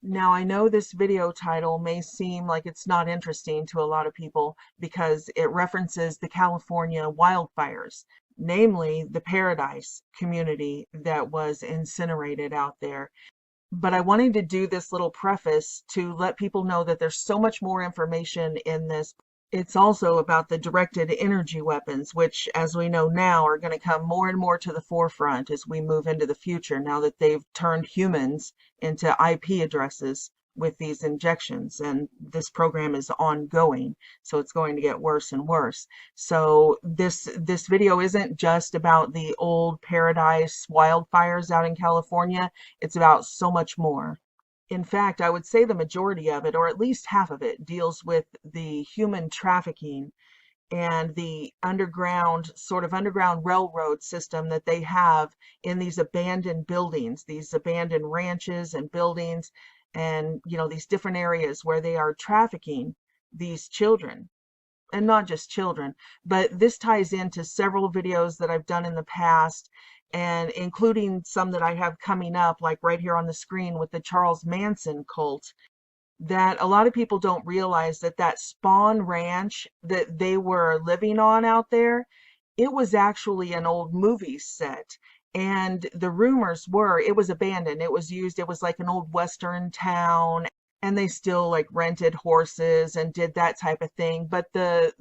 Now, I know this video title may seem like it's not interesting to a lot of people because it references the California wildfires, namely the Paradise community that was incinerated out there. But I wanted to do this little preface to let people know that there's so much more information in this. It's also about the directed energy weapons, which, as we know now, are going to come more and more to the forefront as we move into the future, now that they've turned humans into IP addresses with these injections. And this program is ongoing, so it's going to get worse and worse. So this video isn't just about the old Paradise wildfires out in California. It's about so much more. In fact, I would say the majority of it, or at least half of it, deals with the human trafficking and the underground railroad system that they have in these abandoned buildings, these abandoned ranches and buildings, and these different areas where they are trafficking these children. And not just children, but this ties into several videos that I've done in the past, and including some that I have coming up, like right here on the screen with the Charles Manson cult, that a lot of people don't realize that that Spawn Ranch that they were living on out there, it was actually an old movie set. And the rumors were it was abandoned. It was used, it was like an old Western town, and they still like rented horses and did that type of thing. But the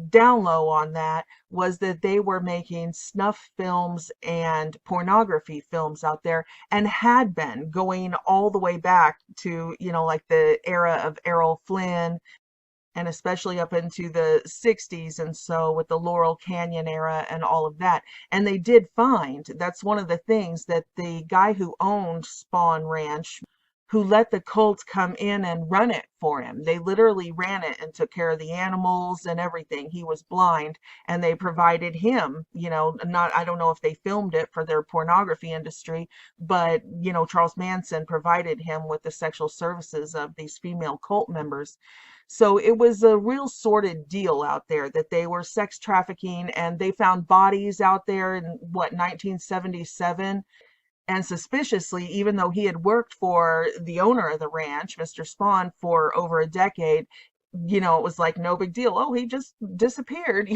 down low on that was that they were making snuff films and pornography films out there, and had been going all the way back to, like the era of Errol Flynn, and especially up into the 60s, and so with the Laurel Canyon era and all of that. And they did find, that's one of the things, that the guy who owned Spawn Ranch, who let the cult come in and run it for him. They literally ran it and took care of the animals and everything. He was blind, and they provided him, not, I don't know if they filmed it for their pornography industry, but, Charles Manson provided him with the sexual services of these female cult members. So it was a real sordid deal out there, that they were sex trafficking, and they found bodies out there in what, 1977. And suspiciously, even though he had worked for the owner of the ranch, Mr. Spawn, for over a decade, it was like no big deal. Oh, he just disappeared,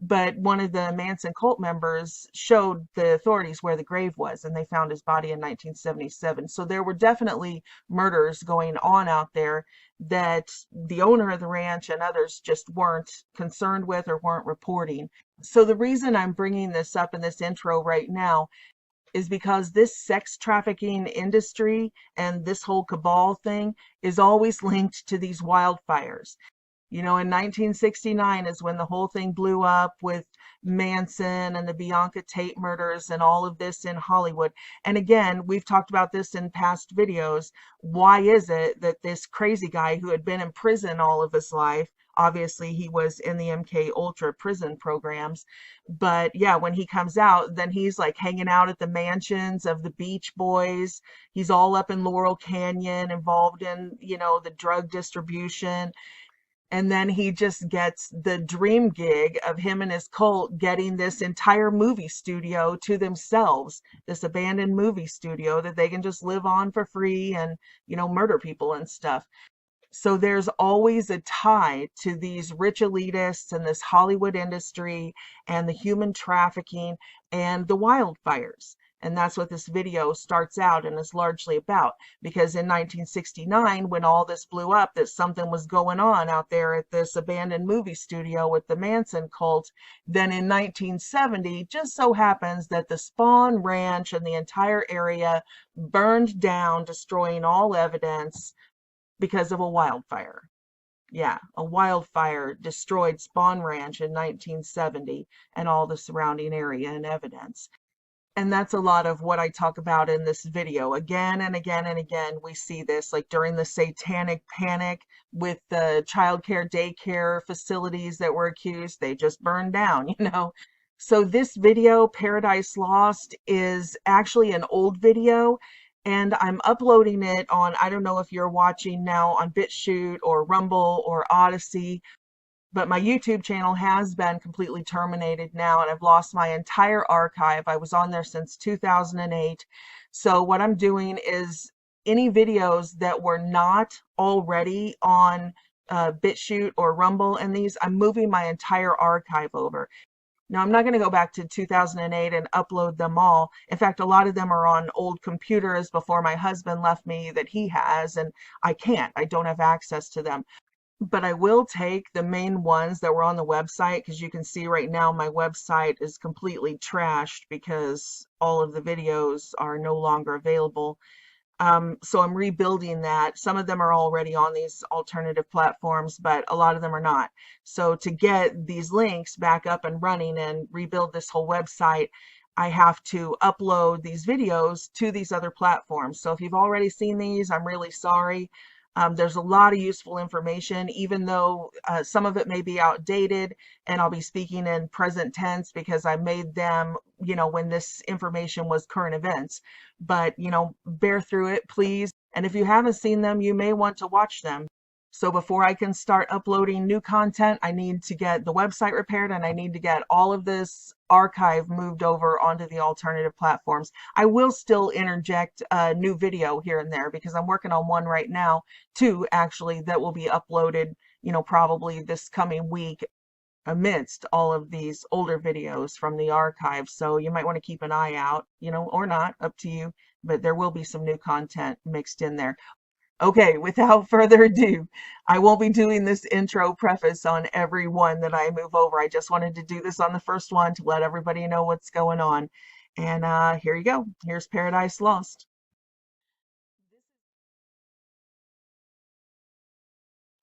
But one of the Manson cult members showed the authorities where the grave was, and they found his body in 1977. So there were definitely murders going on out there that the owner of the ranch and others just weren't concerned with or weren't reporting. So the reason I'm bringing this up in this intro right now is because this sex trafficking industry and this whole cabal thing is always linked to these wildfires. In 1969 is when the whole thing blew up with Manson and the Bianca Tate murders and all of this in Hollywood. And again, we've talked about this in past videos. Why is it that this crazy guy who had been in prison all of his life, obviously he was in the MK Ultra prison programs, but yeah, when he comes out, then he's like hanging out at the mansions of the Beach Boys. He's all up in Laurel Canyon, involved in, the drug distribution. And then he just gets the dream gig of him and his cult getting this entire movie studio to themselves, this abandoned movie studio that they can just live on for free and, murder people and stuff. So there's always a tie to these rich elitists and this Hollywood industry and the human trafficking and the wildfires. And that's what this video starts out and is largely about. Because in 1969, when all this blew up, that something was going on out there at this abandoned movie studio with the Manson cult, then in 1970, just so happens that the Spawn Ranch and the entire area burned down, destroying all evidence because of a wildfire. Yeah, a wildfire destroyed Spawn Ranch in 1970 and all the surrounding area and evidence. And that's a lot of what I talk about in this video. Again and again and again, we see this, like during the satanic panic with the childcare daycare facilities that were accused, they just burned down. So this video, Paradise Lost, is actually an old video, and I'm uploading it on, I don't know if you're watching now on BitChute or Rumble or Odyssey, but my YouTube channel has been completely terminated now, and I've lost my entire archive. I was on there since 2008. So what I'm doing is any videos that were not already on BitChute or Rumble and these, I'm moving my entire archive over. Now, I'm not going to go back to 2008 and upload them all. In fact, a lot of them are on old computers before my husband left me that he has, and I can't. I don't have access to them. But I will take the main ones that were on the website, because you can see right now my website is completely trashed because all of the videos are no longer available. So I'm rebuilding that. Some of them are already on these alternative platforms, but a lot of them are not. So to get these links back up and running and rebuild this whole website, I have to upload these videos to these other platforms. So if you've already seen these, I'm really sorry. There's a lot of useful information, even though some of it may be outdated, and I'll be speaking in present tense because I made them, when this information was current events. But, bear through it, please. And if you haven't seen them, you may want to watch them. So before I can start uploading new content, I need to get the website repaired, and I need to get all of this archive moved over onto the alternative platforms. I will still interject a new video here and there because I'm working on one right now, too, actually, that will be uploaded, probably this coming week amidst all of these older videos from the archive. So you might want to keep an eye out, or not, up to you, but there will be some new content mixed in there. Okay, without further ado, I won't be doing this intro preface on every one that I move over. I just wanted to do this on the first one to let everybody know what's going on. And here you go. Here's Paradise Lost.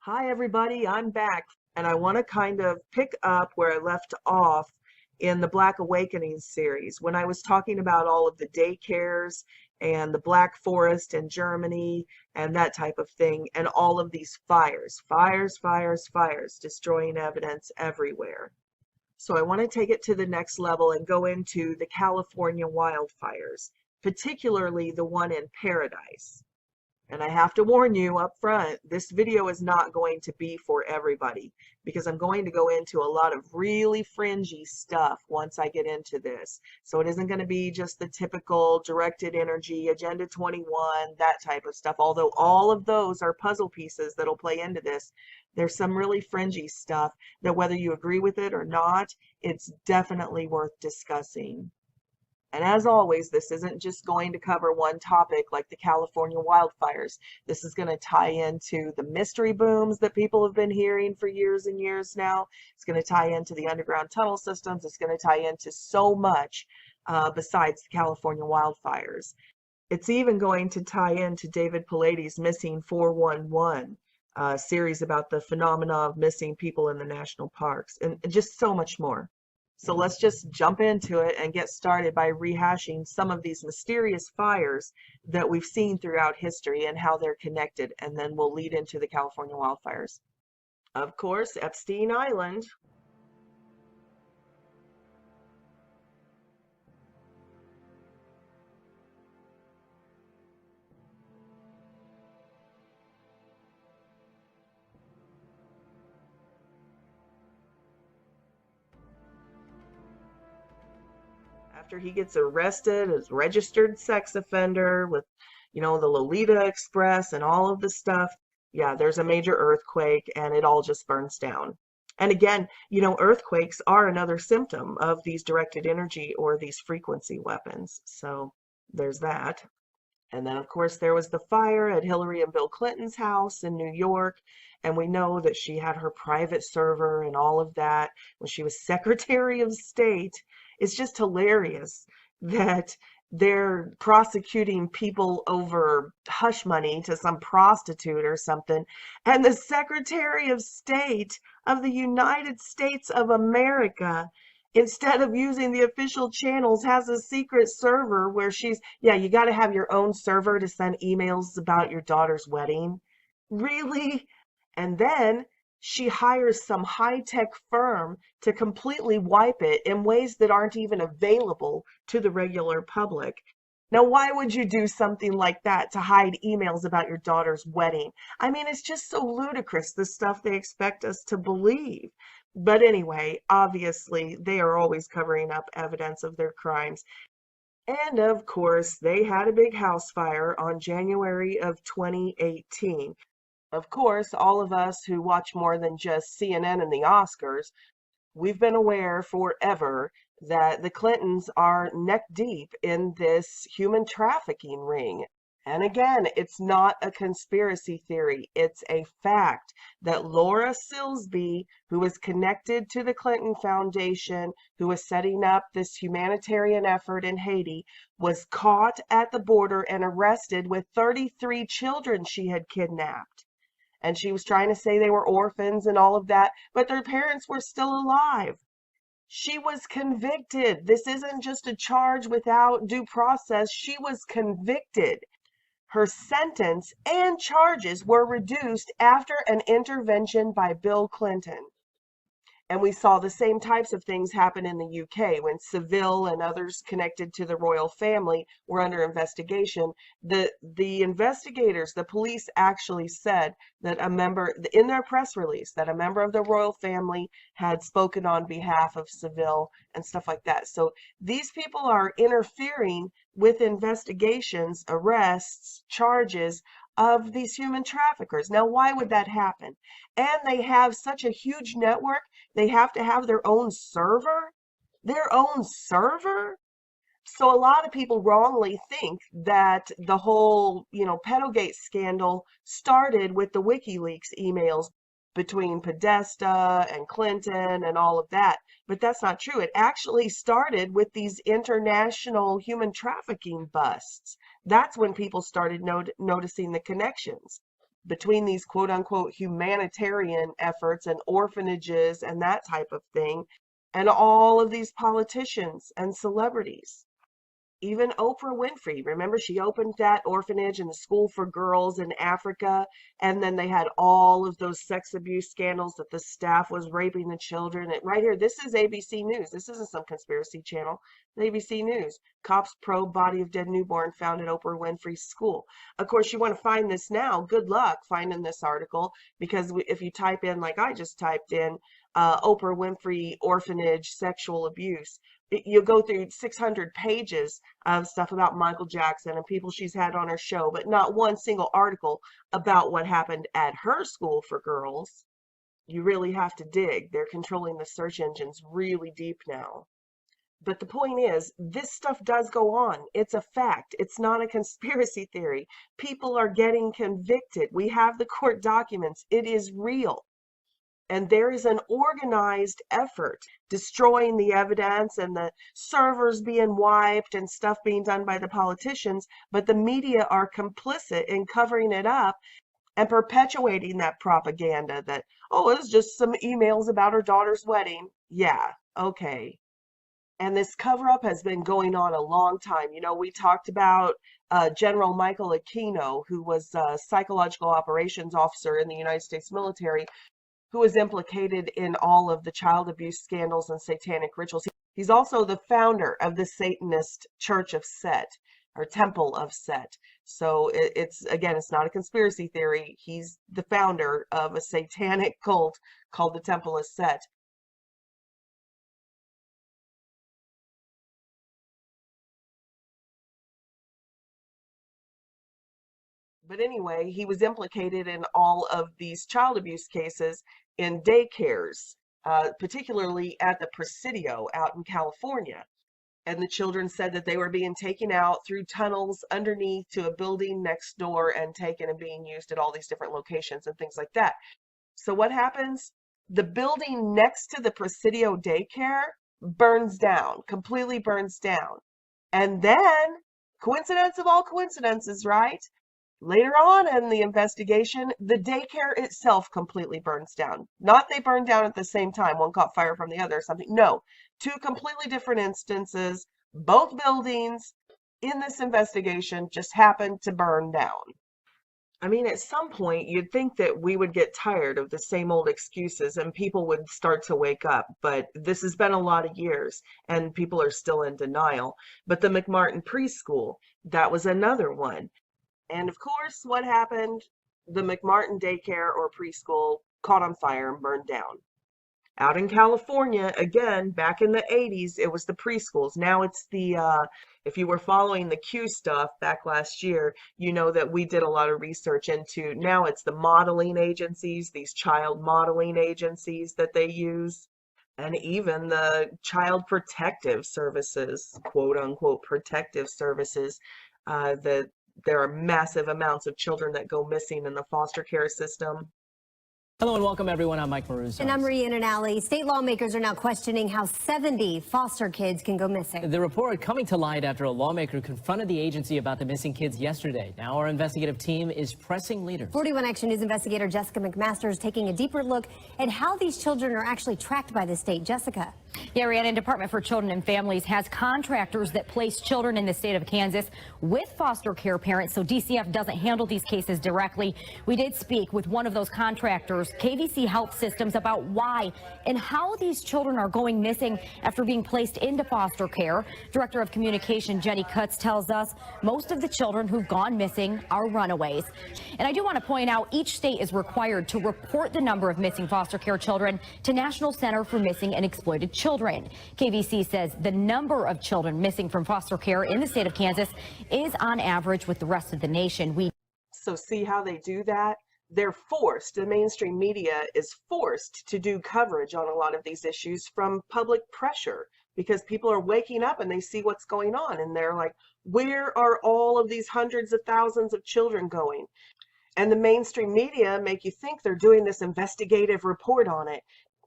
Hi, everybody. I'm back, and I want to kind of pick up where I left off in the Black Awakening series when I was talking about all of the daycares and the Black Forest in Germany and that type of thing, and all of these fires, fires, fires, fires, destroying evidence everywhere. So I want to take it to the next level and go into the California wildfires, particularly the one in Paradise. And I have to warn you up front, this video is not going to be for everybody because I'm going to go into a lot of really fringy stuff once I get into this. So it isn't going to be just the typical directed energy, Agenda 21, that type of stuff. Although all of those are puzzle pieces that'll play into this. There's some really fringy stuff that whether you agree with it or not, it's definitely worth discussing. And as always, this isn't just going to cover one topic like the California wildfires. This is going to tie into the mystery booms that people have been hearing for years and years now. It's going to tie into the underground tunnel systems. It's going to tie into so much besides the California wildfires. It's even going to tie into David Pallady's Missing 411 series about the phenomena of missing people in the national parks, and just so much more. So let's just jump into it and get started by rehashing some of these mysterious fires that we've seen throughout history and how they're connected, and then we'll lead into the California wildfires. Of course, Epstein Island. After he gets arrested as registered sex offender with, the Lolita Express and all of the stuff, yeah, there's a major earthquake and it all just burns down. And again, earthquakes are another symptom of these directed energy or these frequency weapons. So there's that. And then, of course, there was the fire at Hillary and Bill Clinton's house in New York. And we know that she had her private server and all of that when she was Secretary of State. It's just hilarious that they're prosecuting people over hush money to some prostitute or something. And the Secretary of State of the United States of America, instead of using the official channels, has a secret server where you got to have your own server to send emails about your daughter's wedding. Really? And then she hires some high-tech firm to completely wipe it in ways that aren't even available to the regular public. Now, why would you do something like that to hide emails about your daughter's wedding? I mean, it's just so ludicrous, the stuff they expect us to believe. But anyway, obviously, they are always covering up evidence of their crimes. And of course, they had a big house fire on January of 2018. Of course, all of us who watch more than just CNN and the Oscars, we've been aware forever that the Clintons are neck deep in this human trafficking ring. And again, it's not a conspiracy theory. It's a fact that Laura Silsby, who is connected to the Clinton Foundation, who was setting up this humanitarian effort in Haiti, was caught at the border and arrested with 33 children she had kidnapped. And she was trying to say they were orphans and all of that, but their parents were still alive. She was convicted. This isn't just a charge without due process. She was convicted. Her sentence and charges were reduced after an intervention by Bill Clinton. And we saw the same types of things happen in the UK when Seville and others connected to the royal family were under investigation. The investigators, the police actually said that a member, in their press release, that a member of the royal family had spoken on behalf of Seville and stuff like that. So these people are interfering with investigations, arrests, charges of these human traffickers. Now, why would that happen? And they have such a huge network, they have to have their own server. Their own server? So a lot of people wrongly think that the whole, Pedogate scandal started with the WikiLeaks emails between Podesta and Clinton and all of that. But that's not true. It actually started with these international human trafficking busts. That's when people started noticing the connections between these quote unquote humanitarian efforts and orphanages and that type of thing, and all of these politicians and celebrities. Even Oprah Winfrey, remember she opened that orphanage and the school for girls in Africa, and then they had all of those sex abuse scandals that the staff was raping the children. Right here, this is ABC News. This isn't some conspiracy channel. ABC News. Cops probe body of dead newborn found at Oprah Winfrey's school. Of course, you want to find this now. Good luck finding this article, because if you type in, like I just typed in, Oprah Winfrey orphanage sexual abuse, you'll go through 600 pages of stuff about Michael Jackson and people she's had on her show, but not one single article about what happened at her school for girls. You really have to dig. They're controlling the search engines really deep now. But the point is, this stuff does go on. It's a fact. It's not a conspiracy theory. People are getting convicted. We have the court documents. It is real. And there is an organized effort destroying the evidence and the servers being wiped and stuff being done by the politicians, but the media are complicit in covering it up and perpetuating that propaganda that, oh, it's just some emails about her daughter's wedding. Yeah, okay. And this cover up has been going on a long time. We talked about General Michael Aquino, who was a psychological operations officer in the United States military, who was implicated in all of the child abuse scandals and satanic rituals. He's also the founder of the Satanist Church of Set, or Temple of Set. So it's not a conspiracy theory. He's the founder of a satanic cult called the Temple of Set. But anyway, he was implicated in all of these child abuse cases in daycares, particularly at the Presidio out in California. And the children said that they were being taken out through tunnels underneath to a building next door and taken and being used at all these different locations and things like that. So what happens? The building next to the Presidio daycare burns down, completely burns down. And then, coincidence of all coincidences, right? Later on in the investigation, the daycare itself completely burns down. Not they burned down at the same time, one caught fire from the other or something. No, two completely different instances, both buildings in this investigation just happened to burn down. I mean, at some point, you'd think that we would get tired of the same old excuses and people would start to wake up, but this has been a lot of years and people are still in denial. But the McMartin preschool, that was another one. And of course, what happened? The McMartin daycare or preschool caught on fire and burned down. Out in California, again, back in the 80s, it was the preschools. Now it's if you were following the Q stuff back last year, you know that we did a lot of research into, now it's the modeling agencies, these child modeling agencies that they use, and even the child protective services, quote unquote, protective services, that there are massive amounts of children that go missing in the foster care system. Hello and welcome, everyone. I'm Mike Maruso. And I'm Maria Nanali. State lawmakers are now questioning how 70 foster kids can go missing. The report coming to light after a lawmaker confronted the agency about the missing kids yesterday. Now our investigative team is pressing leaders. 41 Action News investigator Jessica McMaster is taking a deeper look at how these children are actually tracked by the state. Jessica. Yeah, Rhiannon, Department for Children and Families has contractors that place children in the state of Kansas with foster care parents, so DCF doesn't handle these cases directly. We did speak with one of those contractors, KVC Health Systems, about why and how these children are going missing after being placed into foster care. Director of Communication Jenny Cutts tells us most of the children who've gone missing are runaways. And I do want to point out each state is required to report the number of missing foster care children to National Center for Missing and Exploited Children. KVC says the number of children missing from foster care in the state of Kansas is on average with the rest of the nation. So see how they do that? They're forced, the mainstream media is forced to do coverage on a lot of these issues from public pressure, because people are waking up and they see what's going on and they're like, where are all of these hundreds of thousands of children going? And the mainstream media make you think they're doing this investigative report on it.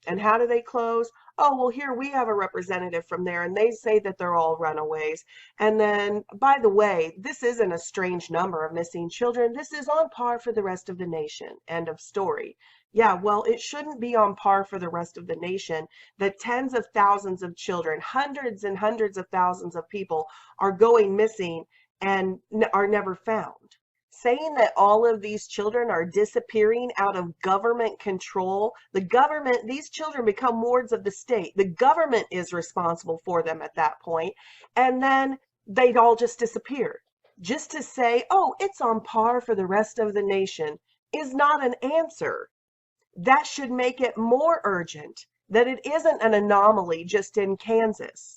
And how do they close? Oh, well, here we have a representative from there and they say that they're all runaways. And then, by the way, this isn't a strange number of missing children. This is on par for the rest of the nation. End of story. Yeah, well, it shouldn't be on par for the rest of the nation that tens of thousands of children, hundreds and hundreds of thousands of people are going missing and are never found. Saying that all of these children are disappearing out of government control, the government, these children become wards of the state. The government is responsible for them at that point, and then they'd all just disappear. Just to say, oh, it's on par for the rest of the nation is not an answer. That should make it more urgent that it isn't an anomaly just in Kansas.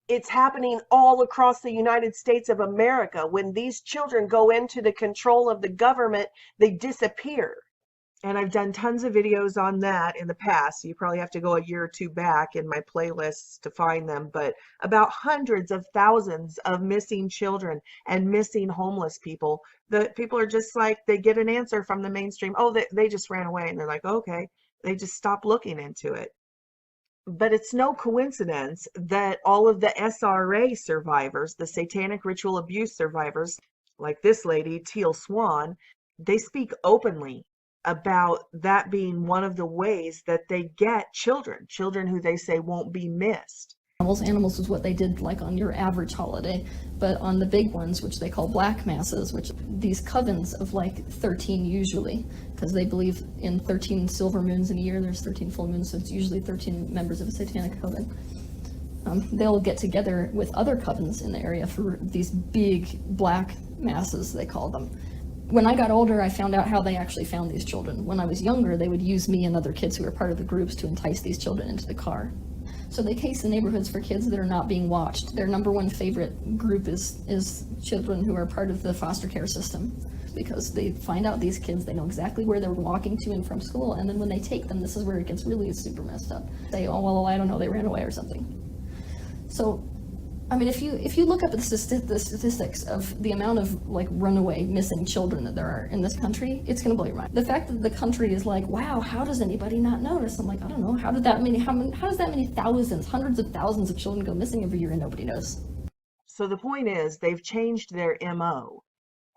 It's happening all across the United States of America. When these children go into the control of the government, they disappear. And I've done tons of videos on that in the past. So you probably have to go a year or two back in my playlists to find them, but about hundreds of thousands of missing children and missing homeless people. The people are just like, they get an answer from the mainstream. Oh, they just ran away. And they're like, okay, they just stop looking into it. But it's no coincidence that all of the SRA survivors, the satanic ritual abuse survivors, like this lady, Teal Swan, they speak openly about that being one of the ways that they get children who they say won't be missed. Animals is what they did like on your average holiday, but on the big ones, which they call black masses, which these covens of like 13 usually, because they believe in 13 silver moons in a year, there's 13 full moons, so it's usually 13 members of a satanic coven. They'll get together with other covens in the area for these big black masses, they call them. When I got older, I found out how they actually found these children. When I was younger, they would use me and other kids who were part of the groups to entice these children into the car. So they case the neighborhoods for kids that are not being watched. Their number one favorite group is children who are part of the foster care system, because they find out these kids, they know exactly where they're walking to and from school, and then when they take them, this is where it gets really super messed up. They, oh, well, I don't know, they ran away or something. So, I mean, if you look up at the statistics of the amount of like runaway missing children that there are in this country, it's gonna blow your mind. The fact that the country is like, wow, how does anybody not notice? I'm like, I don't know, how does that many thousands, hundreds of thousands of children go missing every year and nobody knows? So the point is, they've changed their MO.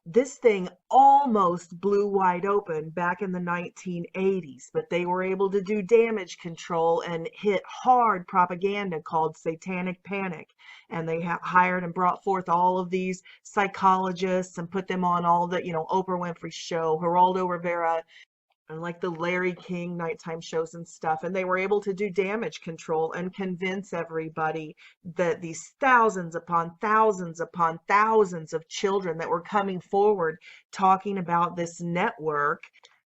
This thing almost blew wide open back in the 1980s, but they were able to do damage control and hit hard propaganda called satanic panic. And they hired and brought forth all of these psychologists and put them on all the, Oprah Winfrey's show, Geraldo Rivera, and like the Larry King nighttime shows and stuff. And they were able to do damage control and convince everybody that these thousands upon thousands upon thousands of children that were coming forward talking about this network,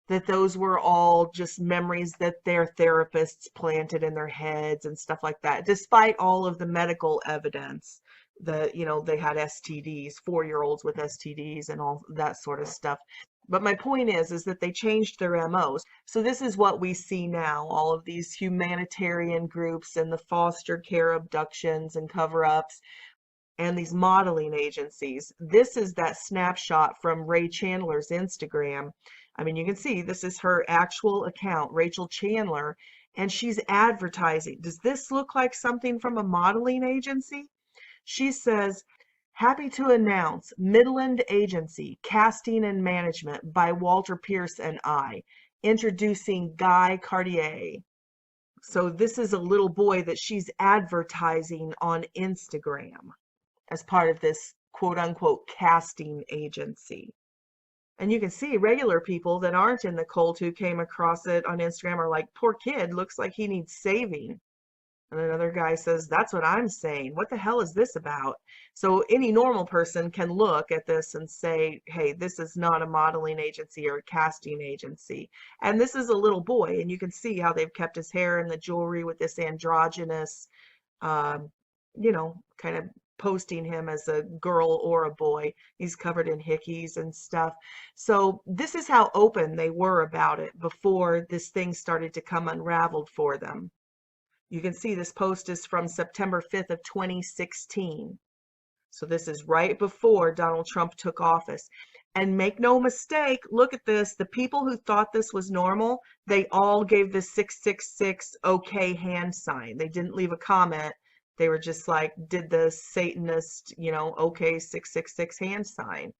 that those were all just memories that their therapists planted in their heads and stuff like that, despite all of the medical evidence that, they had STDs, 4-year-olds with STDs and all that sort of stuff. But my point is that they changed their MOs. So this is what we see now, all of these humanitarian groups and the foster care abductions and cover-ups and these modeling agencies. This is that snapshot from Ray Chandler's Instagram. I mean, you can see this is her actual account, Rachel Chandler, and she's advertising. Does this look like something from a modeling agency? She says, happy to announce Midland Agency, Casting and Management by Walter Pierce and I, introducing Guy Cartier. So this is a little boy that she's advertising on Instagram as part of this quote unquote casting agency. And you can see regular people that aren't in the cult who came across it on Instagram are like, poor kid, looks like he needs saving. And another guy says, that's what I'm saying. What the hell is this about? So any normal person can look at this and say, hey, this is not a modeling agency or a casting agency. And this is a little boy, and you can see how they've kept his hair and the jewelry with this androgynous, kind of posting him as a girl or a boy. He's covered in hickeys and stuff. So this is how open they were about it before this thing started to come unraveled for them. You can see this post is from September 5th of 2016. So this is right before Donald Trump took office. And make no mistake, look at this. The people who thought this was normal, they all gave the 666 okay hand sign. They didn't leave a comment. They were just like, did the Satanist, okay 666 hand sign.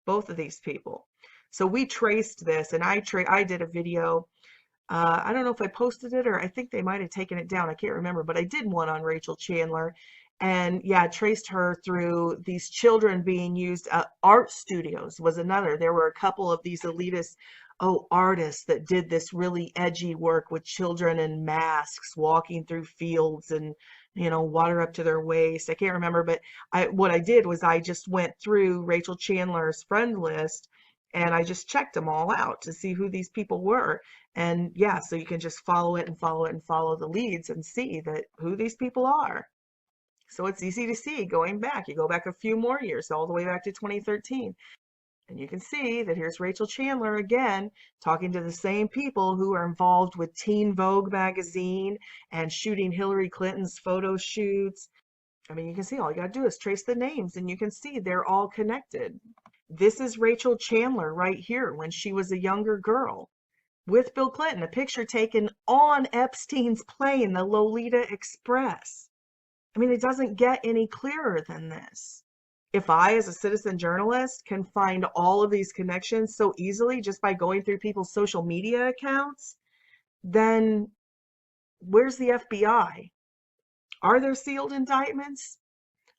Both of these people. So we traced this, and I did a video. I don't know if I posted it or I think they might have taken it down. I can't remember, but I did one on Rachel Chandler, and yeah, traced her through these children being used. Art studios was another. There were a couple of these elitist artists that did this really edgy work with children in masks walking through fields and water up to their waist. I can't remember, but what I did was I just went through Rachel Chandler's friend list and I just checked them all out to see who these people were. And yeah, so you can just follow it and follow it and follow the leads and see that who these people are. So it's easy to see going back. You go back a few more years, all the way back to 2013. And you can see that here's Rachel Chandler again, talking to the same people who are involved with Teen Vogue magazine and shooting Hillary Clinton's photo shoots. I mean, you can see all you got to do is trace the names and you can see they're all connected. This is Rachel Chandler right here when she was a younger girl with Bill Clinton, a picture taken on Epstein's plane, the Lolita Express. I mean, it doesn't get any clearer than this. If I, as a citizen journalist, can find all of these connections so easily just by going through people's social media accounts, then where's the FBI? Are there sealed indictments?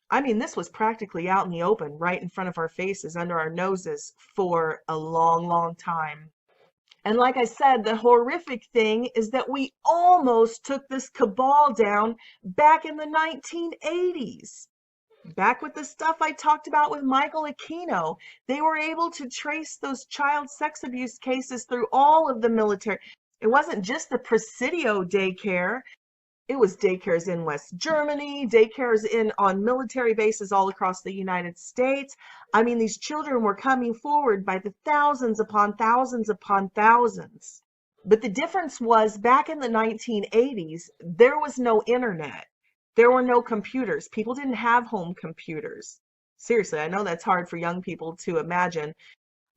I mean, this was practically out in the open, right in front of our faces, under our noses for a long, long time. And like I said, the horrific thing is that we almost took this cabal down back in the 1980s. Back with the stuff I talked about with Michael Aquino, they were able to trace those child sex abuse cases through all of the military. It wasn't just the Presidio daycare. It was daycares in West Germany, daycares on military bases all across the United States. I mean, these children were coming forward by the thousands upon thousands upon thousands. But the difference was back in the 1980s, there was no internet. There were no computers. People didn't have home computers. Seriously, I know that's hard for young people to imagine.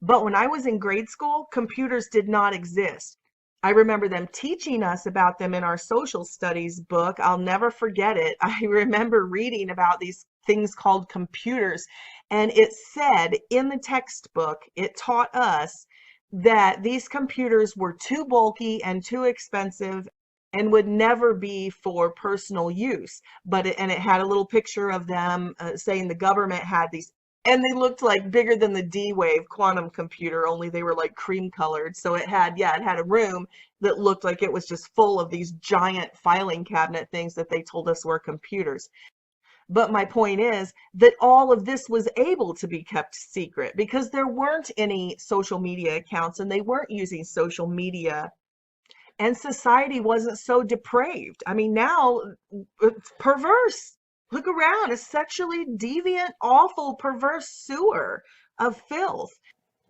But when I was in grade school, computers did not exist. I remember them teaching us about them in our social studies book. I'll never forget it. I remember reading about these things called computers. And it said in the textbook, it taught us that these computers were too bulky and too expensive and would never be for personal use. And it had a little picture of them saying the government had these, and they looked like bigger than the D-Wave quantum computer, only they were like cream colored. So it had, yeah, it had a room that looked like it was just full of these giant filing cabinet things that they told us were computers. But my point is that all of this was able to be kept secret because there weren't any social media accounts and they weren't using social media, and society wasn't so depraved. I mean, now it's perverse. Look around, a sexually deviant, awful, perverse sewer of filth.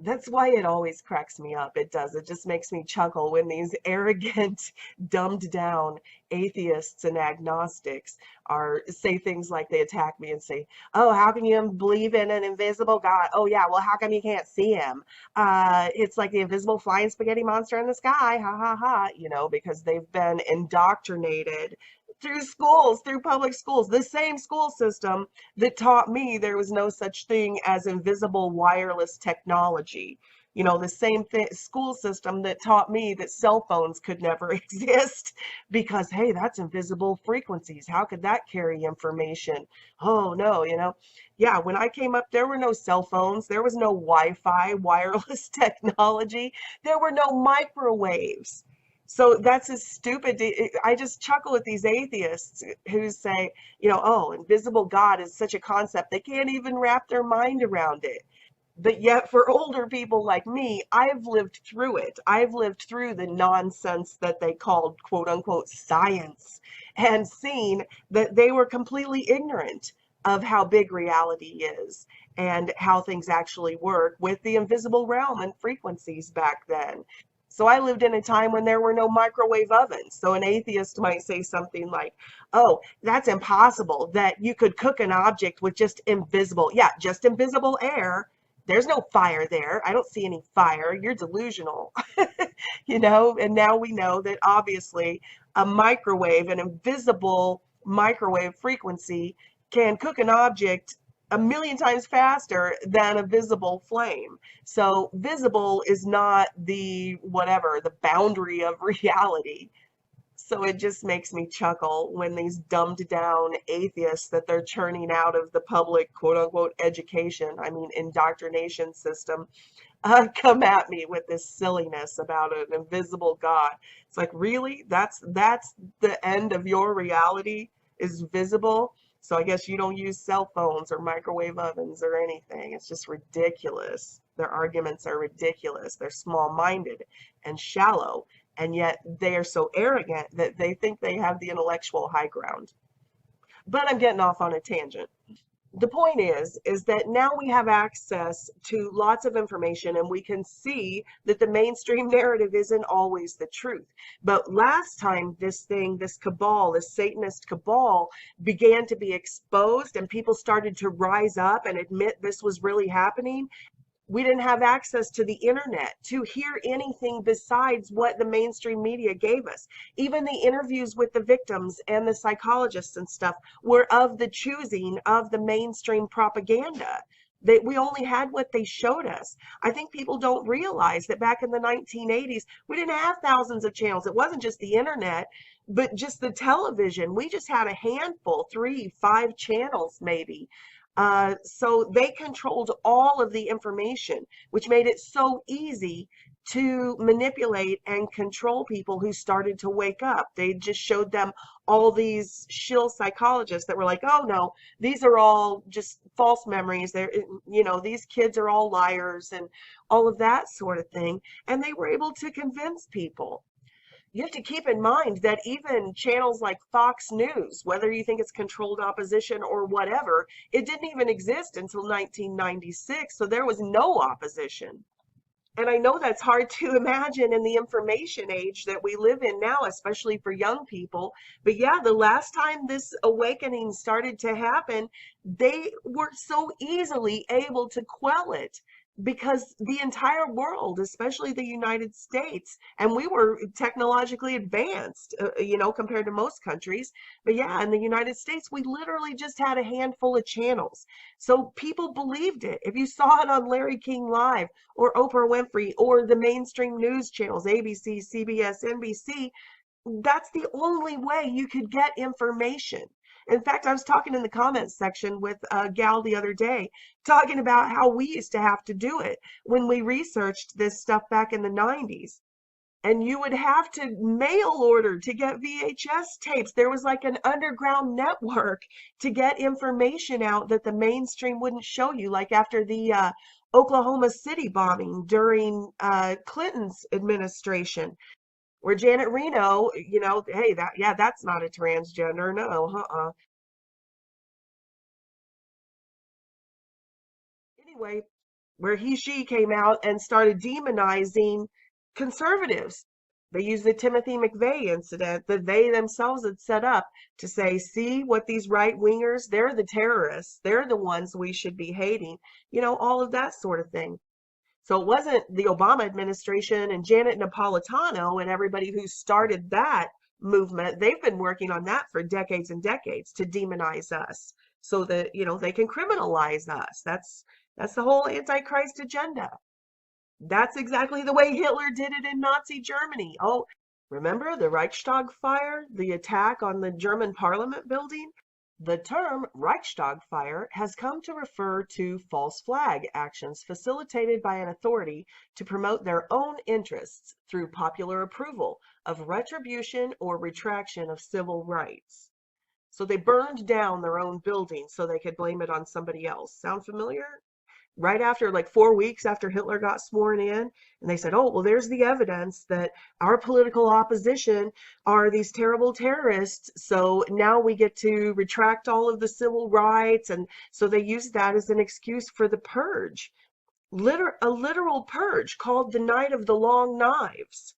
That's why it always cracks me up. It does. It just makes me chuckle when these arrogant, dumbed down atheists and agnostics say things like they attack me and say, "Oh, how can you believe in an invisible God? Oh yeah, well, how come you can't see him? It's like the invisible flying spaghetti monster in the sky, ha ha ha." Because they've been indoctrinated through schools, through public schools, the same school system that taught me there was no such thing as invisible wireless technology. The same school system that taught me that cell phones could never exist because, hey, that's invisible frequencies. How could that carry information? Oh, no, Yeah, when I came up, there were no cell phones. There was no Wi-Fi, wireless technology. There were no microwaves. So that's as stupid. I just chuckle at these atheists who say, oh, invisible God is such a concept. They can't even wrap their mind around it. But yet for older people like me, I've lived through it. I've lived through the nonsense that they called quote unquote science and seen that they were completely ignorant of how big reality is and how things actually work with the invisible realm and frequencies back then. So I lived in a time when there were no microwave ovens. So an atheist might say something like, "Oh, that's impossible that you could cook an object with just invisible." Yeah, just invisible air. There's no fire there. I don't see any fire. You're delusional. And now we know that obviously a microwave, an invisible microwave frequency, can cook an object a million times faster than a visible flame. So visible is not the boundary of reality. So it just makes me chuckle when these dumbed down atheists that they're churning out of the public quote unquote education, indoctrination system, come at me with this silliness about an invisible God. It's like, really? That's the end of your reality is visible? So I guess you don't use cell phones or microwave ovens or anything. It's just ridiculous. Their arguments are ridiculous. They're small-minded and shallow, and yet they are so arrogant that they think they have the intellectual high ground. But I'm getting off on a tangent. The point is that now we have access to lots of information and we can see that the mainstream narrative isn't always the truth. But last time this cabal, this Satanist cabal began to be exposed and people started to rise up and admit this was really happening, we didn't have access to the internet to hear anything besides what the mainstream media gave us. Even the interviews with the victims and the psychologists and stuff were of the choosing of the mainstream propaganda. We only had what they showed us. I think people don't realize that back in the 1980s, we didn't have thousands of channels. It wasn't just the internet, but just the television. We just had a handful, 3, 5 channels maybe. So they controlled all of the information, which made it so easy to manipulate and control people who started to wake up. They just showed them all these shill psychologists that were like, "Oh no, these are all just false memories. These kids are all liars," and all of that sort of thing. And they were able to convince people. You have to keep in mind that even channels like Fox News, whether you think it's controlled opposition or whatever, it didn't even exist until 1996, so there was no opposition. And I know that's hard to imagine in the information age that we live in now, especially for young people. But yeah, the last time this awakening started to happen, they were so easily able to quell it, because the entire world, especially the United States, and we were technologically advanced, compared to most countries. But yeah, in the United States, we literally just had a handful of channels. So people believed it. If you saw it on Larry King Live or Oprah Winfrey or the mainstream news channels, ABC, CBS, NBC, That's the only way you could get information. In fact, I was talking in the comments section with a gal the other day, talking about how we used to have to do it when we researched this stuff back in the 90s. And you would have to mail order to get VHS tapes. There was like an underground network to get information out that the mainstream wouldn't show you, like after the Oklahoma City bombing during Clinton's administration, where Janet Reno, hey, that's not a transgender. No, Anyway, where she came out and started demonizing conservatives. They used the Timothy McVeigh incident that they themselves had set up to say, see what these right wingers, they're the terrorists. They're the ones we should be hating, all of that sort of thing. So it wasn't the Obama administration and Janet Napolitano and everybody who started that movement. They've been working on that for decades and decades to demonize us so that, they can criminalize us. That's the whole Antichrist agenda. That's exactly the way Hitler did it in Nazi Germany. Oh, remember the Reichstag fire, the attack on the German parliament building? The term Reichstag fire has come to refer to false flag actions facilitated by an authority to promote their own interests through popular approval of retribution or retraction of civil rights. So they burned down their own building so they could blame it on somebody else. Sound familiar? Right after, like 4 weeks after Hitler got sworn in, and they said, oh, well, there's the evidence that our political opposition are these terrible terrorists, so now we get to retract all of the civil rights. And so they used that as an excuse for the purge, a literal purge called the Night of the Long Knives,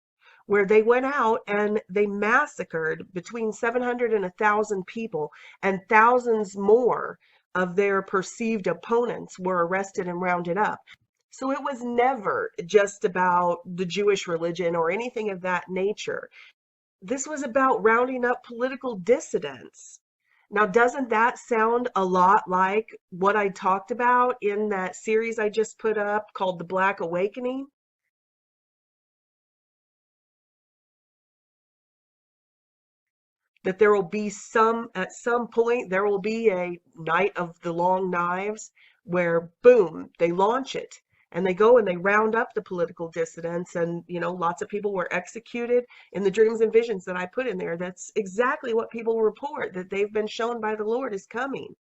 where they went out and they massacred between 700 and 1,000 people, and thousands more of their perceived opponents were arrested and rounded up. So it was never just about the Jewish religion or anything of that nature. This was about rounding up political dissidents. Now, doesn't that sound a lot like what I talked about in that series I just put up called The Black Awakening? That there will be at some point, there will be a Night of the Long Knives where, boom, they launch it and they go and they round up the political dissidents, and, lots of people were executed in the dreams and visions that I put in there. That's exactly what people report, that they've been shown by the Lord is coming.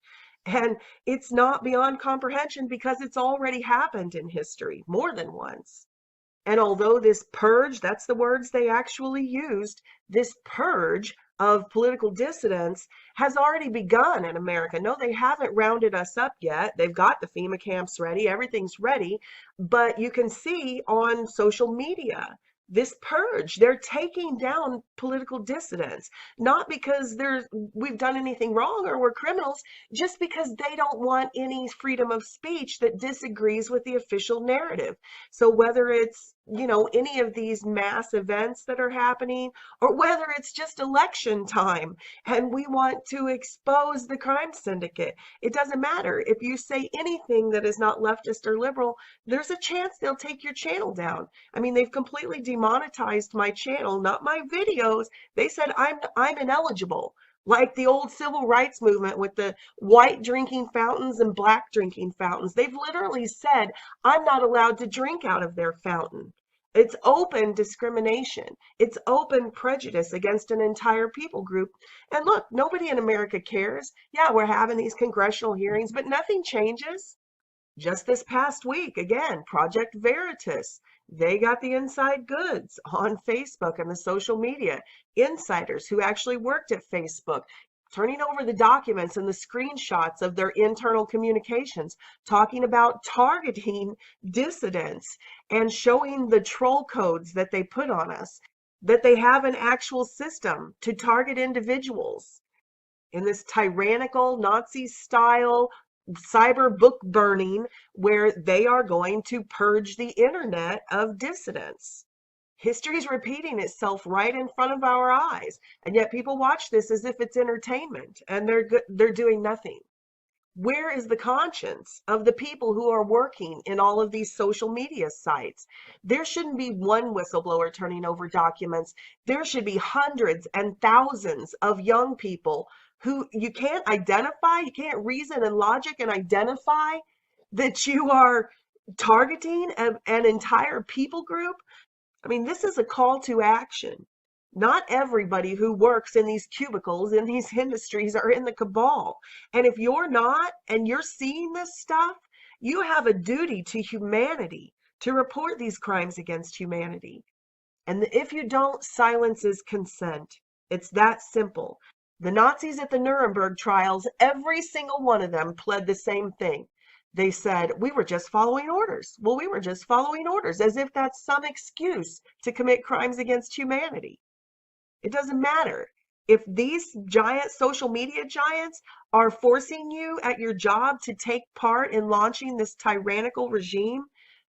And it's not beyond comprehension because it's already happened in history more than once. And although this purge, that's the words they actually used, this purge of political dissidents has already begun in America. No, they haven't rounded us up yet. They've got the FEMA camps ready. Everything's ready. But you can see on social media this purge. They're taking down political dissidents, not because we've done anything wrong or we're criminals, just because they don't want any freedom of speech that disagrees with the official narrative. So whether it's, any of these mass events that are happening, or whether it's just election time and we want to expose the crime syndicate, it doesn't matter. If you say anything that is not leftist or liberal, there's a chance they'll take your channel down. I mean, they've completely demonetized my channel, not my videos. They said I'm ineligible, like the old civil rights movement with the white drinking fountains and black drinking fountains. They've literally said I'm not allowed to drink out of their fountain. It's open discrimination. It's open prejudice against an entire people group. And look, nobody in America cares. Yeah, we're having these congressional hearings, but nothing changes. Just this past week, again, Project Veritas, they got the inside goods on Facebook and the social media. Insiders who actually worked at Facebook, turning over the documents and the screenshots of their internal communications, talking about targeting dissidents and showing the troll codes that they put on us, that they have an actual system to target individuals in this tyrannical Nazi style cyber book burning, where they are going to purge the internet of dissidents. History is repeating itself right in front of our eyes, and yet people watch this as if it's entertainment, and they're doing nothing. Where is the conscience of the people who are working in all of these social media sites? There shouldn't be one whistleblower turning over documents. There should be hundreds and thousands of young people who you can't identify, you can't reason and logic and identify that you are targeting an entire people group. I mean, this is a call to action. Not everybody who works in these cubicles in these industries are in the cabal. And if you're not, and you're seeing this stuff, you have a duty to humanity to report these crimes against humanity. And if you don't, silence is consent. It's that simple. The Nazis at the Nuremberg trials, every single one of them pled the same thing. They said, we were just following orders. Well, we were just following orders, as if that's some excuse to commit crimes against humanity. It doesn't matter. If these giant social media giants are forcing you at your job to take part in launching this tyrannical regime,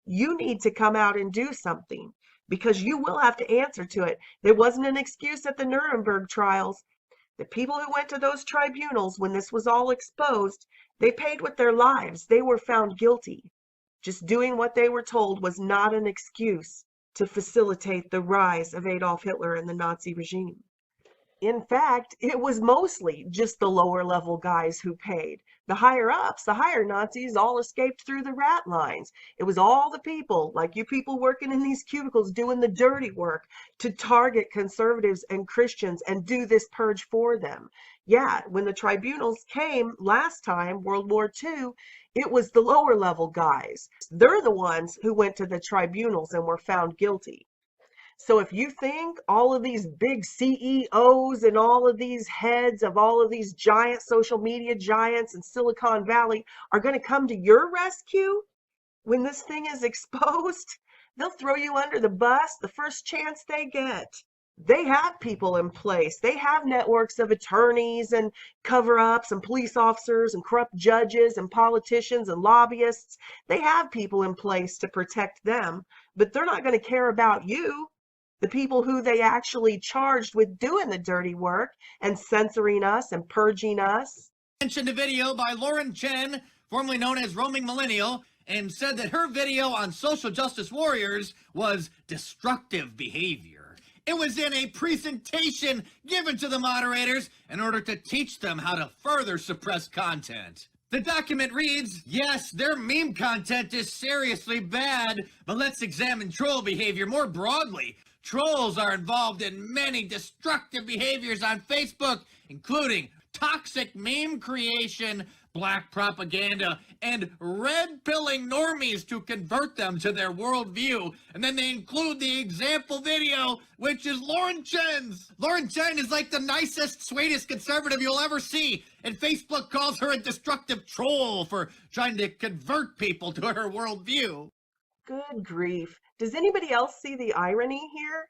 you need to come out and do something, because you will have to answer to it. There wasn't an excuse at the Nuremberg trials. The people who went to those tribunals when this was all exposed, they paid with their lives. They were found guilty. Just doing what they were told was not an excuse to facilitate the rise of Adolf Hitler and the Nazi regime. In fact, it was mostly just the lower level guys who paid. The higher ups, the higher Nazis, all escaped through the rat lines. It was all the people, like you people working in these cubicles, doing the dirty work to target conservatives and Christians and do this purge for them. Yeah, when the tribunals came last time, World War II, it was the lower level guys. They're the ones who went to the tribunals and were found guilty. So if you think all of these big CEOs and all of these heads of all of these giant social media giants in Silicon Valley are going to come to your rescue when this thing is exposed, they'll throw you under the bus the first chance they get. They have people in place. They have networks of attorneys and cover-ups and police officers and corrupt judges and politicians and lobbyists. They have people in place to protect them, but they're not going to care about you. The people who they actually charged with doing the dirty work and censoring us and purging us. Mentioned a video by Lauren Chen, formerly known as Roaming Millennial, and said that her video on social justice warriors was destructive behavior. It was in a presentation given to the moderators in order to teach them how to further suppress content. The document reads, yes, their meme content is seriously bad, but let's examine troll behavior more broadly. Trolls are involved in many destructive behaviors on Facebook, including toxic meme creation, black propaganda, and red-pilling normies to convert them to their worldview. And then they include the example video, which is Lauren Chen's. Lauren Chen is like the nicest, sweetest conservative you'll ever see, and Facebook calls her a destructive troll for trying to convert people to her worldview. Good grief. Does anybody else see the irony here?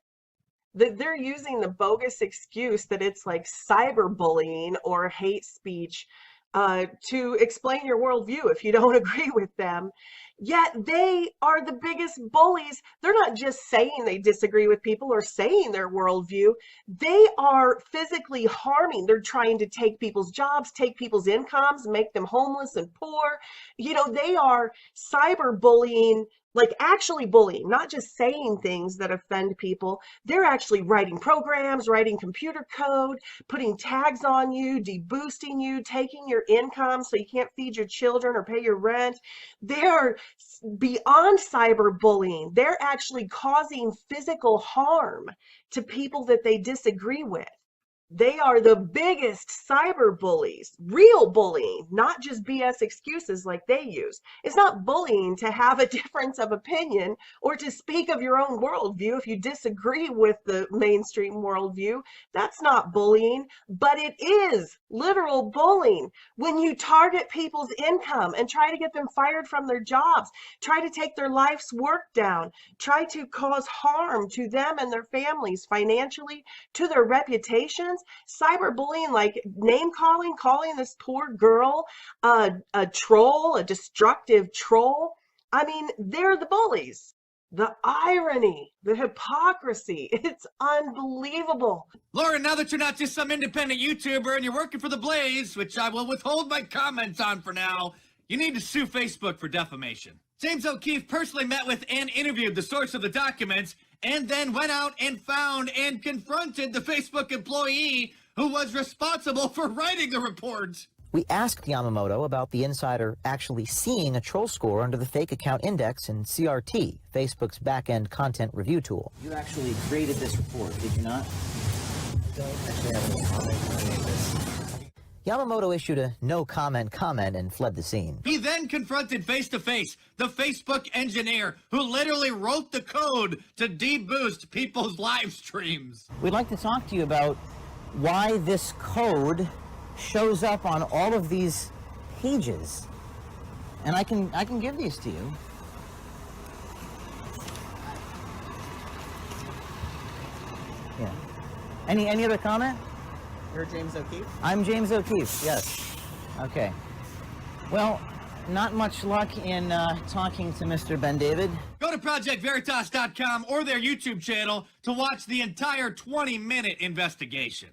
That they're using the bogus excuse that it's like cyberbullying or hate speech to explain your worldview if you don't agree with them. Yet they are the biggest bullies. They're not just saying they disagree with people or saying their worldview. They are physically harming. They're trying to take people's jobs, take people's incomes, make them homeless and poor. You know, they are cyberbullying, like actually bullying, not just saying things that offend people. They're actually writing programs, writing computer code, putting tags on you, deboosting you, taking your income so you can't feed your children or pay your rent. They're beyond cyberbullying. They're actually causing physical harm to people that they disagree with. They are the biggest cyber bullies, real bullying, not just BS excuses like they use. It's not bullying to have a difference of opinion or to speak of your own worldview if you disagree with the mainstream worldview. That's not bullying, but it is literal bullying when you target people's income and try to get them fired from their jobs, try to take their life's work down, try to cause harm to them and their families financially, to their reputations. Cyberbullying, like name calling, calling this poor girl a troll, a destructive troll. I mean, they're the bullies. The irony, the hypocrisy, it's unbelievable. Lauren, now that you're not just some independent YouTuber and you're working for The Blaze, which I will withhold my comments on for now, you need to sue Facebook for defamation. James O'Keefe personally met with and interviewed the source of the documents, and then went out and found and confronted the Facebook employee who was responsible for writing the report. We asked Yamamoto about the insider actually seeing a troll score under the fake account index in CRT, Facebook's back-end content review tool. You actually created this report, did you not? Don't actually have any comment on any of this. Yamamoto issued a no-comment comment and fled the scene. He then confronted face-to-face the Facebook engineer who literally wrote the code to deboost people's live streams. We'd like to talk to you about why this code shows up on all of these pages. And I can give these to you. Yeah. Any other comment? You're James O'Keefe? I'm James O'Keefe, yes. Okay. Well, not much luck in talking to Mr. Ben David. Go to ProjectVeritas.com or their YouTube channel to watch the entire 20-minute investigation.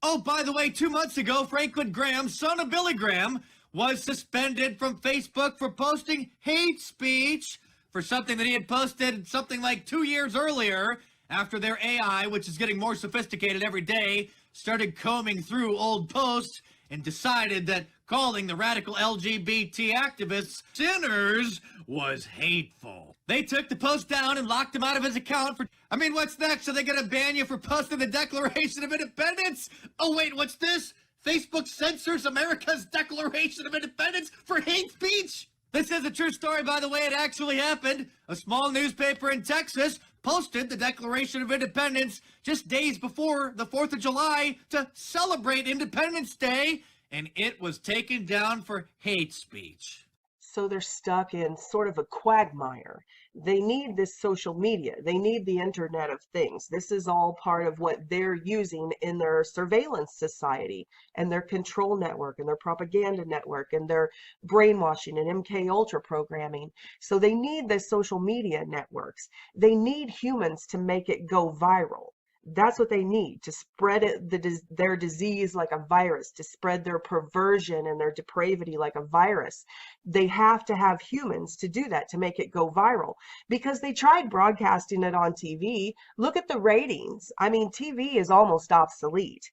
Oh, by the way, 2 months ago, Franklin Graham, son of Billy Graham, was suspended from Facebook for posting hate speech for something that he had posted something like 2 years earlier after their AI, which is getting more sophisticated every day, started combing through old posts and decided that calling the radical LGBT activists sinners was hateful. They took the post down and locked him out of his account for... I mean, what's next? Are they gonna ban you for posting the Declaration of Independence? Oh, wait, what's this? Facebook censors America's Declaration of Independence for hate speech? This is a true story, by the way. It actually happened. A small newspaper in Texas posted the Declaration of Independence just days before the 4th of July to celebrate Independence Day, and it was taken down for hate speech. So they're stuck in sort of a quagmire. They need this social media. They need the Internet of Things. This is all part of what they're using in their surveillance society and their control network and their propaganda network and their brainwashing and MK Ultra programming. So they need the social media networks. They need humans to make it go viral. That's what they need, to spread their disease like a virus, to spread their perversion and their depravity like a virus. They have to have humans to do that, to make it go viral, because they tried broadcasting it on TV. Look at the ratings. I mean, TV is almost obsolete.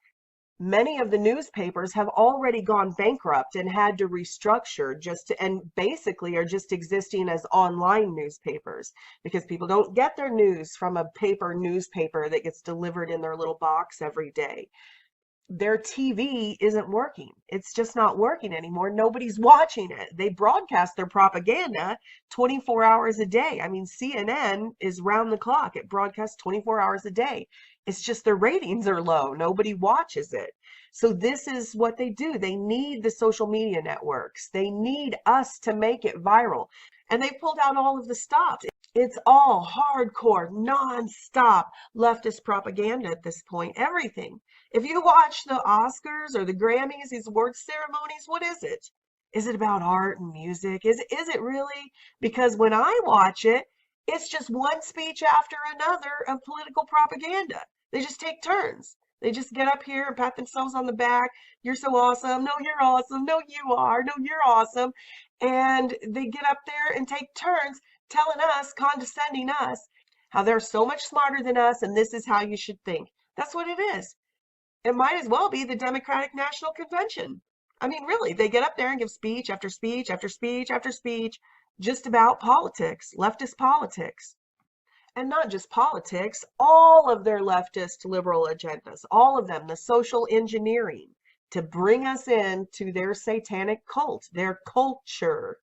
Many of the newspapers have already gone bankrupt and had to restructure and basically are just existing as online newspapers because people don't get their news from a paper newspaper that gets delivered in their little box every day. Their TV isn't working. It's just not working anymore. Nobody's watching it. They broadcast their propaganda 24 hours a day. I mean, CNN is round the clock. It broadcasts 24 hours a day. It's just their ratings are low. Nobody watches it. So this is what they do. They need the social media networks. They need us to make it viral. And they pulled out all of the stops. It's all hardcore, non-stop leftist propaganda at this point. Everything. If you watch the Oscars or the Grammys, these award ceremonies, what is it? Is it about art and music? Is it really? Because when I watch it, it's just one speech after another of political propaganda. They just take turns. They just get up here and pat themselves on the back. You're so awesome. No, you're awesome. No, you are. No, you're awesome. And they get up there and take turns telling us, condescending us, how they're so much smarter than us and this is how you should think. That's what it is. It might as well be the Democratic National Convention. I mean, really, they get up there and give speech after speech after speech after speech just about politics, leftist politics. And not just politics, all of their leftist liberal agendas, all of them, the social engineering to bring us into their satanic cult, their culture.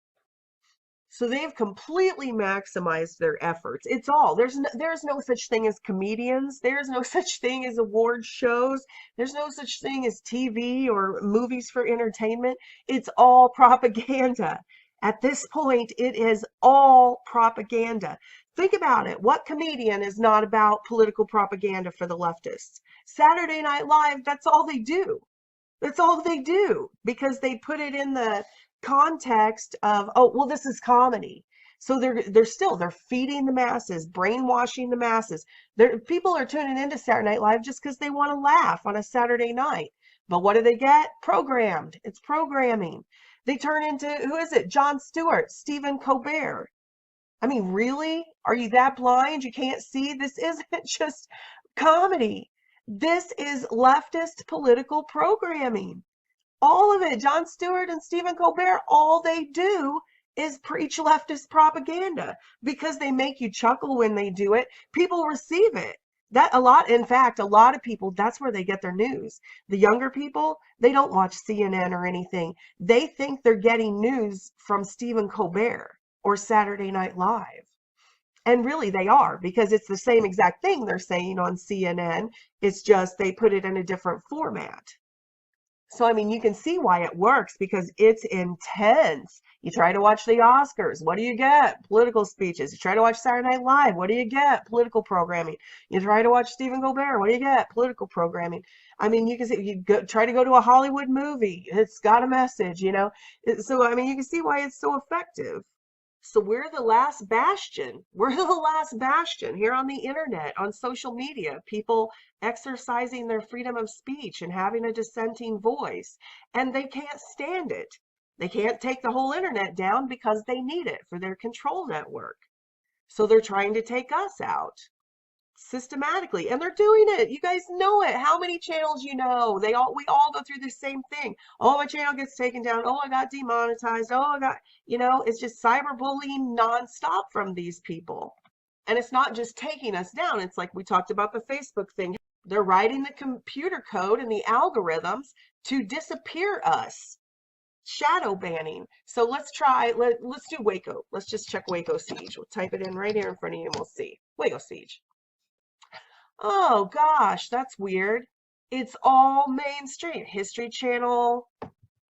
So they've completely maximized their efforts. It's all, there's no such thing as comedians. There's no such thing as award shows. There's no such thing as TV or movies for entertainment. It's all propaganda. At this point, it is all propaganda. Think about it. What comedian is not about political propaganda for the leftists? Saturday Night Live, that's all they do. That's all they do because they put it in the context of, oh, well, this is comedy. So they're feeding the masses, brainwashing the masses. People are tuning into Saturday Night Live just because they want to laugh on a Saturday night. But what do they get? Programmed. It's programming. They turn into, who is it? Jon Stewart, Stephen Colbert. I mean, really? Are you that blind? You can't see? This isn't just comedy. This is leftist political programming. All of it. Jon Stewart and Stephen Colbert, all they do is preach leftist propaganda because they make you chuckle when they do it. People receive it. In fact, a lot of people, that's where they get their news. The younger people, they don't watch CNN or anything. They think they're getting news from Stephen Colbert or Saturday Night Live. And really they are, because it's the same exact thing they're saying on CNN. It's just they put it in a different format. So, I mean, you can see why it works because it's intense. You try to watch the Oscars. What do you get? Political speeches. You try to watch Saturday Night Live. What do you get? Political programming. You try to watch Stephen Colbert. What do you get? Political programming. I mean, you can see, try to go to a Hollywood movie. It's got a message, you know. So, I mean, you can see why it's so effective. So we're the last bastion. We're the last bastion here on the internet, on social media, people exercising their freedom of speech and having a dissenting voice. And they can't stand it. They can't take the whole internet down because they need it for their control network. So they're trying to take us out systematically, and they're doing it. You guys know it. How many channels you know? We all go through the same thing. Oh, my channel gets taken down. Oh, I got demonetized. Oh, I got, you know, it's just cyberbullying nonstop from these people. And it's not just taking us down. It's like we talked about the Facebook thing. They're writing the computer code and the algorithms to disappear us. Shadow banning. So let's do Waco. Let's just check Waco Siege. We'll type it in right here in front of you and we'll see. Waco Siege. Oh gosh, that's weird. It's all mainstream. History Channel.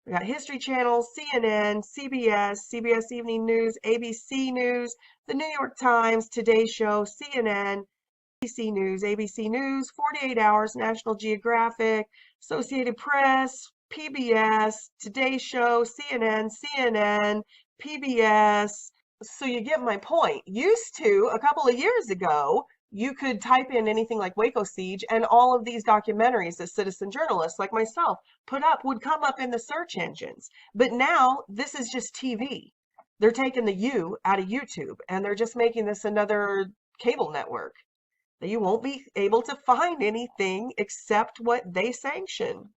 We got History Channel, CNN, CBS Evening News, ABC News, The New York Times, Today Show, CNN, ABC News, 48 Hours, National Geographic, Associated Press, PBS, Today Show, CNN, PBS. So you get my point. Used to, a couple of years ago, you could type in anything like Waco Siege and all of these documentaries that citizen journalists like myself put up would come up in the search engines. But now this is just TV. They're taking the U out of YouTube and they're just making this another cable network that you won't be able to find anything except what they sanction.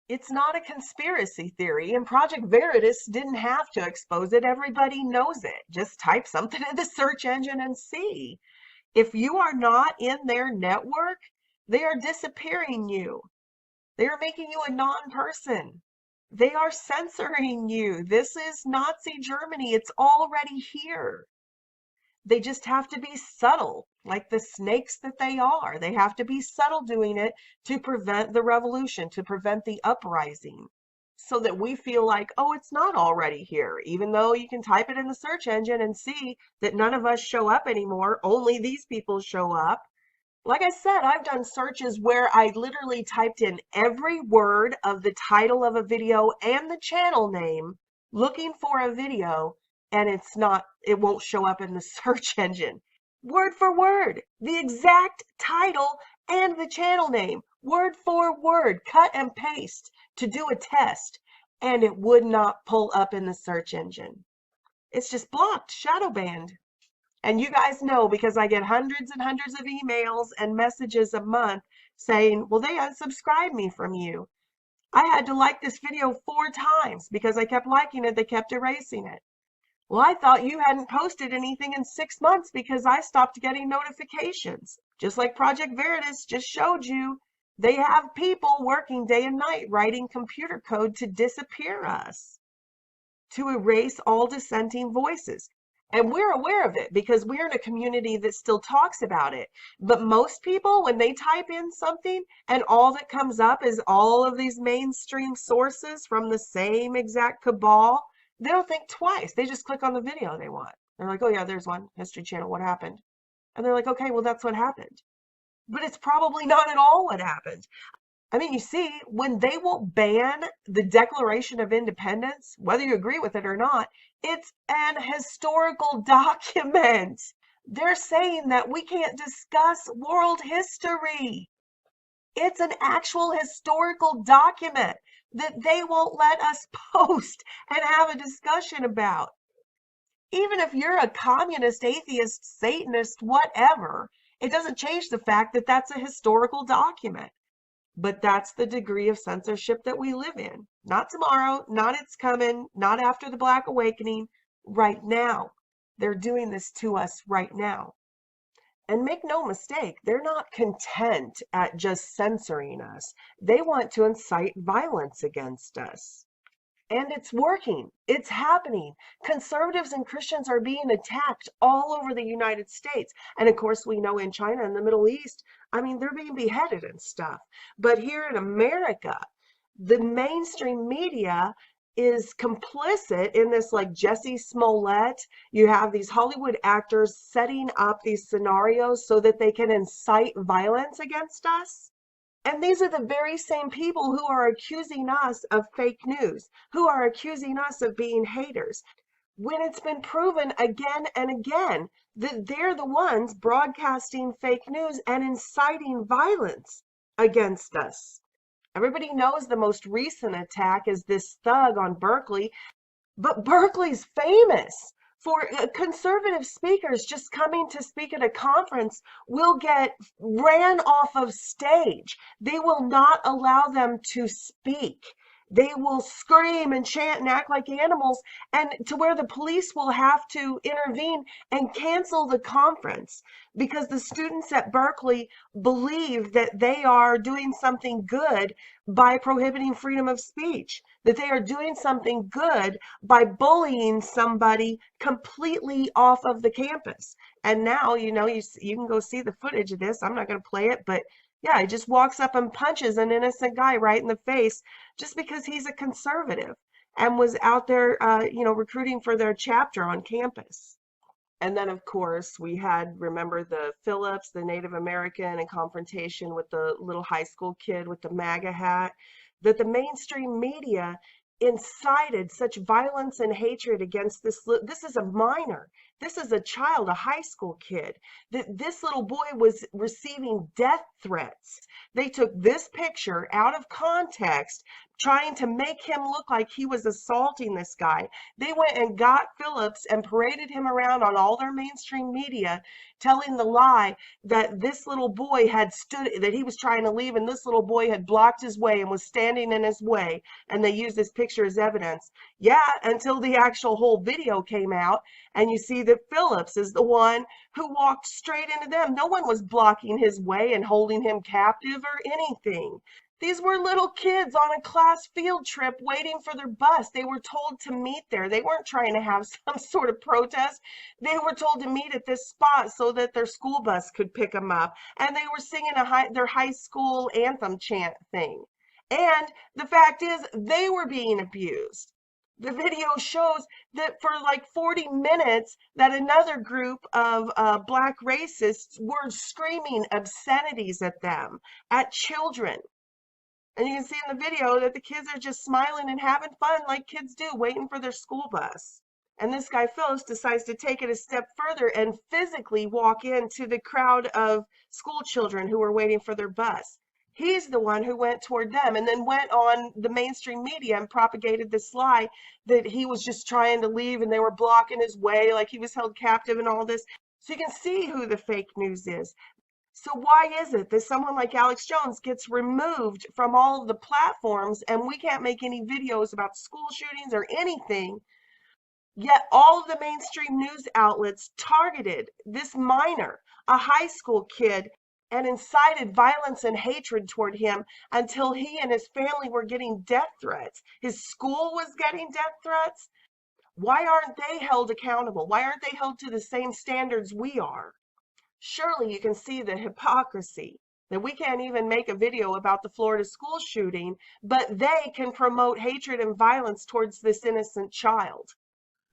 It's not a conspiracy theory, and Project Veritas didn't have to expose it. Everybody knows it. Just type something in the search engine and see. If you are not in their network, they are disappearing you. They are making you a non-person. They are censoring you. This is Nazi Germany. It's already here. They just have to be subtle, like the snakes that they are. They have to be subtle doing it to prevent the revolution, to prevent the uprising, so that we feel like, oh, it's not already here, even though you can type it in the search engine and see that none of us show up anymore. Only these people show up. Like I said, I've done searches where I literally typed in every word of the title of a video and the channel name looking for a video, and it won't show up in the search engine. Word for word, the exact title and the channel name, word for word, cut and paste to do a test, and it would not pull up in the search engine. It's just blocked, shadow banned. And you guys know, because I get hundreds and hundreds of emails and messages a month saying, well, they unsubscribed me from you. I had to like this video 4 times because I kept liking it, they kept erasing it. Well, I thought you hadn't posted anything in 6 months because I stopped getting notifications. Just like Project Veritas just showed you, they have people working day and night writing computer code to disappear us, to erase all dissenting voices. And we're aware of it because we're in a community that still talks about it. But most people, when they type in something and all that comes up is all of these mainstream sources from the same exact cabal, they don't think twice. They just click on the video they want. They're like, oh yeah, there's one, History Channel, what happened? And they're like, okay, well, that's what happened. But it's probably not at all what happened. I mean, you see, when they will ban the Declaration of Independence, whether you agree with it or not, it's an historical document. They're saying that we can't discuss world history. It's an actual historical document that they won't let us post and have a discussion about. Even if you're a communist, atheist, Satanist, whatever, it doesn't change the fact that that's a historical document. But that's the degree of censorship that we live in. Not tomorrow, not it's coming, not after the Black Awakening, right now. They're doing this to us right now. And make no mistake, they're not content at just censoring us. They want to incite violence against us. And it's working. It's happening. Conservatives and Christians are being attacked all over the United States. And of course, we know in China and the Middle East, I mean, they're being beheaded and stuff. But here in America, the mainstream media is complicit in this, like Jesse Smollett. You have these Hollywood actors setting up these scenarios so that they can incite violence against us. And these are the very same people who are accusing us of fake news, who are accusing us of being haters, when it's been proven again and again that they're the ones broadcasting fake news and inciting violence against us. Everybody knows the most recent attack is this thug on Berkeley, but Berkeley's famous for conservative speakers just coming to speak at a conference will get ran off of stage. They will not allow them to speak. They will scream and chant and act like animals, and to where the police will have to intervene and cancel the conference because the students at Berkeley believe that they are doing something good by prohibiting freedom of speech, that they are doing something good by bullying somebody completely off of the campus. And now, you can go see the footage of this. I'm not going to play it, but yeah, he just walks up and punches an innocent guy right in the face just because he's a conservative and was out there, recruiting for their chapter on campus. And then, of course, we had, remember the Phillips, the Native American, in confrontation with the little high school kid with the MAGA hat, that the mainstream media incited such violence and hatred against this. This is a minor. This is a child, a high school kid. This little boy was receiving death threats. They took this picture out of context, trying to make him look like he was assaulting this guy. They went and got Phillips and paraded him around on all their mainstream media, telling the lie that this little boy that he was trying to leave, and this little boy had blocked his way and was standing in his way, and they used this picture as evidence. Yeah, until the actual whole video came out, and you see that Phillips is the one who walked straight into them. No one was blocking his way and holding him captive or anything. These were little kids on a class field trip waiting for their bus. They were told to meet there. They weren't trying to have some sort of protest. They were told to meet at this spot so that their school bus could pick them up. And they were singing their high school anthem chant thing. And the fact is, they were being abused. The video shows that for like 40 minutes that another group of black racists were screaming obscenities at them, at children. And you can see in the video that the kids are just smiling and having fun like kids do, waiting for their school bus. And this guy Phillips decides to take it a step further and physically walk into the crowd of school children who were waiting for their bus. He's the one who went toward them and then went on the mainstream media and propagated this lie that he was just trying to leave and they were blocking his way, like he was held captive and all this. So you can see who the fake news is. So why is it that someone like Alex Jones gets removed from all of the platforms and we can't make any videos about school shootings or anything, yet all of the mainstream news outlets targeted this minor, a high school kid, and incited violence and hatred toward him until he and his family were getting death threats? His school was getting death threats. Why aren't they held accountable? Why aren't they held to the same standards we are? Surely you can see the hypocrisy that we can't even make a video about the Florida school shooting, but they can promote hatred and violence towards this innocent child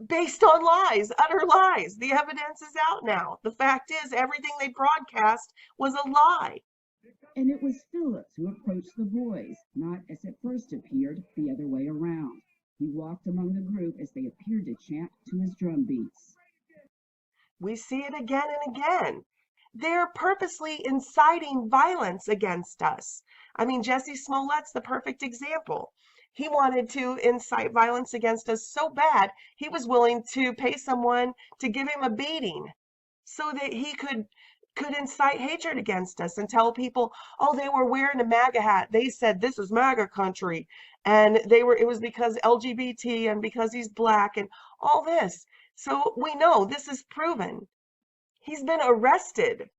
based on lies, utter lies. The evidence is out now. The fact is, everything they broadcast was a lie. And it was Phillips who approached the boys, not as it first appeared, the other way around. He walked among the group as they appeared to chant to his drum beats. We see it again and again. They're purposely inciting violence against us. I mean, Jesse Smollett's the perfect example. He wanted to incite violence against us so bad, he was willing to pay someone to give him a beating so that he could incite hatred against us and tell people, oh, they were wearing a MAGA hat. They said this is MAGA country. And it was because LGBT and because he's black and all this. So we know this is proven. He's been arrested.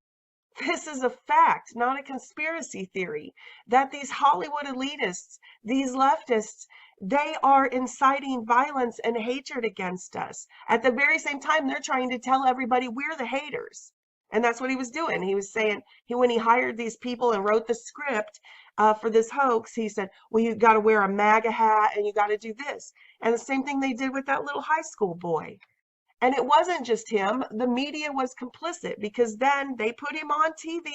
This is a fact, not a conspiracy theory, that these Hollywood elitists, these leftists, they are inciting violence and hatred against us. At the very same time, they're trying to tell everybody we're the haters. And that's what he was doing. He was saying, when he hired these people and wrote the script for this hoax, he said, well, you got to wear a MAGA hat and you got to do this. And the same thing they did with that little high school boy. And it wasn't just him. The media was complicit because then they put him on TV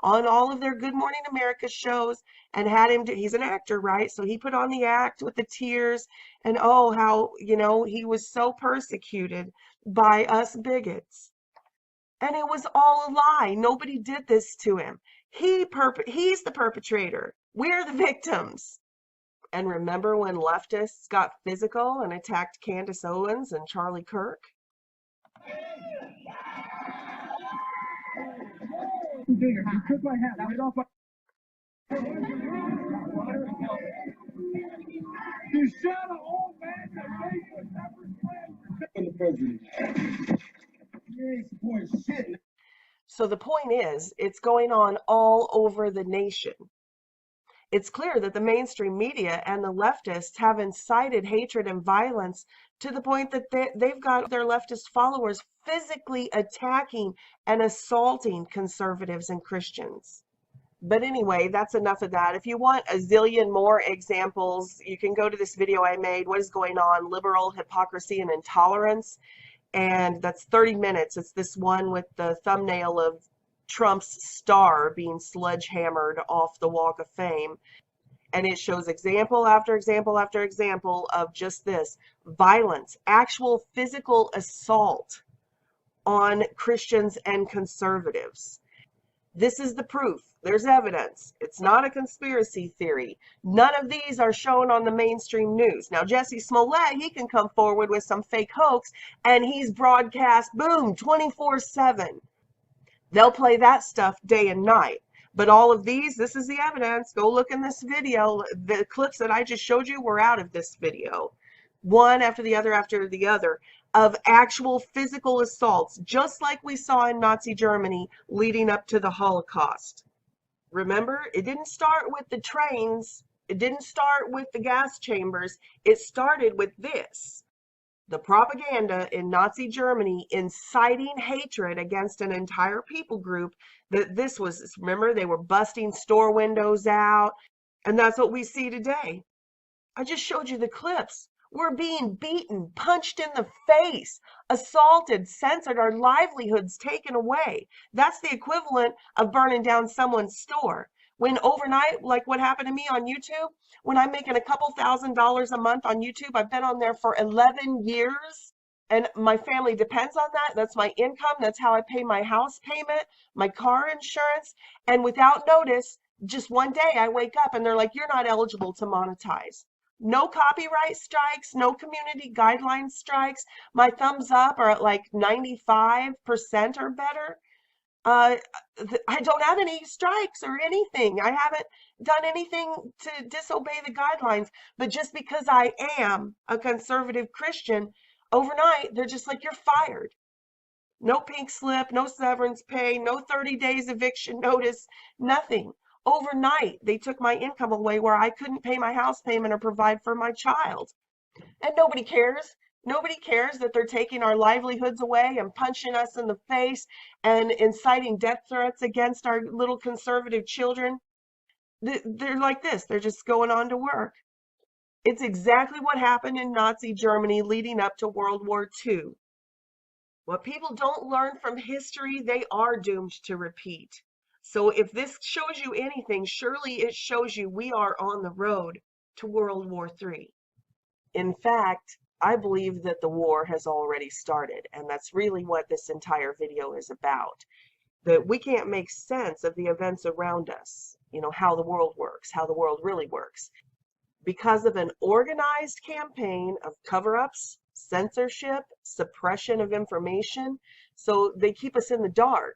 on all of their Good Morning America shows and had him do, he's an actor, right? So he put on the act with the tears and oh, how, he was so persecuted by us bigots. And it was all a lie. Nobody did this to him. He's the perpetrator. We're the victims. And remember when leftists got physical and attacked Candace Owens and Charlie Kirk? So the point is, it's going on all over the nation. It's clear that the mainstream media and the leftists have incited hatred and violence to the point that they've got their leftist followers physically attacking and assaulting conservatives and Christians. But anyway, that's enough of that. If you want a zillion more examples, you can go to this video I made, What is Going On? Liberal Hypocrisy and Intolerance. And that's 30 minutes. It's this one with the thumbnail of Trump's star being sledgehammered off the Walk of Fame. And it shows example after example after example of just this violence, actual physical assault on Christians and conservatives. This is the proof. There's evidence. It's not a conspiracy theory. None of these are shown on the mainstream news. Now, Jesse Smollett, he can come forward with some fake hoax, and he's broadcast, boom, 24/7. They'll play that stuff day and night. But all of these, this is the evidence. Go look in this video. The clips that I just showed you were out of this video. One after the other of actual physical assaults, just like we saw in Nazi Germany leading up to the Holocaust. Remember, it didn't start with the trains. It didn't start with the gas chambers. It started with this. The propaganda in Nazi Germany inciting hatred against an entire people group. This was, remember, they were busting store windows out. And that's what we see today. I just showed you the clips. We're being beaten, punched in the face, assaulted, censored, our livelihoods taken away. That's the equivalent of burning down someone's store. When overnight, like what happened to me on YouTube, when I'm making a couple $1,000s a month on YouTube, I've been on there for 11 years, and my family depends on that. That's my income. That's how I pay my house payment, my car insurance, and without notice, just one day I wake up and they're like, you're not eligible to monetize. No copyright strikes, no community guidelines strikes. My thumbs up are at like 95% or better. I don't have any strikes or anything. I haven't done anything to disobey the guidelines. But just because I am a conservative Christian, overnight, they're just like, you're fired. No pink slip, no severance pay, no 30 days eviction notice, nothing. Overnight, they took my income away where I couldn't pay my house payment or provide for my child. And nobody cares. Nobody cares that they're taking our livelihoods away and punching us in the face and inciting death threats against our little conservative children. They're like this. They're just going on to work. It's exactly what happened in Nazi Germany leading up to World War II. What people don't learn from history, they are doomed to repeat. So if this shows you anything, surely it shows you we are on the road to World War III. In fact, I believe that the war has already started, and that's really what this entire video is about. That we can't make sense of the events around us, how the world works, how the world really works, because of an organized campaign of cover-ups, censorship, suppression of information. So they keep us in the dark,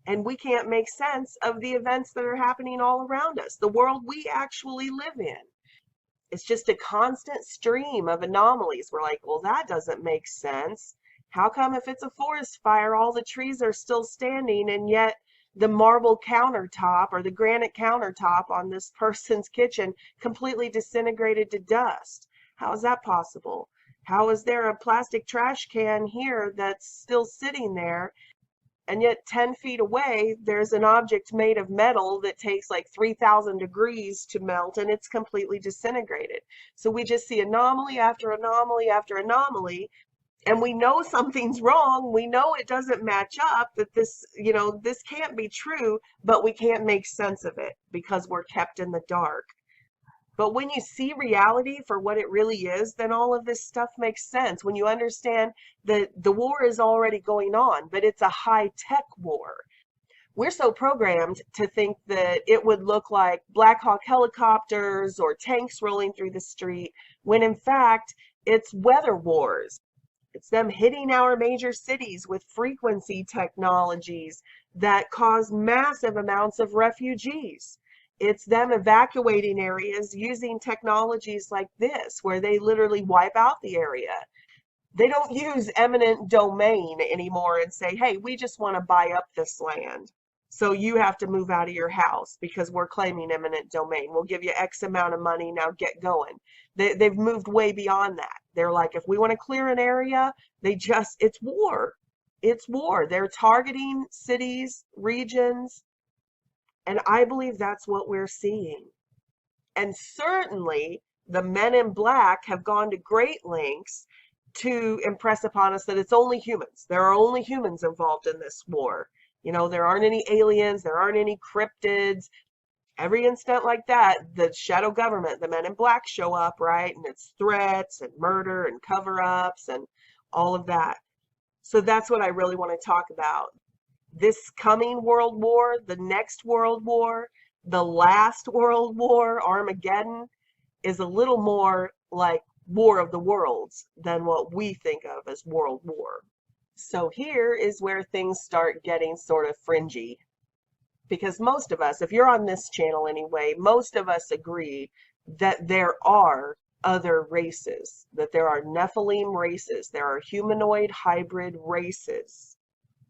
and we can't make sense of the events that are happening all around us, the world we actually live in. It's just a constant stream of anomalies. We're like, well, that doesn't make sense. How come if it's a forest fire, all the trees are still standing, and yet the marble countertop or the granite countertop on this person's kitchen completely disintegrated to dust? How is that possible? How is there a plastic trash can here that's still sitting there, and yet 10 feet away, there's an object made of metal that takes like 3,000 degrees to melt, and it's completely disintegrated? So we just see anomaly after anomaly after anomaly, and we know something's wrong. We know it doesn't match up, that this, this can't be true, but we can't make sense of it because we're kept in the dark. But when you see reality for what it really is, then all of this stuff makes sense. When you understand that the war is already going on, but it's a high-tech war. We're so programmed to think that it would look like Black Hawk helicopters or tanks rolling through the street, when in fact, it's weather wars. It's them hitting our major cities with frequency technologies that cause massive amounts of refugees. It's them evacuating areas using technologies like this, where they literally wipe out the area. They don't use eminent domain anymore and say, hey, we just want to buy up this land, so you have to move out of your house because we're claiming eminent domain. We'll give you X amount of money, now get going. They've moved way beyond that. They're like, if we want to clear an area, it's war. It's war. They're targeting cities, regions, and I believe that's what we're seeing. And certainly the men in black have gone to great lengths to impress upon us that it's only humans. There are only humans involved in this war. There aren't any aliens, there aren't any cryptids. Every instant like that, the shadow government, the men in black show up, right? And it's threats and murder and cover-ups and all of that. So that's what I really want to talk about. This coming world war, the next world war, the last world war, Armageddon, is a little more like War of the Worlds than what we think of as World War. So here is where things start getting sort of fringy. Because most of us, if you're on this channel anyway, most of us agree that there are other races, that there are Nephilim races, there are humanoid hybrid races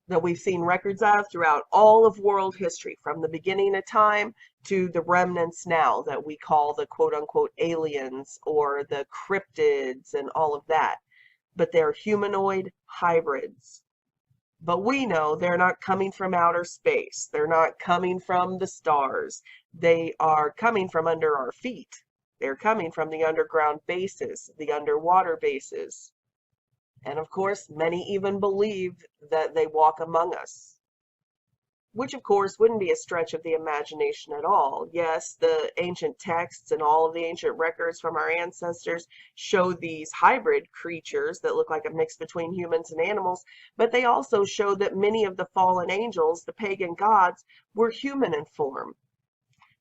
that we've seen records of throughout all of world history, from the beginning of time to the remnants now that we call the quote-unquote aliens or the cryptids and all of that. But they're humanoid hybrids. But we know they're not coming from outer space. They're not coming from the stars. They are coming from under our feet. They're coming from the underground bases, the underwater bases. And of course, many even believe that they walk among us, which of course wouldn't be a stretch of the imagination at all. Yes, the ancient texts and all of the ancient records from our ancestors show these hybrid creatures that look like a mix between humans and animals, but they also show that many of the fallen angels, the pagan gods, were human in form.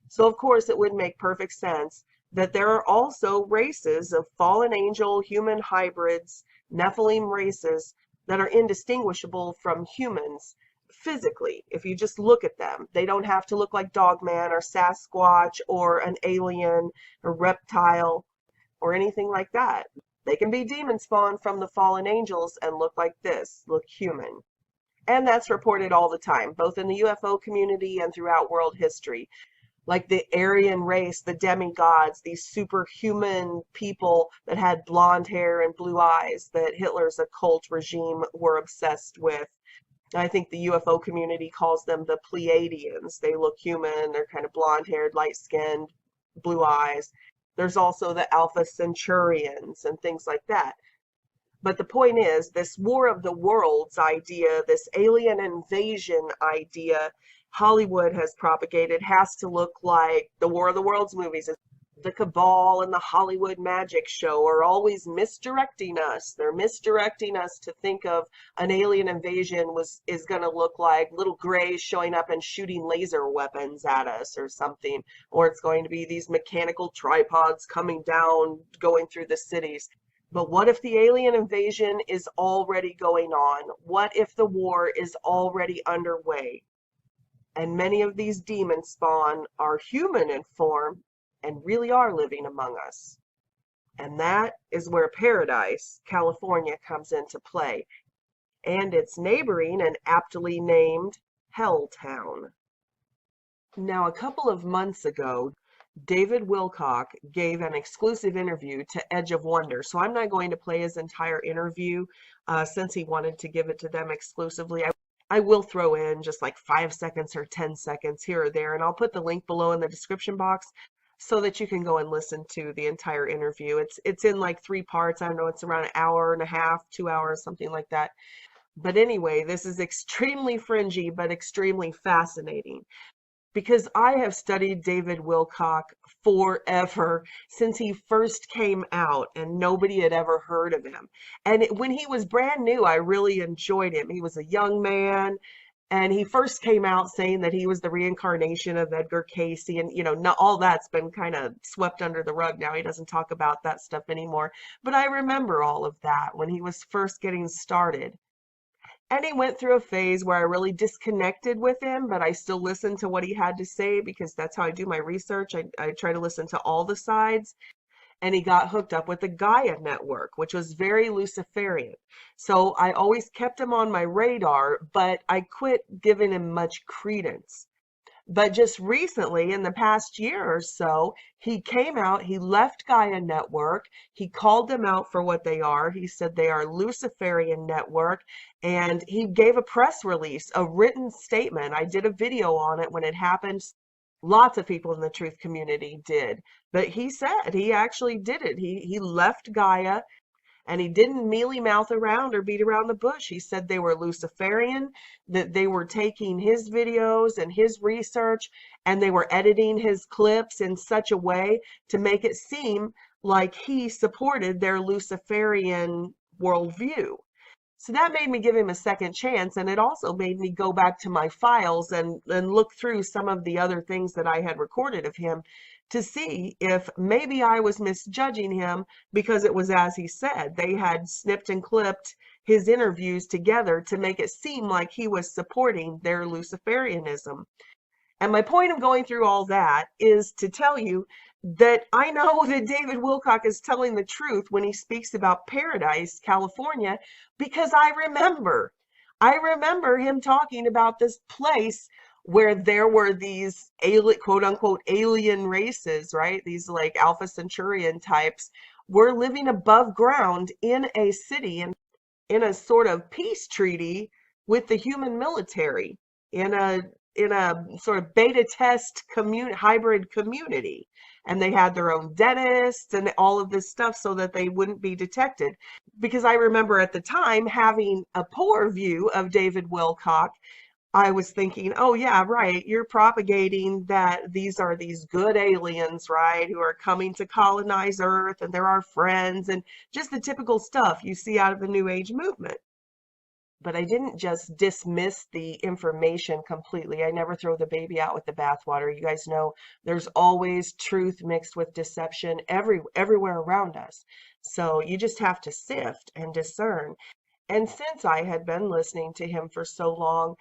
So of course it would make perfect sense that there are also races of fallen angel, human hybrids, Nephilim races that are indistinguishable from humans physically. If you just look at them, they don't have to look like Dogman or Sasquatch or an alien or reptile or anything like that. They can be demon spawned from the fallen angels and look like this, look human. And that's reported all the time, both in the UFO community and throughout world history. Like the Aryan race, the demigods, these superhuman people that had blonde hair and blue eyes that Hitler's occult regime were obsessed with. I think the UFO community calls them the Pleiadians. They look human, they're kind of blonde-haired, light-skinned, blue eyes. There's also the Alpha Centaurians and things like that. But the point is, this War of the Worlds idea, this alien invasion idea, Hollywood has propagated has to look like the War of the Worlds movies. The cabal and the Hollywood magic show are always misdirecting us. They're misdirecting us to think of an alien invasion is going to look like little grays showing up and shooting laser weapons at us or something, or it's going to be these mechanical tripods coming down, going through the cities. But what if the alien invasion is already going on? What if the war is already underway? And many of these demon spawn are human in form and really are living among us. And that is where Paradise, California comes into play, and its neighboring and aptly named Helltown. Now, a couple of months ago, David Wilcock gave an exclusive interview to Edge of Wonder. So I'm not going to play his entire interview since he wanted to give it to them exclusively. I will throw in just like 5 seconds or 10 seconds here or there, and I'll put the link below in the description box so that you can go and listen to the entire interview. It's in like 3 parts. I don't know, it's around an hour and a half, 2 hours, something like that. But anyway, this is extremely fringy, but extremely fascinating, because I have studied David Wilcock forever, since he first came out and nobody had ever heard of him. And when he was brand new, I really enjoyed him. He was a young man, and he first came out saying that he was the reincarnation of Edgar Casey, and not all that's been kind of swept under the rug now. He doesn't talk about that stuff anymore. But I remember all of that when he was first getting started. And he went through a phase where I really disconnected with him, but I still listened to what he had to say, because that's how I do my research. I try to listen to all the sides. And he got hooked up with the Gaia network, which was very Luciferian. So I always kept him on my radar, but I quit giving him much credence. But just recently, in the past year or so, he came out, he left Gaia Network, he called them out for what they are. He said they are Luciferian Network, and he gave a press release, a written statement. I did a video on it when it happened. Lots of people in the truth community did. But he said he actually did it. He left Gaia, and he didn't mealy-mouth around or beat around the bush. He said they were Luciferian, that they were taking his videos and his research, and they were editing his clips in such a way to make it seem like he supported their Luciferian worldview. So that made me give him a second chance, and it also made me go back to my files and look through some of the other things that I had recorded of him to see if maybe I was misjudging him, because it was as he said. They had snipped and clipped his interviews together to make it seem like he was supporting their Luciferianism. And my point of going through all that is to tell you that I know that David Wilcock is telling the truth when he speaks about Paradise, California, because I remember him talking about this place where there were these quote unquote alien races, right? These like Alpha Centaurian types were living above ground in a city and in a sort of peace treaty with the human military in a sort of beta test hybrid community. And they had their own dentists and all of this stuff so that they wouldn't be detected. Because I remember at the time having a poor view of David Wilcock. I was thinking, oh yeah, right, you're propagating that these are these good aliens, right, who are coming to colonize Earth, and they're our friends, and just the typical stuff you see out of the New Age movement. But I didn't just dismiss the information completely. I never throw the baby out with the bathwater. You guys know there's always truth mixed with deception everywhere around us. So you just have to sift and discern. And since I had been listening to him for so long,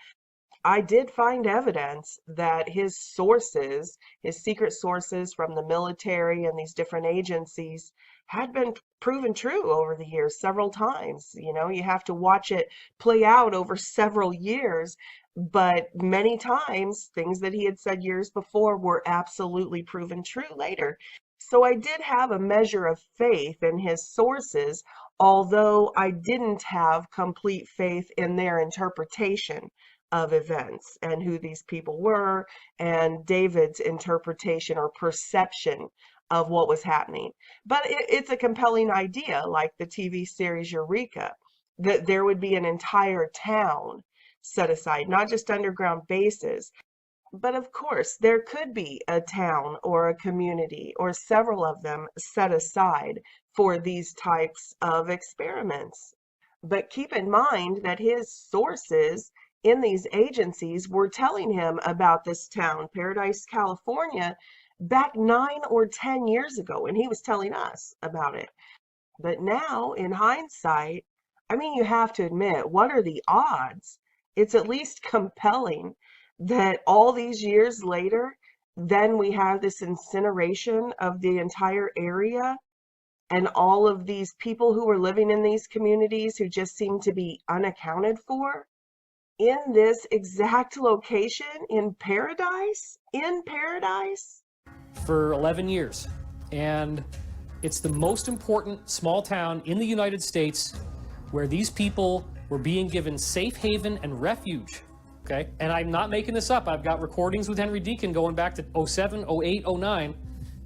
I did find evidence that his sources, his secret sources from the military and these different agencies, had been proven true over the years several times. You have to watch it play out over several years, but many times things that he had said years before were absolutely proven true later. So I did have a measure of faith in his sources, although I didn't have complete faith in their interpretation of events and who these people were, and David's interpretation or perception of what was happening. But it's a compelling idea, like the TV series Eureka, that there would be an entire town set aside, not just underground bases, But of course, there could be a town or a community or several of them set aside for these types of experiments. But keep in mind that his sources in these agencies were telling him about this town, Paradise, California, back 9 or 10 years ago, and he was telling us about it. But now, in hindsight, I mean, you have to admit, what are the odds? It's at least compelling that all these years later, then we have this incineration of the entire area and all of these people who were living in these communities who just seem to be unaccounted for in this exact location in Paradise? In Paradise? For 11 years. And it's the most important small town in the United States where these people were being given safe haven and refuge. Okay? And I'm not making this up. I've got recordings with Henry Deacon going back to 07, 08, 09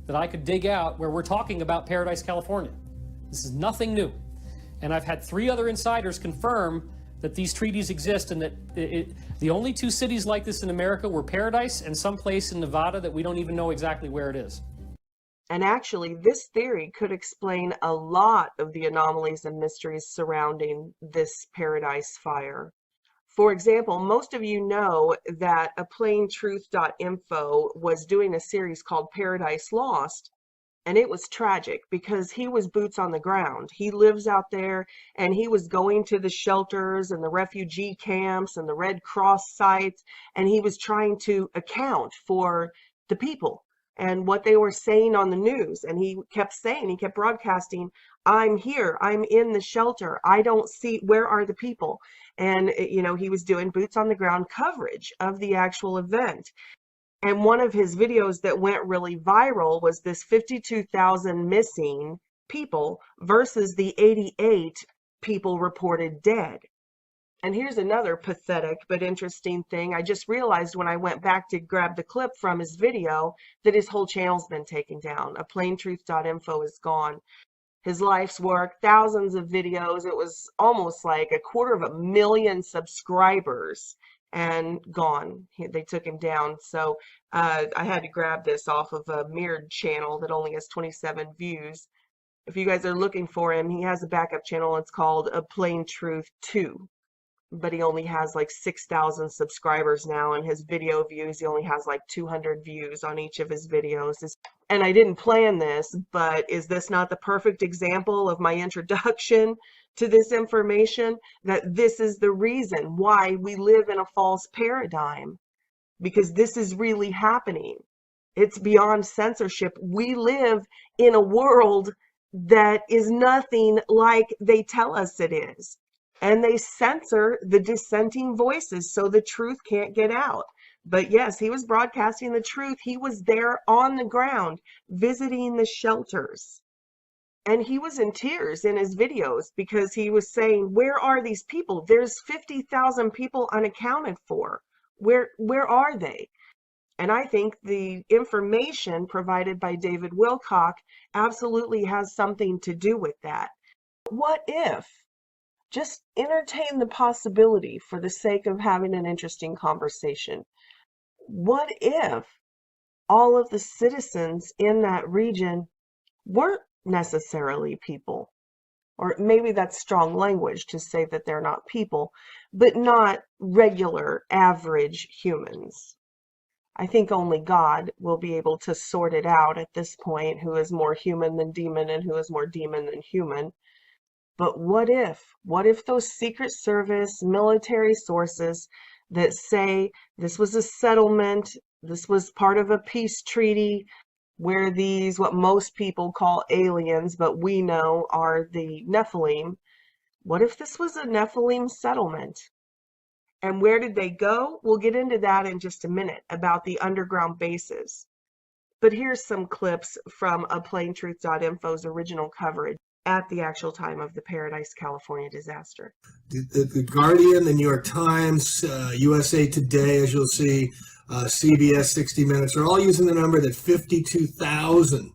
that I could dig out where we're talking about Paradise, California. This is nothing new. And I've had 3 other insiders confirm that these treaties exist and that the only 2 cities like this in America were Paradise and someplace in Nevada that we don't even know exactly where it is. And actually, this theory could explain a lot of the anomalies and mysteries surrounding this Paradise fire. For example, most of you know that a plaintruth.info was doing a series called Paradise Lost, and it was tragic because he was boots on the ground. He lives out there, and he was going to the shelters and the refugee camps and the Red Cross sites, and he was trying to account for the people and what they were saying on the news. And he kept broadcasting, I'm here, I'm in the shelter, I don't see, where are the people? And, you know, he was doing boots on the ground coverage of the actual event. And one of his videos that went really viral was this 52,000 missing people versus the 88 people reported dead. And here's another pathetic but interesting thing. I just realized when I went back to grab the clip from his video that his whole channel's been taken down. A plaintruth.info is gone. His life's work, thousands of videos. It was almost like 250,000 subscribers and gone. They took him down. So I had to grab this off of a mirrored channel that only has 27 views. If you guys are looking for him, he has a backup channel. It's called A Plain Truth 2. But he only has like 6,000 subscribers now, and his video views, he only has like 200 views on each of his videos. And I didn't plan this, but is this not the perfect example of my introduction to this information? That this is the reason why we live in a false paradigm, because this is really happening. It's beyond censorship. We live in a world that is nothing like they tell us it is. And they censor the dissenting voices so the truth can't get out. But yes, he was broadcasting the truth. He was there on the ground visiting the shelters. And he was in tears in his videos because he was saying, where are these people? There's 50,000 people unaccounted for. Where are they? And I think the information provided by David Wilcock absolutely has something to do with that. What if? Just entertain the possibility for the sake of having an interesting conversation. What if all of the citizens in that region weren't necessarily people? Or maybe that's strong language to say that they're not people, but not regular, average humans. I think only God will be able to sort it out at this point, who is more human than demon and who is more demon than human. But what if those Secret Service military sources that say this was a settlement, this was part of a peace treaty where these, what most people call aliens, but we know are the Nephilim, what if this was a Nephilim settlement? And where did they go? We'll get into that in just a minute about the underground bases. But here's some clips from a plaintruth.info's original coverage at the actual time of the Paradise, California disaster. The Guardian, the New York Times, USA Today, as you'll see, CBS, 60 Minutes, are all using the number that 52,000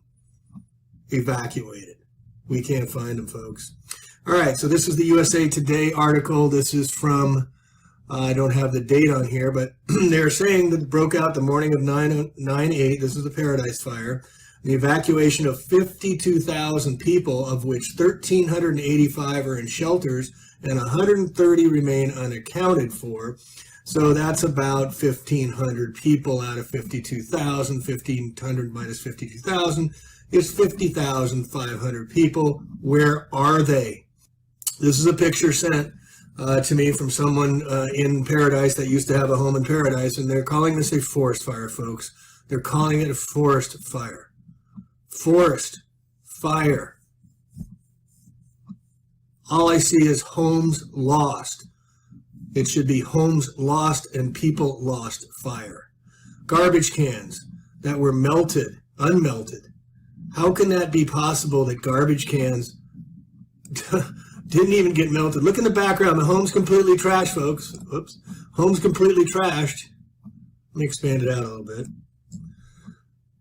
evacuated. We can't find them, folks. All right, so this is the USA Today article. This is from I don't have the date on here, but they're saying that it broke out the morning of 9/8. This is the Paradise Fire. The evacuation of 52,000 people, of which 1,385 are in shelters and 130 remain unaccounted for. So that's about 1,500 people out of 52,000. 1,500 minus 52,000 is 50,500 people. Where are they? This is a picture sent to me from someone in Paradise that used to have a home in Paradise, and they're calling this a forest fire, folks. They're calling it a forest fire. Forest fire. All I see is homes lost. It should be homes lost and people lost fire. Garbage cans that were melted, unmelted. How can that be possible that garbage cans didn't even get melted? Look in the background. The home's completely trashed, folks. Oops. Home's completely trashed. Let me expand it out a little bit.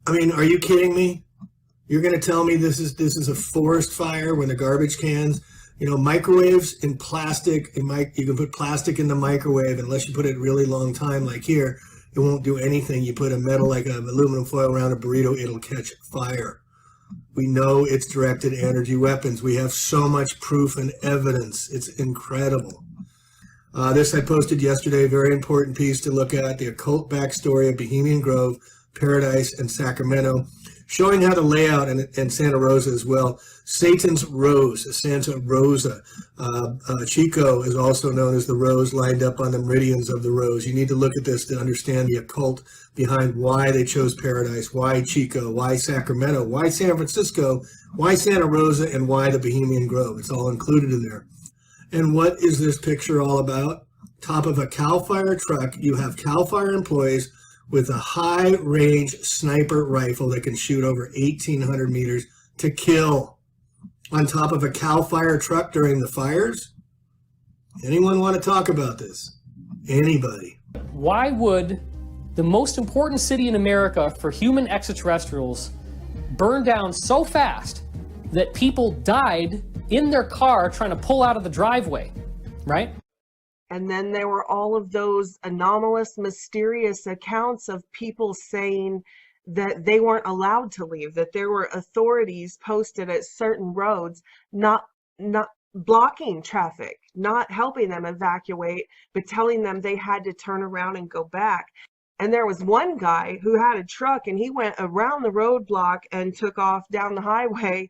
I mean, are you kidding me? You're going to tell me this is a forest fire when the garbage cans, microwaves in plastic, you can put plastic in the microwave unless you put it a really long time like here, it won't do anything. You put a metal like an aluminum foil around a burrito, it'll catch fire. We know it's directed energy weapons. We have so much proof and evidence. It's incredible. This I posted yesterday, a very important piece to look at, the occult backstory of Bohemian Grove, Paradise, and Sacramento, showing how the layout and Santa Rosa as well. Satan's Rose, Santa Rosa. Chico is also known as the rose, lined up on the meridians of the rose. You need to look at this to understand the occult behind why they chose Paradise, why Chico, why Sacramento, why San Francisco, why Santa Rosa, and why the Bohemian Grove. It's all included in there. And what is this picture all about? Top of a CAL FIRE truck, you have CAL FIRE employees with a high-range sniper rifle that can shoot over 1,800 meters to kill. On top of a CAL FIRE truck during the fires? Anyone want to talk about this? Anybody? Why would the most important city in America for human extraterrestrials burn down so fast that people died in their car trying to pull out of the driveway, right? And then there were all of those anomalous, mysterious accounts of people saying that they weren't allowed to leave, that there were authorities posted at certain roads, not blocking traffic, not helping them evacuate, but telling them they had to turn around and go back. And there was one guy who had a truck and he went around the roadblock and took off down the highway,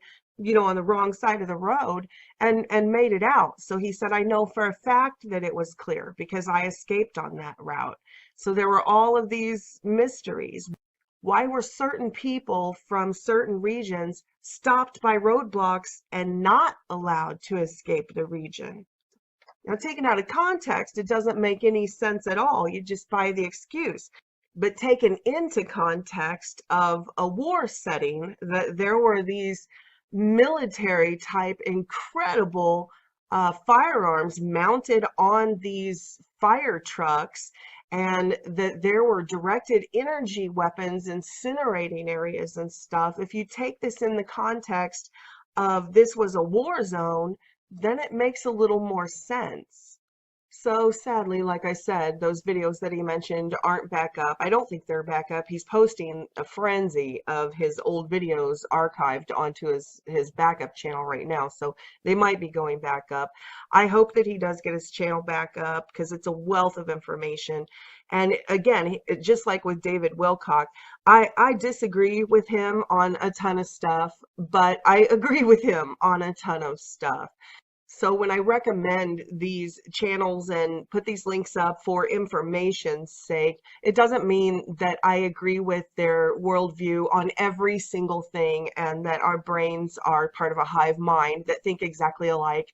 on the wrong side of the road and made it out. So he said, I know for a fact that it was clear because I escaped on that route. So there were all of these mysteries. Why were certain people from certain regions stopped by roadblocks and not allowed to escape the region? Now, taken out of context, it doesn't make any sense at all. You just buy the excuse. But taken into context of a war setting, that there were these military type incredible firearms mounted on these fire trucks, and that there were directed energy weapons, incinerating areas and stuff. If you take this in the context of this was a war zone, then it makes a little more sense. So sadly, like I said, those videos that he mentioned aren't back up. I don't think they're back up. He's posting a frenzy of his old videos archived onto his backup channel right now. So they might be going back up. I hope that he does get his channel back up because it's a wealth of information. And again, just like with David Wilcock, I disagree with him on a ton of stuff, but I agree with him on a ton of stuff. So when I recommend these channels and put these links up for information's sake, it doesn't mean that I agree with their worldview on every single thing and that our brains are part of a hive mind that think exactly alike.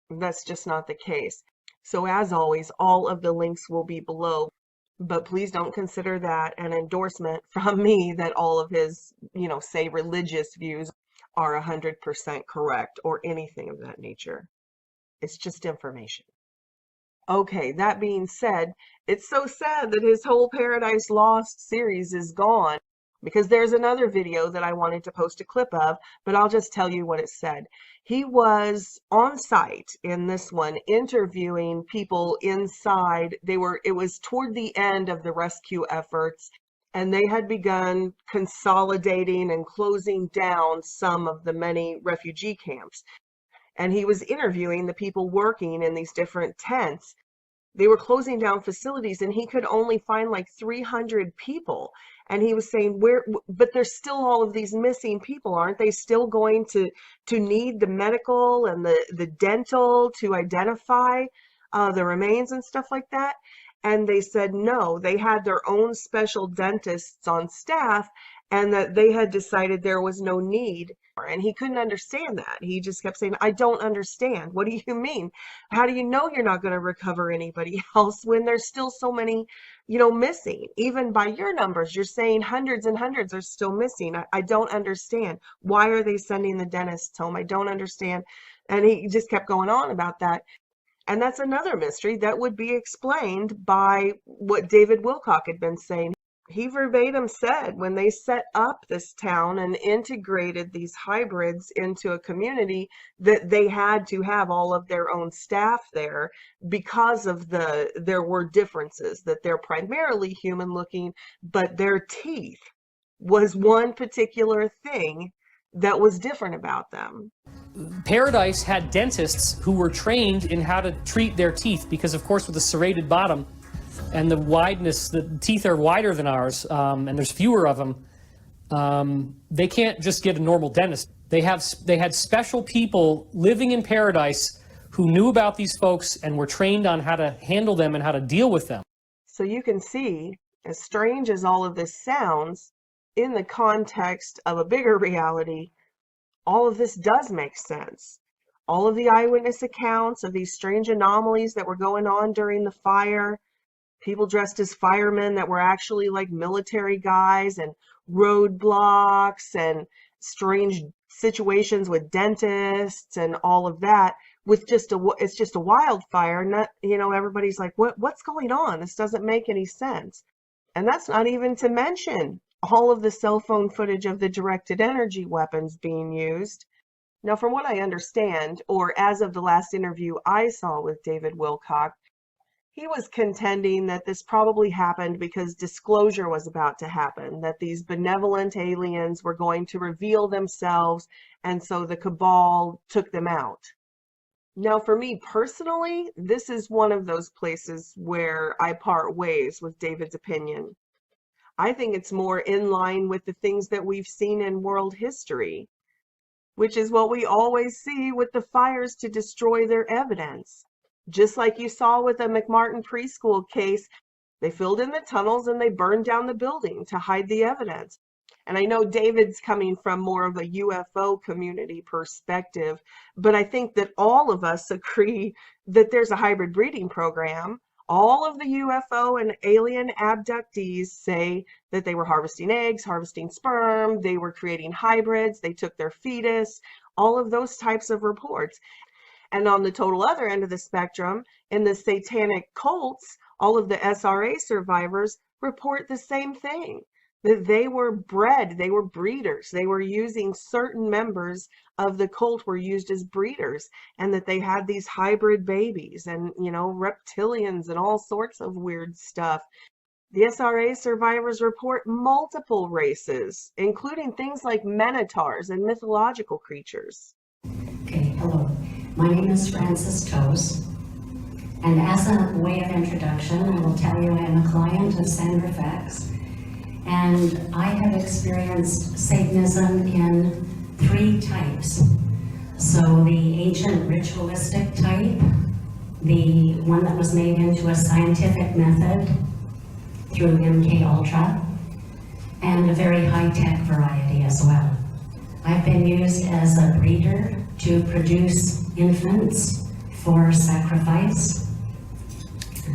That's just not the case. So as always, all of the links will be below, but please don't consider that an endorsement from me that all of his, say religious views are 100% correct or anything of that nature. It's just information. Okay, that being said, it's so sad that his whole Paradise Lost series is gone. because there's another video that I wanted to post a clip of, but I'll just tell you what it said. He was on site in this one interviewing people inside. It was toward the end of the rescue efforts, and they had begun consolidating and closing down some of the many refugee camps. And he was interviewing the people working in these different tents. They were closing down facilities, and he could only find like 300 people. And he was saying, but there's still all of these missing people. Aren't they still going to need the medical and the dental to identify the remains and stuff like that? And they said no, they had their own special dentists on staff, and that they had decided there was no need. And he couldn't understand that. He just kept saying, I don't understand. What do you mean? How do you know you're not going to recover anybody else when there's still so many, missing? Even by your numbers, you're saying hundreds and hundreds are still missing. I don't understand. Why are they sending the dentists home? I don't understand. And he just kept going on about that. And that's another mystery that would be explained by what David Wilcock had been saying. He verbatim said when they set up this town and integrated these hybrids into a community that they had to have all of their own staff there because of there were differences, that they're primarily human looking, but their teeth was one particular thing that was different about them. Paradise had dentists who were trained in how to treat their teeth because, of course, with a serrated bottom and the wideness, the teeth are wider than ours, and there's fewer of them, they can't just get a normal dentist. They had special people living in Paradise who knew about these folks and were trained on how to handle them and how to deal with them. So you can see, as strange as all of this sounds, in the context of a bigger reality, all of this does make sense. All of the eyewitness accounts of these strange anomalies that were going on during the fire, people dressed as firemen that were actually like military guys, and roadblocks and strange situations with dentists and all of that, with it's just a wildfire. Not, everybody's like, what's going on? This doesn't make any sense. And that's not even to mention all of the cell phone footage of the directed energy weapons being used. Now, from what I understand, or as of the last interview I saw with David Wilcock, he was contending that this probably happened because disclosure was about to happen, that these benevolent aliens were going to reveal themselves, and so the cabal took them out. Now, for me personally, this is one of those places where I part ways with David's opinion. I think it's more in line with the things that we've seen in world history, which is what we always see with the fires to destroy their evidence. Just like you saw with the McMartin preschool case, they filled in the tunnels and they burned down the building to hide the evidence. And I know David's coming from more of a UFO community perspective, but I think that all of us agree that there's a hybrid breeding program. All of the UFO and alien abductees say that they were harvesting eggs, harvesting sperm, they were creating hybrids, they took their fetus, all of those types of reports. And on the total other end of the spectrum, in the satanic cults, all of the SRA survivors report the same thing, that they were bred, they were breeders, they were using certain members of the cult were used as breeders, and that they had these hybrid babies and, reptilians and all sorts of weird stuff. The SRA survivors report multiple races, including things like minotaurs and mythological creatures. Okay, hello. My name is Frances Toes, and as a way of introduction, I will tell you I am a client of Sandra Fax, and I have experienced Satanism in 3 types. So the ancient ritualistic type, the one that was made into a scientific method through MK Ultra, and a very high-tech variety as well. I've been used as a breeder to produce infants for sacrifice.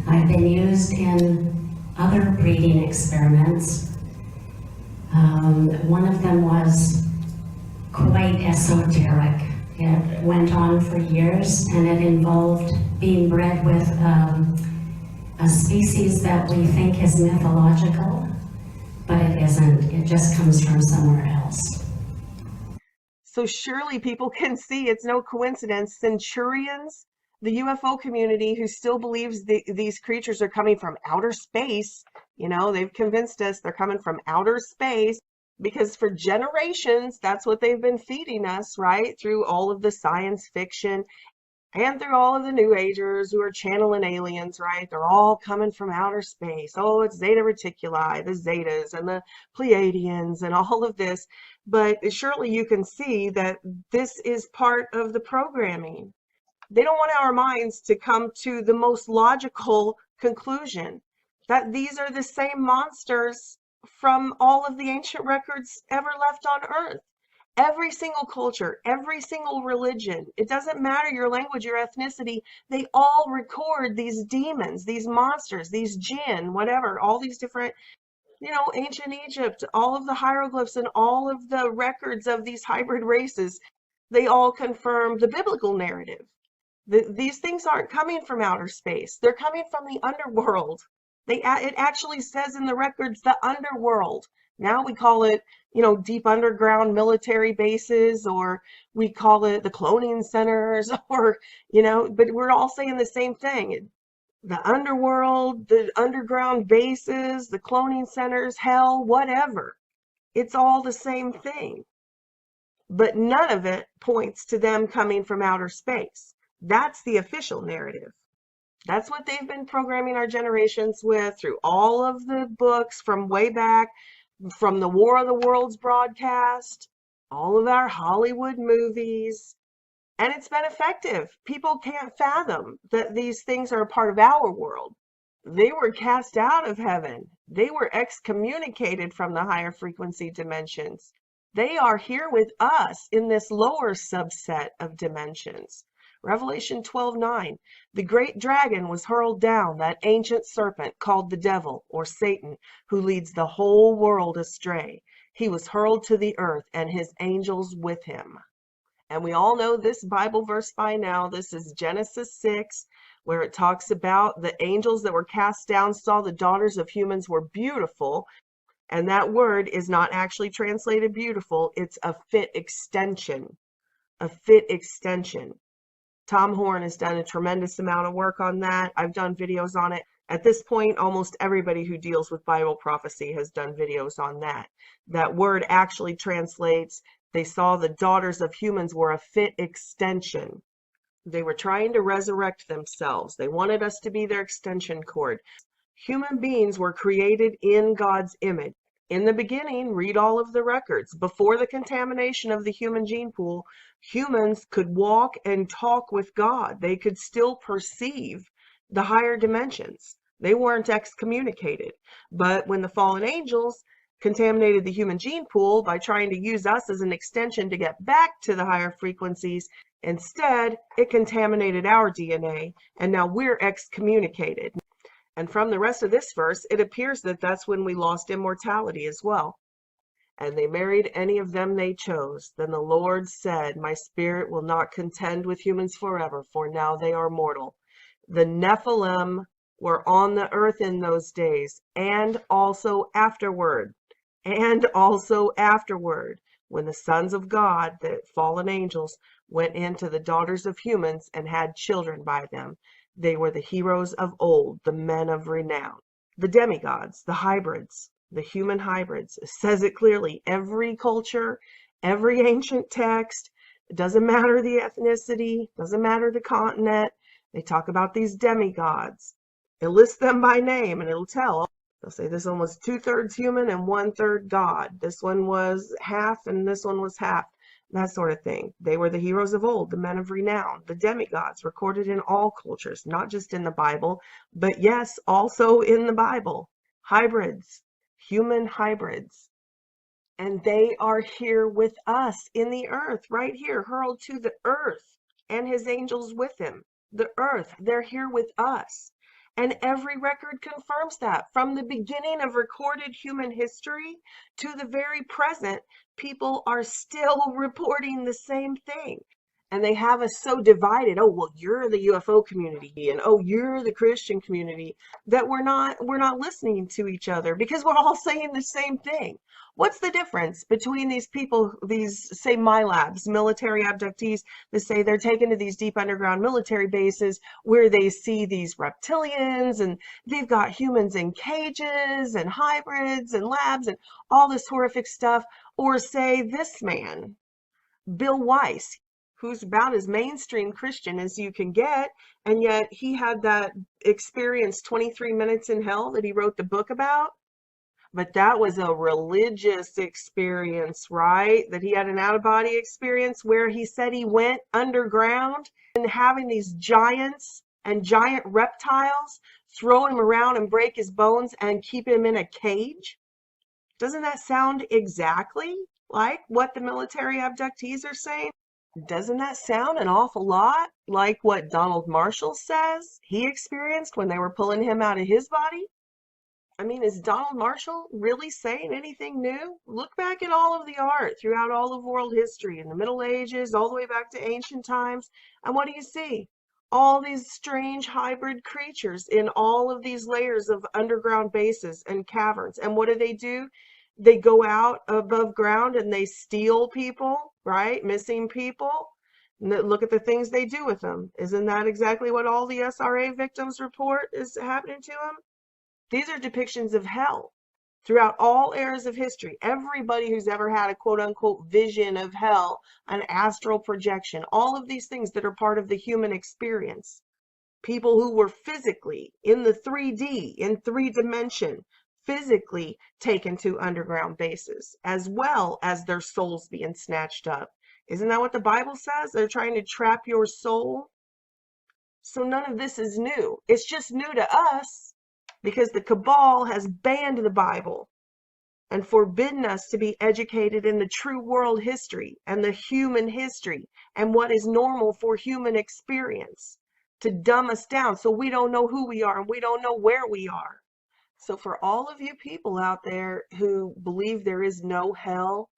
I've been used in other breeding experiments. One of them was quite esoteric. It went on for years, and it involved being bred with a species that we think is mythological, but it isn't. It just comes from somewhere else. So surely people can see it's no coincidence. Centurions, the UFO community who still believes these creatures are coming from outer space, you know, they've convinced us they're coming from outer space because for generations, that's what they've been feeding us, right? Through all of the science fiction and through all of the New Agers who are channeling aliens, right? They're all coming from outer space. Oh, it's Zeta Reticuli, the Zetas and the Pleiadians and all of this. But surely you can see that this is part of the programming. They don't want our minds to come to the most logical conclusion that these are the same monsters from all of the ancient records ever left on Earth. Every single culture, every single religion, it doesn't matter your language, your ethnicity, they all record these demons, these monsters, these jinn, whatever, all these different, you know, ancient Egypt, all of the hieroglyphs and all of the records of these hybrid races, they all confirm the biblical narrative. These things aren't coming from outer space. They're coming from the underworld. It actually says in the records, the underworld. Now we call it, you know, deep underground military bases, or we call it the cloning centers, or, you know, but we're all saying the same thing. The underworld, the underground bases, the cloning centers, hell, whatever. It's all the same thing. But none of it points to them coming from outer space. That's the official narrative. That's what they've been programming our generations with through all of the books from way back, from the War of the Worlds broadcast, all of our Hollywood movies, and it's been effective. People can't fathom that these things are a part of our world. They were cast out of heaven. They were excommunicated from the higher frequency dimensions. They are here with us in this lower subset of dimensions. Revelation 12:9, the great dragon was hurled down, that ancient serpent called the devil or Satan, who leads the whole world astray. He was hurled to the earth and his angels with him. And we all know this Bible verse by now. This is Genesis 6, where it talks about the angels that were cast down saw the daughters of humans were beautiful. And that word is not actually translated beautiful. It's a fit extension. A fit extension. Tom Horn has done a tremendous amount of work on that. I've done videos on it. At this point, almost everybody who deals with Bible prophecy has done videos on that. That word actually translates, they saw the daughters of humans were a fit extension. They were trying to resurrect themselves. They wanted us to be their extension cord. Human beings were created in God's image. In the beginning, read all of the records. Before the contamination of the human gene pool, humans could walk and talk with God. They could still perceive the higher dimensions. They weren't excommunicated. But when the fallen angels contaminated the human gene pool by trying to use us as an extension to get back to the higher frequencies, instead, it contaminated our DNA, and now we're excommunicated. And from the rest of this verse, it appears that that's when we lost immortality as well. And they married any of them they chose. Then the Lord said, my spirit will not contend with humans forever, for now they are mortal. The Nephilim were on the earth in those days, and also afterward. And also afterward, when the sons of God, the fallen angels, went into the daughters of humans and had children by them. They were the heroes of old, the men of renown, the demigods, the hybrids, the human hybrids. It says it clearly. Every culture, every ancient text, it doesn't matter the ethnicity, doesn't matter the continent. They talk about these demigods. It lists them by name and it'll tell. They'll say this one was 2/3 human and 1/3 God. This one was half and this one was half. That sort of thing. They were the heroes of old, the men of renown, the demigods recorded in all cultures, not just in the Bible, but yes, also in the Bible. Hybrids, human hybrids. And they are here with us in the earth, right here, hurled to the earth, and his angels with him. The earth, they're here with us. And every record confirms that. From the beginning of recorded human history to the very present, people are still reporting the same thing. And they have us so divided. Oh, well, you're the UFO community, and oh, you're the Christian community, that we're not listening to each other because we're all saying the same thing. What's the difference between these people, these, say, MILABs, military abductees, that say they're taken to these deep underground military bases where they see these reptilians and they've got humans in cages and hybrids and labs and all this horrific stuff, or say this man, Bill Weiss, who's about as mainstream Christian as you can get, and yet he had that experience, 23 Minutes in Hell, that he wrote the book about. But that was a religious experience, right? That he had an out-of-body experience where he said he went underground and having these giants and giant reptiles throw him around and break his bones and keep him in a cage. Doesn't that sound exactly like what the military abductees are saying? Doesn't that sound an awful lot like what Donald Marshall says he experienced when they were pulling him out of his body? I mean, is Donald Marshall really saying anything new? Look back at all of the art throughout all of world history, in the Middle Ages, all the way back to ancient times, and what do you see? All these strange hybrid creatures in all of these layers of underground bases and caverns. And what do? They go out above ground and they steal people, right? Missing people. Look at the things they do with them. Isn't that exactly what all the SRA victims report is happening to them? These are depictions of hell throughout all eras of history. Everybody who's ever had a quote-unquote vision of hell, an astral projection, all of these things that are part of the human experience. People who were physically in the 3D, in 3D, physically taken to underground bases, as well as their souls being snatched up. Isn't that what the Bible says? They're trying to trap your soul. So none of this is new. It's just new to us because the cabal has banned the Bible and forbidden us to be educated in the true world history and the human history and what is normal for human experience, to dumb us down so we don't know who we are and we don't know where we are. So for all of you people out there who believe there is no hell,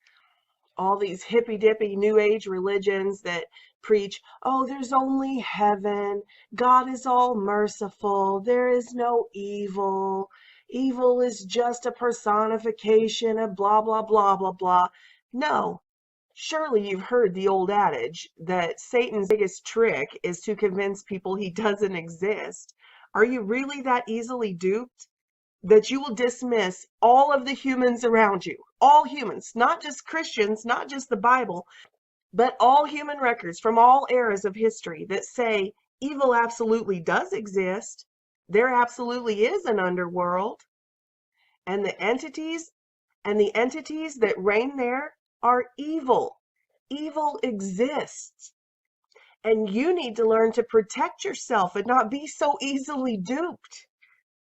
all these hippy-dippy new age religions that preach, oh, there's only heaven, God is all merciful, there is no evil, evil is just a personification of blah, blah, blah, blah, blah. No, surely you've heard the old adage that Satan's biggest trick is to convince people he doesn't exist. Are you really that easily duped that you will dismiss all of the humans around you? All humans, not just Christians, not just the Bible, but all human records from all eras of history that say evil absolutely does exist. There absolutely is an underworld. And the entities that reign there are evil. Evil exists. And you need to learn to protect yourself and not be so easily duped.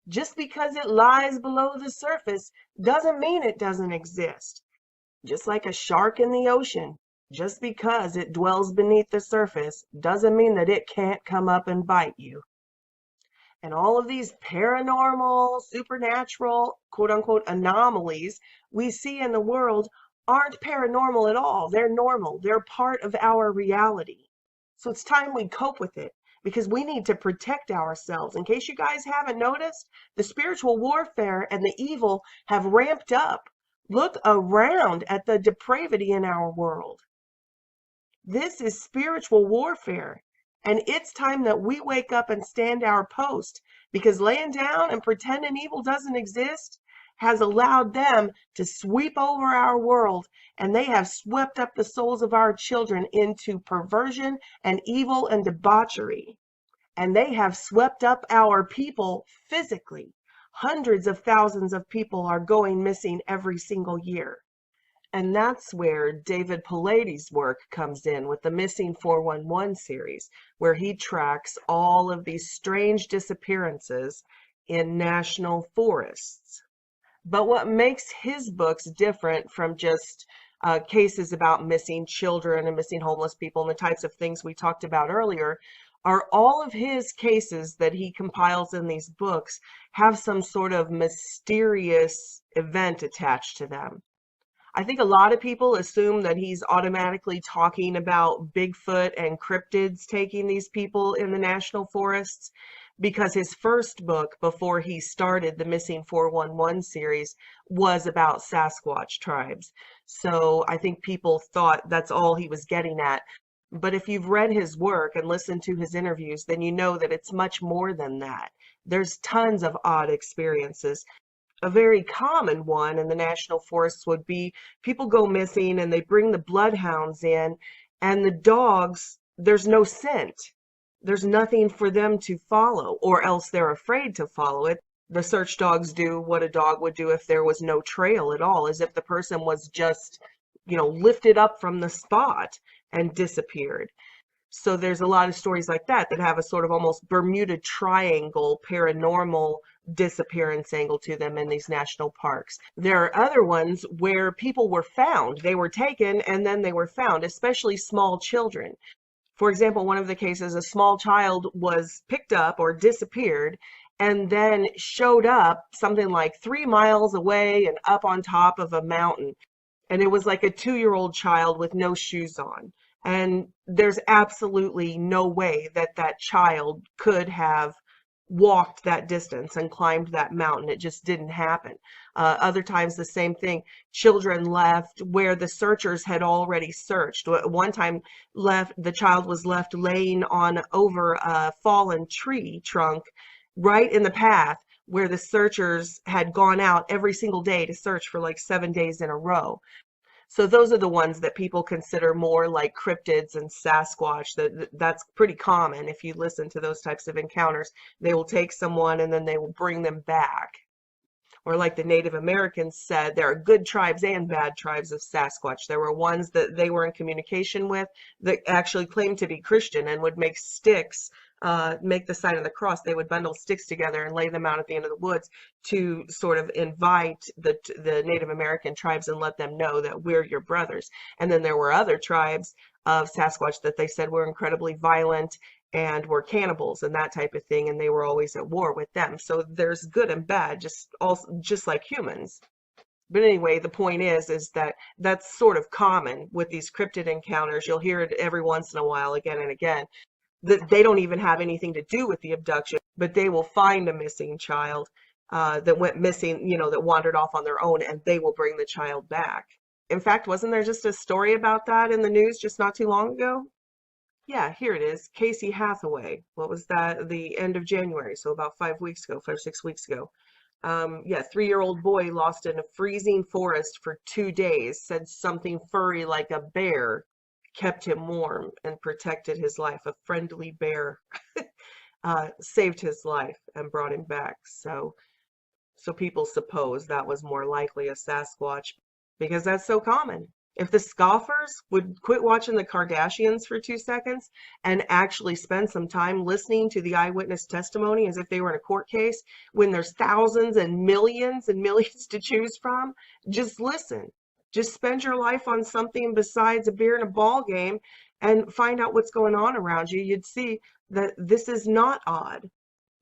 Just because it lies below the surface doesn't mean it doesn't exist. Just like a shark in the ocean, just because it dwells beneath the surface doesn't mean that it can't come up and bite you. And all of these paranormal, supernatural, quote-unquote anomalies we see in the world aren't paranormal at all. They're normal. They're part of our reality. So it's time we cope with it, because we need to protect ourselves. In case you guys haven't noticed, the spiritual warfare and the evil have ramped up. Look around at the depravity in our world. This is spiritual warfare, and it's time that we wake up and stand our post, because laying down and pretending evil doesn't exist has allowed them to sweep over our world, and they have swept up the souls of our children into perversion and evil and debauchery. And they have swept up our people physically. Hundreds of thousands of people are going missing every single year. And that's where David Paulides' work comes in with the Missing 411 series, where he tracks all of these strange disappearances in national forests. But what makes his books different from just cases about missing children and missing homeless people and the types of things we talked about earlier are all of his cases that he compiles in these books have some sort of mysterious event attached to them. I think a lot of people assume that he's automatically talking about Bigfoot and cryptids taking these people in the national forests, because his first book, before he started the Missing 411 series, was about Sasquatch tribes. So I think people thought that's all he was getting at. But if you've read his work and listened to his interviews, then you know that it's much more than that. There's tons of odd experiences. A very common one in the national forests would be people go missing and they bring the bloodhounds in, and the dogs, there's no scent. There's nothing for them to follow, or else they're afraid to follow it. The search dogs do what a dog would do if there was no trail at all, as if the person was just, lifted up from the spot and disappeared. So there's a lot of stories like that that have a sort of almost Bermuda Triangle paranormal disappearance angle to them in these national parks. There are other ones where people were found. They were taken and then they were found, especially small children. For example, one of the cases, a small child was picked up or disappeared and then showed up something like 3 miles away and up on top of a mountain. And it was like a 2-year-old child with no shoes on. And there's absolutely no way that that child could have walked that distance and climbed that mountain. It just didn't happen. Other times, the same thing. Children left where the searchers had already searched. One time, the child was left laying on over a fallen tree trunk right in the path where the searchers had gone out every single day to search for like 7 days in a row. So those are the ones that people consider more like cryptids and Sasquatch. That's pretty common. If you listen to those types of encounters, they will take someone and then they will bring them back. Or like the Native Americans said, there are good tribes and bad tribes of Sasquatch. There were ones that they were in communication with that actually claimed to be Christian and would make sticks, make the sign of the cross. They would bundle sticks together and lay them out at the end of the woods to sort of invite the Native American tribes and let them know that we're your brothers. And then there were other tribes of Sasquatch that they said were incredibly violent and were cannibals and that type of thing, and they were always at war with them. So there's good and bad, just like humans. But anyway, the point is that that's sort of common with these cryptid encounters. You'll hear it every once in a while, again and again, that they don't even have anything to do with the abduction, but they will find a missing child that went missing, that wandered off on their own, and they will bring the child back. In fact, wasn't there just a story about that in the news just not too long ago? Yeah, here it is. Casey Hathaway. What was that? The end of January, so about 5 weeks ago, 5 or 6 weeks ago. 3-year-old boy lost in a freezing forest for 2 days, said something furry like a bear kept him warm and protected his life. A friendly bear saved his life and brought him back. So people suppose that was more likely a Sasquatch because that's so common. If the scoffers would quit watching the Kardashians for 2 seconds and actually spend some time listening to the eyewitness testimony as if they were in a court case, when there's thousands and millions to choose from, just listen. Just spend your life on something besides a beer and a ball game and find out what's going on around you. You'd see that this is not odd.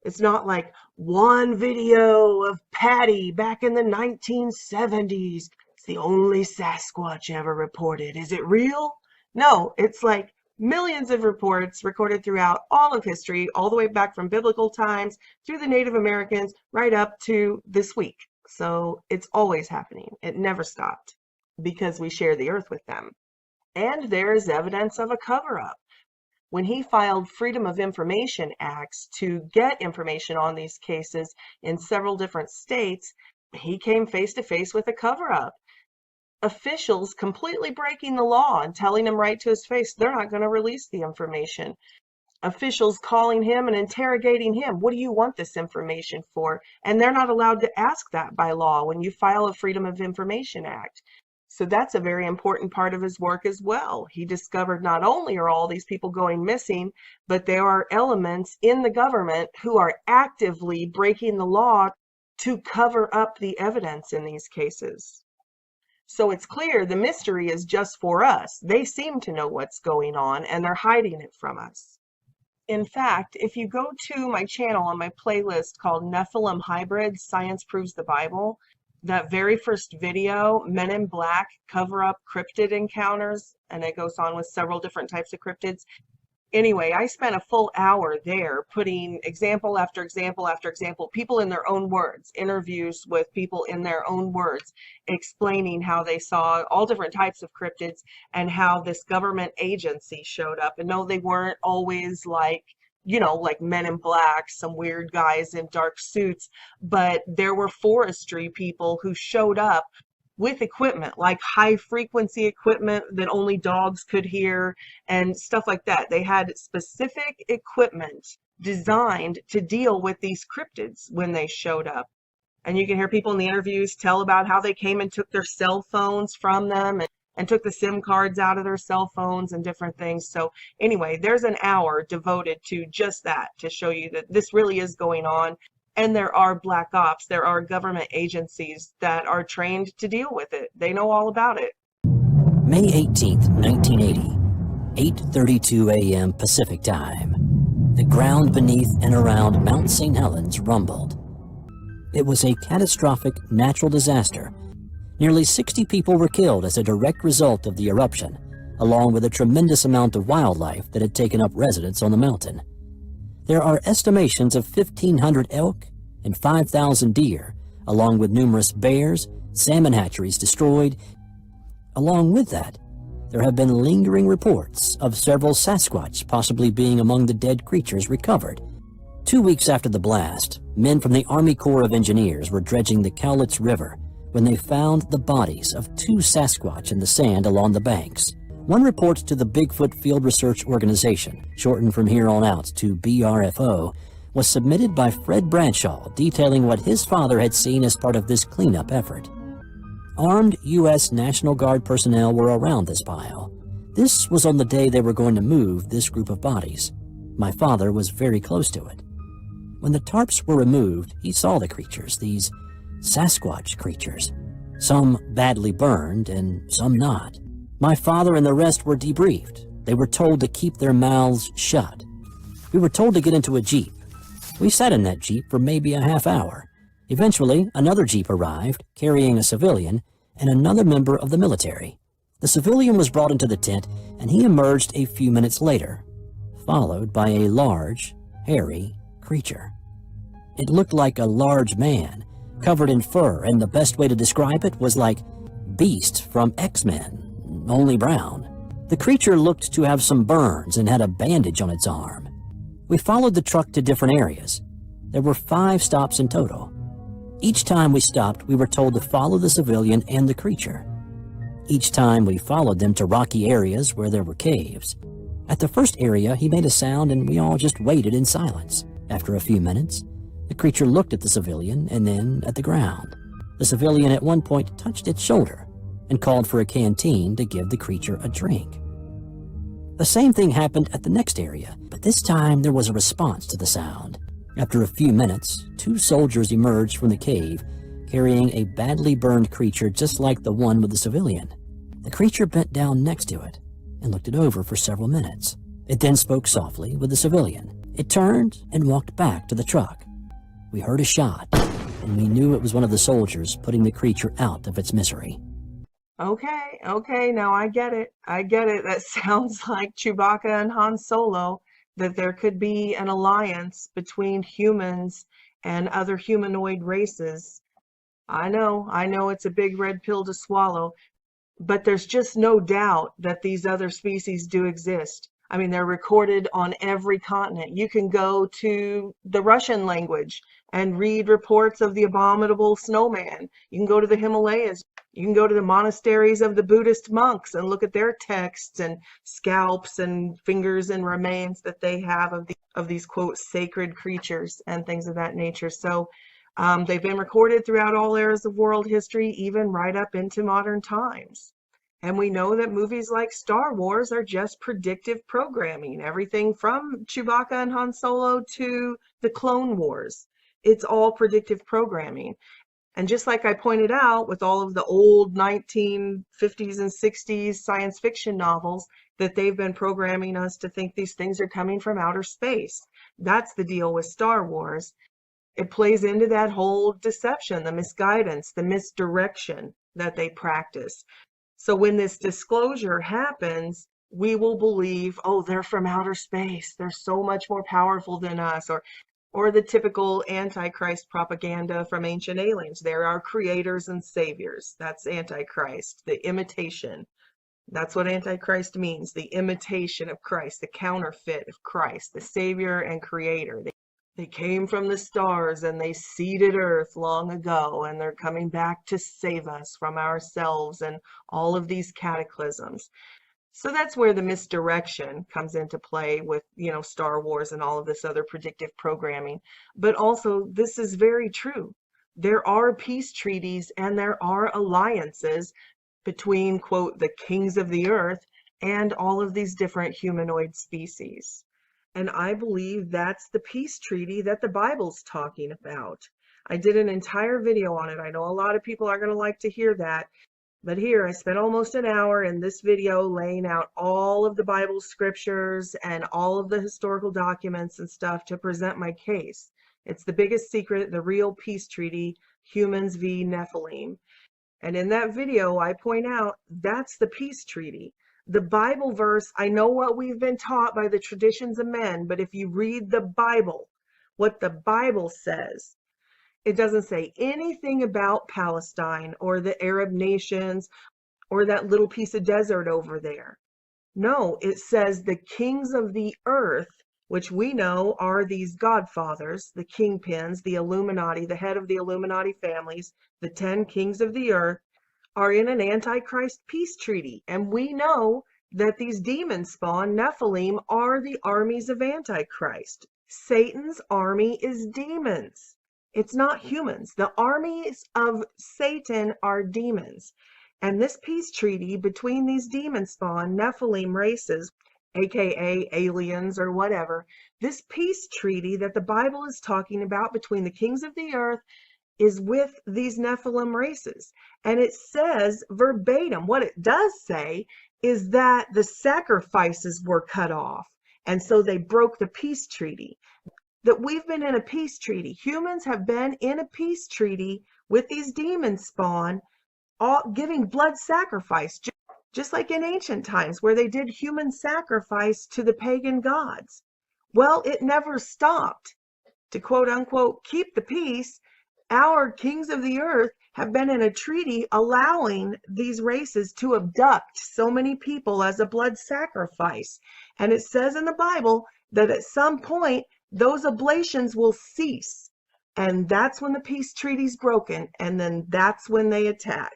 It's not like one video of Patty back in the 1970s. It's the only Sasquatch ever reported. Is it real? No, it's like millions of reports recorded throughout all of history, all the way back from biblical times through the Native Americans right up to this week. So it's always happening. It never stopped because we share the earth with them. And there is evidence of a cover-up. When he filed Freedom of Information Acts to get information on these cases in several different states, he came face to face with a cover-up. Officials completely breaking the law and telling him right to his face they're not going to release the information. Officials calling him and interrogating him. What do you want this information for? And they're not allowed to ask that by law when you file a Freedom of Information Act. So that's a very important part of his work as well. He discovered not only are all these people going missing, but there are elements in the government who are actively breaking the law to cover up the evidence in these cases. So it's clear the mystery is just for us. They seem to know what's going on and they're hiding it from us. In fact, if you go to my channel on my playlist called Nephilim Hybrids, Science Proves the Bible, that very first video, Men in Black cover up cryptid encounters, and it goes on with several different types of cryptids. Anyway, I spent a full hour there putting example after example after example, people in their own words, interviews with people in their own words, explaining how they saw all different types of cryptids and how this government agency showed up. And no, they weren't always like, you know, like Men in Black, some weird guys in dark suits, but there were forestry people who showed up with equipment, like high frequency equipment that only dogs could hear and stuff like that. They had specific equipment designed to deal with these cryptids when they showed up. And you can hear people in the interviews tell about how they came and took their cell phones from them and took the SIM cards out of their cell phones and different things. So anyway, there's an hour devoted to just that, to show you that this really is going on. And there are black ops, there are government agencies that are trained to deal with it. They know all about it. May 18th, 1980, 8:32 a.m. Pacific Time. The ground beneath and around Mount St. Helens rumbled. It was a catastrophic natural disaster. Nearly 60 people were killed as a direct result of the eruption, along with a tremendous amount of wildlife that had taken up residence on the mountain. There are estimations of 1,500 elk and 5,000 deer, along with numerous bears, salmon hatcheries destroyed. Along with that, there have been lingering reports of several Sasquatch possibly being among the dead creatures recovered. 2 weeks after the blast, men from the Army Corps of Engineers were dredging the Cowlitz River when they found the bodies of 2 Sasquatch in the sand along the banks. One report to the Bigfoot Field Research Organization, shortened from here on out to BRFO, was submitted by Fred Bradshaw, detailing what his father had seen as part of this cleanup effort. Armed U.S. National Guard personnel were around this pile. This was on the day they were going to move this group of bodies. My father was very close to it. When the tarps were removed, he saw the creatures, these Sasquatch creatures, some badly burned and some not. My father and the rest were debriefed. They were told to keep their mouths shut. We were told to get into a Jeep. We sat in that Jeep for maybe a half hour. Eventually, another Jeep arrived, carrying a civilian and another member of the military. The civilian was brought into the tent, and he emerged a few minutes later, followed by a large, hairy creature. It looked like a large man, covered in fur, and the best way to describe it was like Beast from X-Men, only brown. The creature looked to have some burns and had a bandage on its arm. We followed the truck to different areas. There were 5 stops in total. Each time we stopped, we were told to follow the civilian and the creature. Each time we followed them to rocky areas where there were caves. At the first area, he made a sound and we all just waited in silence. After a few minutes, the creature looked at the civilian and then at the ground. The civilian at one point touched its shoulder and called for a canteen to give the creature a drink. The same thing happened at the next area, but this time there was a response to the sound. After a few minutes, 2 soldiers emerged from the cave, carrying a badly burned creature just like the one with the civilian. The creature bent down next to it and looked it over for several minutes. It then spoke softly with the civilian. It turned and walked back to the truck. We heard a shot, and we knew it was one of the soldiers putting the creature out of its misery. Okay, now I get it. That sounds like Chewbacca and Han Solo, that there could be an alliance between humans and other humanoid races. I know it's a big red pill to swallow, but there's just no doubt that these other species do exist. I mean, they're recorded on every continent. You can go to the Russian language and read reports of the abominable snowman. You can go to the Himalayas. You can go to the monasteries of the Buddhist monks and look at their texts and scalps and fingers and remains that they have of these quote sacred creatures and things of that nature. So they've been recorded throughout all eras of world history, even right up into modern times. And we know that movies like Star Wars are just predictive programming, everything from Chewbacca and Han Solo to the Clone Wars. It's all predictive programming. And just like I pointed out with all of the old 1950s and 60s science fiction novels, that they've been programming us to think these things are coming from outer space. That's the deal with Star Wars. It plays into that whole deception, the misguidance, the misdirection that they practice. So when this disclosure happens, we will believe, oh, they're from outer space. They're so much more powerful than us. Or the typical Antichrist propaganda from ancient aliens. They're our creators and saviors. That's Antichrist, the imitation. That's what Antichrist means, the imitation of Christ, the counterfeit of Christ, the savior and creator. They came from the stars and they seeded earth long ago, and they're coming back to save us from ourselves and all of these cataclysms. So that's where the misdirection comes into play with, Star Wars and all of this other predictive programming. But also, this is very true. There are peace treaties and there are alliances between, quote, the kings of the earth and all of these different humanoid species. And I believe that's the peace treaty that the Bible's talking about. I did an entire video on it. I know a lot of people are going to like to hear that. But here, I spent almost an hour in this video laying out all of the Bible scriptures and all of the historical documents and stuff to present my case. It's the biggest secret, the real peace treaty, humans v. Nephilim. And in that video, I point out that's the peace treaty. The Bible verse, I know what we've been taught by the traditions of men, but if you read the Bible, what the Bible says, it doesn't say anything about Palestine or the Arab nations or that little piece of desert over there. No, it says the kings of the earth, which we know are these godfathers, the kingpins, the Illuminati, the head of the Illuminati families, the 10 kings of the earth, are in an Antichrist peace treaty. And we know that these demon spawn, Nephilim, are the armies of Antichrist. Satan's army is demons. It's not humans. The armies of Satan are demons. And this peace treaty between these demon spawn Nephilim races, aka aliens or whatever, this peace treaty that the Bible is talking about between the kings of the earth is with these Nephilim races. And it says verbatim, what it does say is that the sacrifices were cut off. And so they broke the peace treaty. That we've been in a peace treaty. Humans have been in a peace treaty with these demon spawn, all giving blood sacrifice, just like in ancient times where they did human sacrifice to the pagan gods. Well, it never stopped. To quote unquote, keep the peace, our kings of the earth have been in a treaty allowing these races to abduct so many people as a blood sacrifice. And it says in the Bible that at some point, those oblations will cease. And that's when the peace treaty's broken. And then that's when they attack.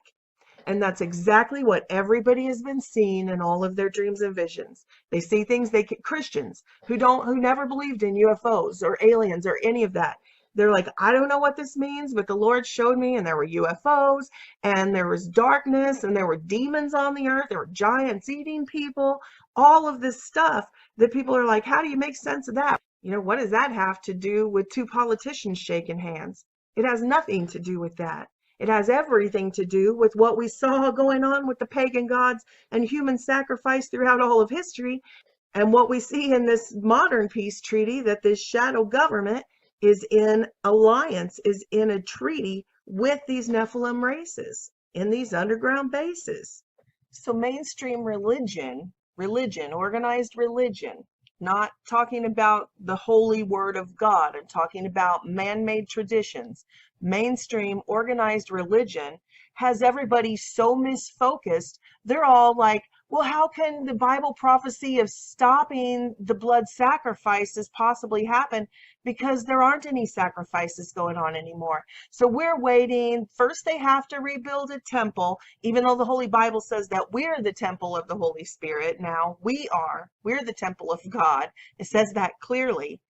And that's exactly what everybody has been seeing in all of their dreams and visions. They see things Christians who never believed in UFOs or aliens or any of that. They're like, I don't know what this means, but the Lord showed me, and there were UFOs, and there was darkness, and there were demons on the earth, there were giants eating people, all of this stuff that people are like, how do you make sense of that? What does that have to do with two politicians shaking hands? It has nothing to do with that. It has everything to do with what we saw going on with the pagan gods and human sacrifice throughout all of history, and what we see in this modern peace treaty, that this shadow government is in alliance, is in a treaty with these Nephilim races in these underground bases. So mainstream religion, organized religion, not talking about the holy word of God, I'm talking about man-made traditions. Mainstream organized religion has everybody so misfocused. They're all like, well, how can the Bible prophecy of stopping the blood sacrifices possibly happen? Because there aren't any sacrifices going on anymore. So we're waiting. First, they have to rebuild a temple, even though the Holy Bible says that we're the temple of the Holy Spirit. Now, we're the temple of God. It says that clearly.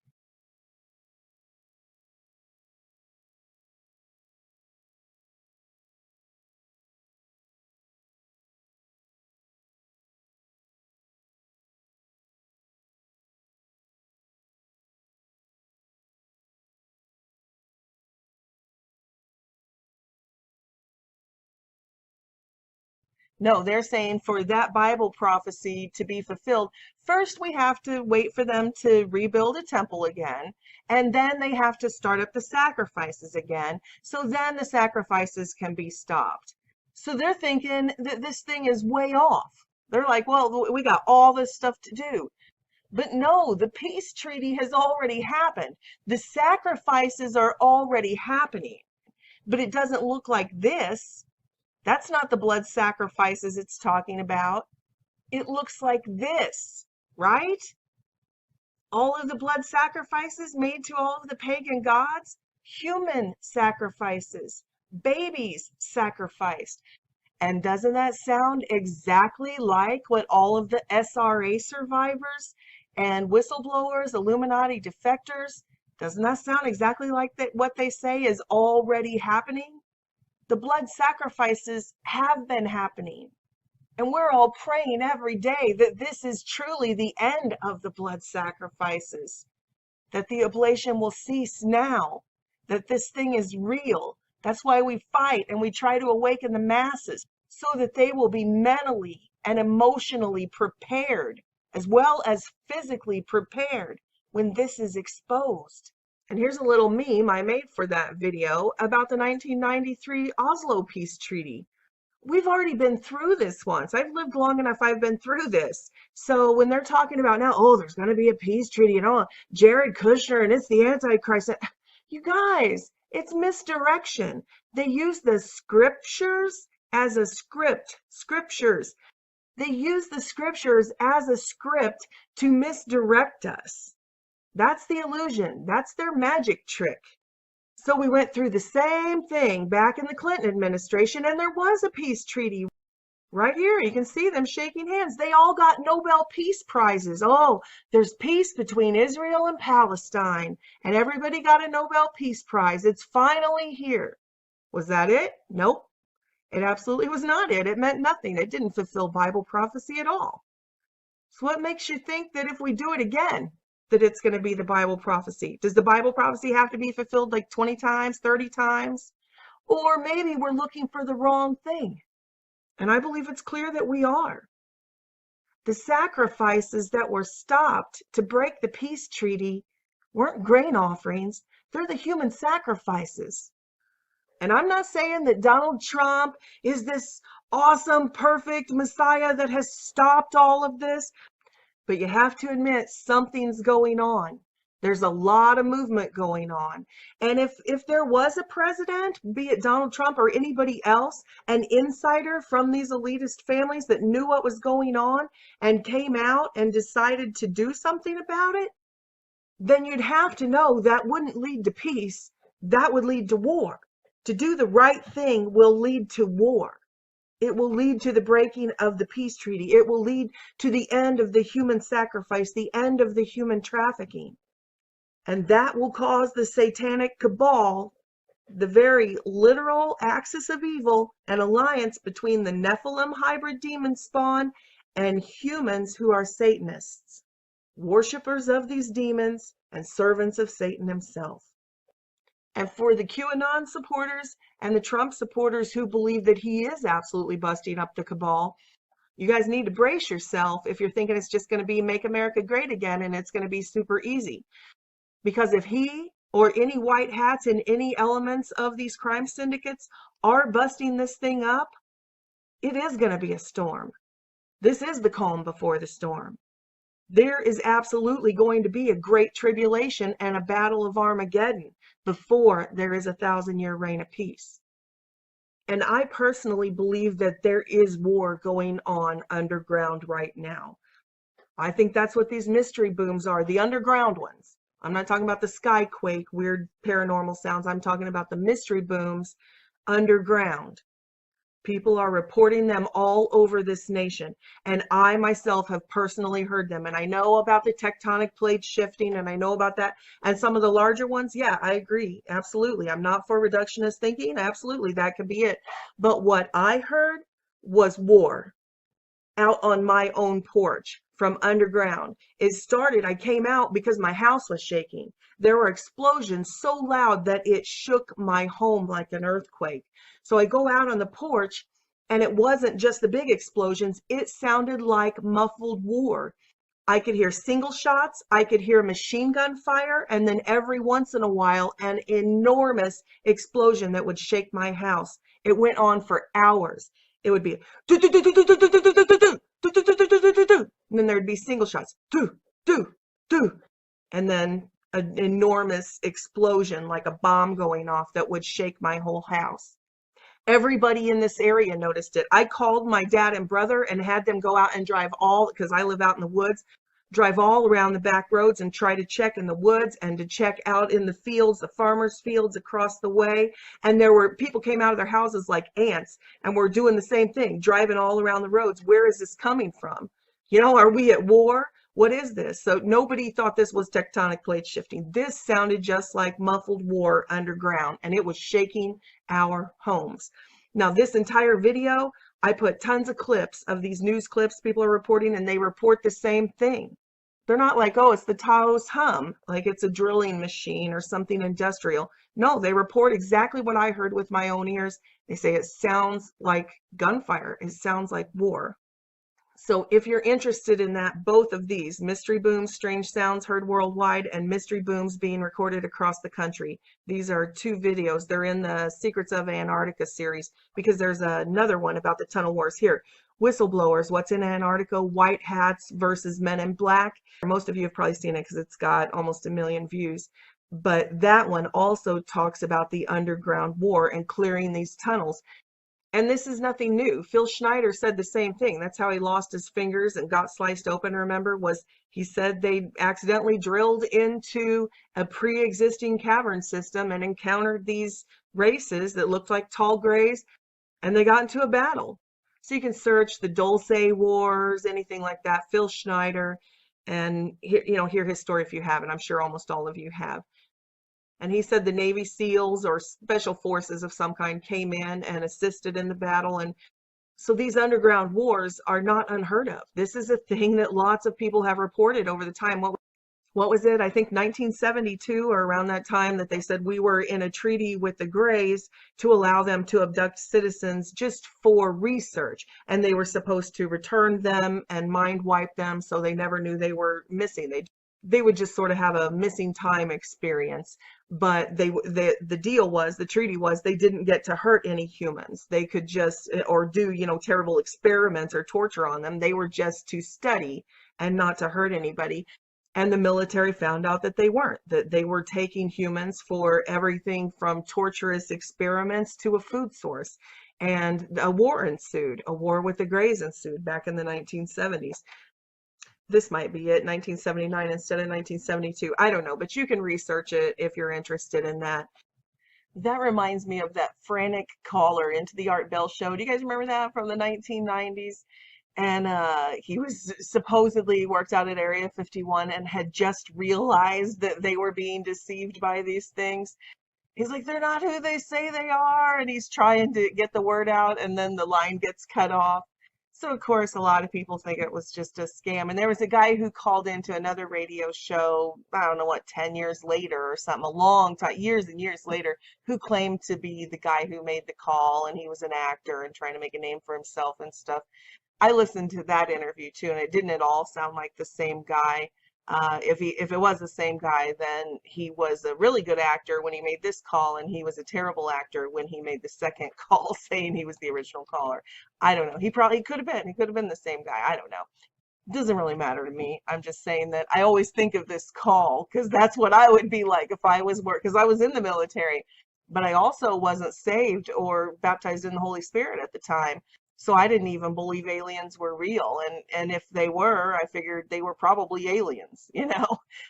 No, they're saying for that Bible prophecy to be fulfilled, first we have to wait for them to rebuild a temple again, and then they have to start up the sacrifices again, so then the sacrifices can be stopped. So they're thinking that this thing is way off. They're like, well, we got all this stuff to do. But no, the peace treaty has already happened. The sacrifices are already happening, but it doesn't look like this. That's not the blood sacrifices it's talking about. It looks like this, right? All of the blood sacrifices made to all of the pagan gods, human sacrifices, babies sacrificed. And doesn't that sound exactly like what all of the SRA survivors and whistleblowers, Illuminati defectors, doesn't that sound exactly like what they say is already happening? The blood sacrifices have been happening. And we're all praying every day that this is truly the end of the blood sacrifices, that the oblation will cease now, that this thing is real. That's why we fight and we try to awaken the masses so that they will be mentally and emotionally prepared, as well as physically prepared when this is exposed. And here's a little meme I made for that video about the 1993 Oslo Peace Treaty. We've already been through this once. I've lived long enough, I've been through this. So when they're talking about now, oh, there's going to be a peace treaty and all, Jared Kushner and it's the Antichrist. You guys, it's misdirection. They use the scriptures as a script. They use the scriptures as a script to misdirect us. That's the illusion. That's their magic trick. So we went through the same thing back in the Clinton administration, and there was a peace treaty right here. You can see them shaking hands. They all got Nobel Peace Prizes. Oh, there's peace between Israel and Palestine, and everybody got a Nobel Peace Prize. It's finally here. Was that it? Nope. It absolutely was not it. It meant nothing. It didn't fulfill Bible prophecy at all. So what makes you think that if we do it again, that it's going to be the Bible prophecy? Does the Bible prophecy have to be fulfilled like 20 times, 30 times? Or maybe we're looking for the wrong thing. And I believe it's clear that we are. The sacrifices that were stopped to break the peace treaty weren't grain offerings. They're the human sacrifices. And I'm not saying that Donald Trump is this awesome, perfect Messiah that has stopped all of this. But you have to admit something's going on. There's a lot of movement going on. And if there was a president, be it Donald Trump or anybody else, an insider from these elitist families that knew what was going on and came out and decided to do something about it, then you'd have to know that wouldn't lead to peace. That would lead to war. To do the right thing will lead to war. It will lead to the breaking of the peace treaty. It will lead to the end of the human sacrifice, the end of the human trafficking. And that will cause the satanic cabal, the very literal axis of evil, an alliance between the Nephilim hybrid demon spawn and humans who are Satanists, worshippers of these demons and servants of Satan himself. And for the QAnon supporters and the Trump supporters who believe that he is absolutely busting up the cabal, you guys need to brace yourself if you're thinking it's just going to be Make America Great Again and it's going to be super easy. Because if he or any white hats in any elements of these crime syndicates are busting this thing up, it is going to be a storm. This is the calm before the storm. There is absolutely going to be a great tribulation and a battle of Armageddon before there is a 1,000-year reign of peace. And I personally believe that there is war going on underground right now. I think that's what these mystery booms are, the underground ones. I'm not talking about the skyquake, weird paranormal sounds. I'm talking about the mystery booms underground. People are reporting them all over this nation. And I myself have personally heard them. And I know about the tectonic plates shifting, and I know about that. And some of the larger ones, yeah, I agree. Absolutely. I'm not for reductionist thinking. Absolutely, that could be it. But what I heard was war out on my own porch from underground. It started, I came out because my house was shaking. There were explosions so loud that it shook my home like an earthquake. So I go out on the porch And it wasn't just the big explosions. It sounded like muffled war. I could hear single shots, I could hear machine gun fire, and then every once in a while, an enormous explosion that would shake my house. It went on for hours. It would be do do do do do do do do do do do do do do do, and then there'd be single shots, do do do, and then an enormous explosion like a bomb going off that would shake my whole house. Everybody in this area noticed it. I called my dad and brother and had them go out and drive because I live out in the woods, drive all around the back roads and try to check in the woods and to check out in the fields, the farmers' fields across the way. And there were people came out of their houses like ants and were doing the same thing, driving all around the roads. Where is this coming from? You know, are we at war? What is this? So nobody thought this was tectonic plate shifting. This sounded just like muffled war underground, and it was shaking our homes. Now, this entire video, I put tons of clips of these news clips people are reporting, and they report the same thing. They're not like, oh, it's the Taos hum, like it's a drilling machine or something industrial. No, they report exactly what I heard with my own ears. They say it sounds like gunfire. It sounds like war. So if you're interested in that, both of these, mystery booms, strange sounds heard worldwide, and mystery booms being recorded across the country, these are 2 videos. They're in the Secrets of Antarctica series, because there's another one about the tunnel wars here. Whistleblowers, what's in Antarctica, white hats versus men in black. Most of you have probably seen it because it's got almost 1 million views. But that one also talks about the underground war and clearing these tunnels. And this is nothing new. Phil Schneider said the same thing. That's how he lost his fingers and got sliced open, remember, was he said they accidentally drilled into a pre-existing cavern system and encountered these races that looked like tall grays, and they got into a battle. So you can search the Dulce Wars, anything like that, Phil Schneider, and hear his story if you haven't. I'm sure almost all of you have. And he said the Navy SEALs or special forces of some kind came in and assisted in the battle. And so these underground wars are not unheard of. This is a thing that lots of people have reported over the time. What was it? I think 1972 or around that time that they said we were in a treaty with the Greys to allow them to abduct citizens just for research. And they were supposed to return them and mind wipe them so they never knew they were missing. They would just sort of have a missing time experience. But the deal was, the treaty was, they didn't get to hurt any humans. They could just, or do, terrible experiments or torture on them. They were just to study and not to hurt anybody. And the military found out that they weren't, that they were taking humans for everything from torturous experiments to a food source. And a war ensued, a war with the Greys ensued back in the 1970s. This might be it, 1979 instead of 1972. I don't know, but you can research it if you're interested in that. That reminds me of that frantic caller into the Art Bell show. Do you guys remember that from the 1990s? And he was supposedly worked out at Area 51 and had just realized that they were being deceived by these things. He's like, they're not who they say they are. And he's trying to get the word out, and then the line gets cut off. So, of course, a lot of people think it was just a scam. And there was a guy who called into another radio show, I don't know what, 10 years later or something, a long time, years and years later, who claimed to be the guy who made the call, and he was an actor and trying to make a name for himself and stuff. I listened to that interview too, and it didn't at all sound like the same guy. If it was the same guy, then he was a really good actor when he made this call, and he was a terrible actor when he made the second call saying he was the original caller. I don't know. He could have been. He could have been the same guy. I don't know. It doesn't really matter to me. I'm just saying that I always think of this call because that's what I would be like if I was because I was in the military, but I also wasn't saved or baptized in the Holy Spirit at the time. So I didn't even believe aliens were real. And if they were, I figured they were probably aliens,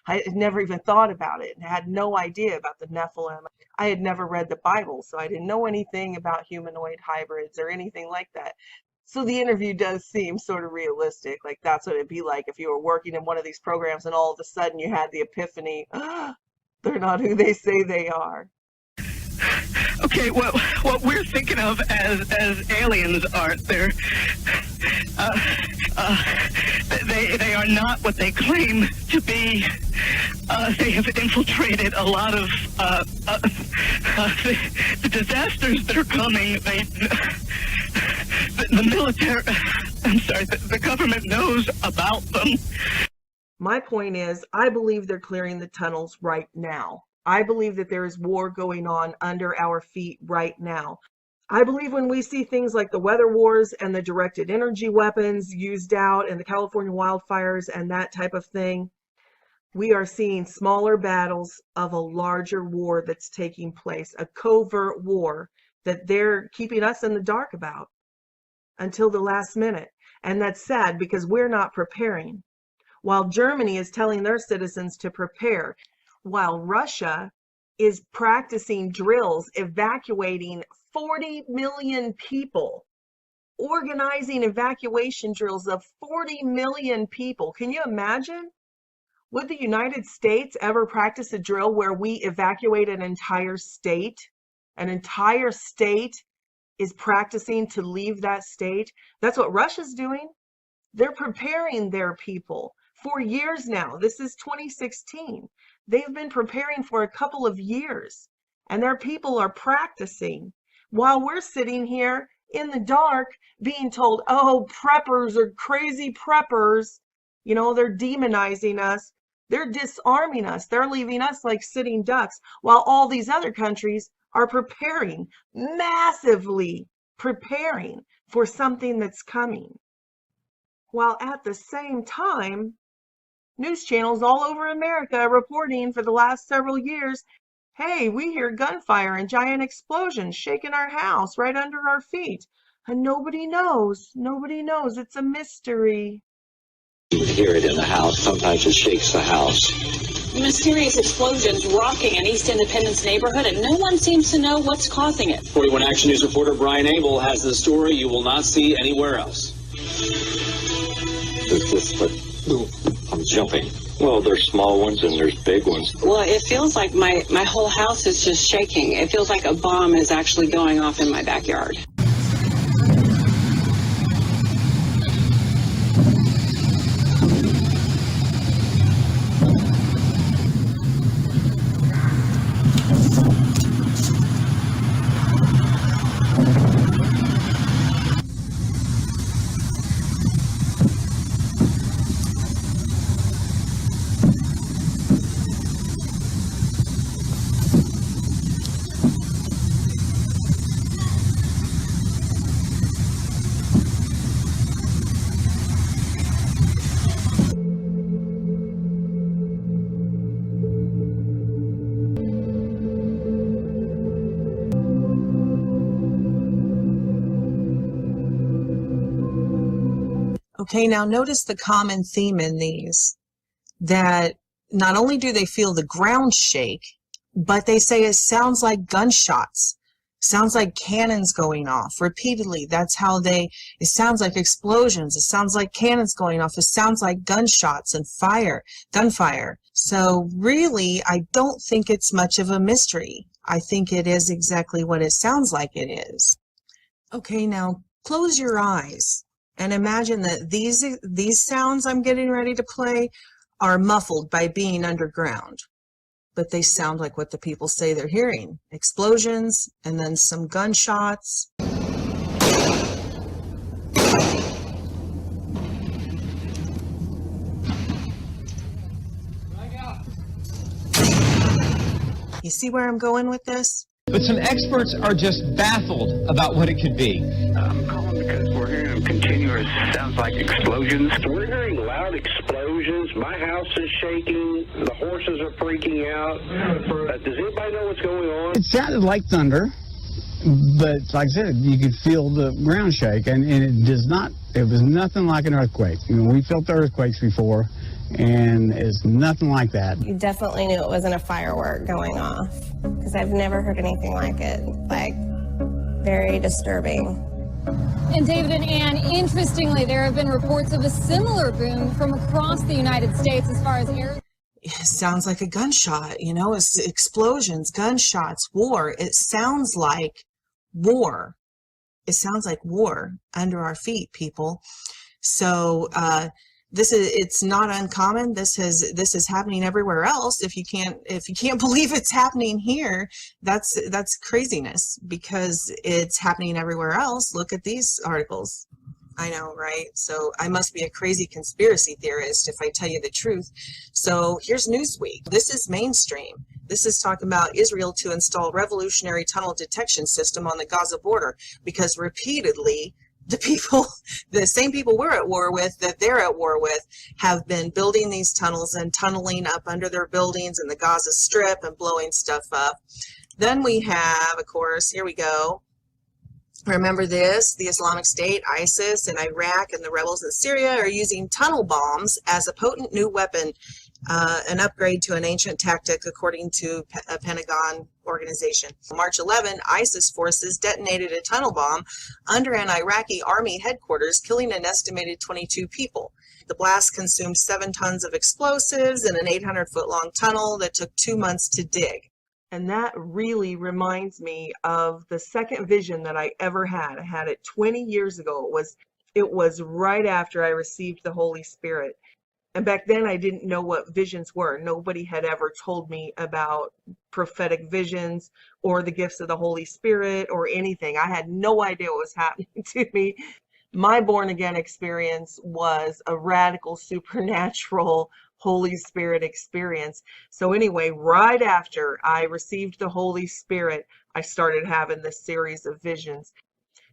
I had never even thought about it and had no idea about the Nephilim. I had never read the Bible, so I didn't know anything about humanoid hybrids or anything like that. So the interview does seem sort of realistic. Like that's what it'd be like if you were working in one of these programs and all of a sudden you had the epiphany, they're not who they say they are. Okay, what we're thinking of as aliens are they are not what they claim to be. They have infiltrated a lot of the disasters that are coming. the military, I'm sorry, the government knows about them. My point is, I believe they're clearing the tunnels right now. I believe that there is war going on under our feet right now. I believe when we see things like the weather wars and the directed energy weapons used out and the California wildfires and that type of thing, we are seeing smaller battles of a larger war that's taking place, a covert war that they're keeping us in the dark about until the last minute. And that's sad because we're not preparing. While Germany is telling their citizens to prepare, while Russia is practicing drills, evacuating 40 million people, organizing evacuation drills of 40 million people. Can you imagine? Would the United States ever practice a drill where we evacuate an entire state? An entire state is practicing to leave that state. That's what Russia's doing. They're preparing their people for years now. This is 2016. They've been preparing for a couple of years, and their people are practicing while we're sitting here in the dark being told, oh, preppers are crazy preppers. You know, they're demonizing us. They're disarming us. They're leaving us like sitting ducks while all these other countries are preparing, massively preparing for something that's coming. While at the same time, news channels all over America are reporting for the last several years, hey, we hear gunfire and giant explosions shaking our house right under our feet. And nobody knows. Nobody knows. It's a mystery. You would hear it in the house. Sometimes it shakes the house. Mysterious explosions rocking an East Independence neighborhood, and no one seems to know what's causing it. 41 Action News reporter Brian Abel has the story you will not see anywhere else. It's just like, I'm jumping. Well, there's small ones and there's big ones. Well, it feels like my whole house is just shaking. It feels like a bomb is actually going off in my backyard. Okay, now notice the common theme in these, that not only do they feel the ground shake, but they say it sounds like gunshots, sounds like cannons going off repeatedly. That's how it sounds like explosions. It sounds like cannons going off. It sounds like gunshots and gunfire. So really, I don't think it's much of a mystery. I think it is exactly what it sounds like it is. Okay, now close your eyes. And imagine that these sounds I'm getting ready to play are muffled by being underground. But they sound like what the people say they're hearing. Explosions, and then some gunshots. You see where I'm going with this? But some experts are just baffled about what it could be. I'm calling because we're hearing continuous, sounds like explosions. We're hearing loud explosions. My house is shaking. The horses are freaking out. Does anybody know what's going on? It sounded like thunder, but like I said, you could feel the ground shake, and it was nothing like an earthquake. You know, we felt earthquakes before, and it's nothing like that. You definitely knew it wasn't a firework going off, because I've never heard anything like it. Like, very disturbing. And David and Ann, interestingly, there have been reports of a similar boom from across the United States as far as air. It sounds like a gunshot, you know, it's explosions, gunshots, war. It sounds like war. It sounds like war under our feet, people. So it's not uncommon. This is happening everywhere else. If you can't believe it's happening here, that's craziness, because it's happening everywhere else. Look at these articles. I know, right? So I must be a crazy conspiracy theorist if I tell you the truth. So here's Newsweek. This is mainstream. This is talking about Israel to install revolutionary tunnel detection system on the Gaza border, because repeatedly the same people we're at war with, that they're at war with, have been building these tunnels and tunneling up under their buildings in the Gaza Strip and blowing stuff up. Then we have, of course, here we go. Remember this, the Islamic State, ISIS, and Iraq, and the rebels in Syria are using tunnel bombs as a potent new weapon, an upgrade to an ancient tactic, according to a Pentagon organization. On March 11, ISIS forces detonated a tunnel bomb under an Iraqi army headquarters, killing an estimated 22 people. The blast consumed 7 tons of explosives in an 800-foot-long tunnel that took 2 months to dig. And that really reminds me of the second vision that I ever had. I had it 20 years ago. It was right after I received the Holy Spirit. And back then I didn't know what visions were. Nobody had ever told me about prophetic visions or the gifts of the Holy Spirit or anything. I had no idea what was happening to me. My born again experience was a radical supernatural Holy Spirit experience. So anyway, right after I received the Holy Spirit, I started having this series of visions.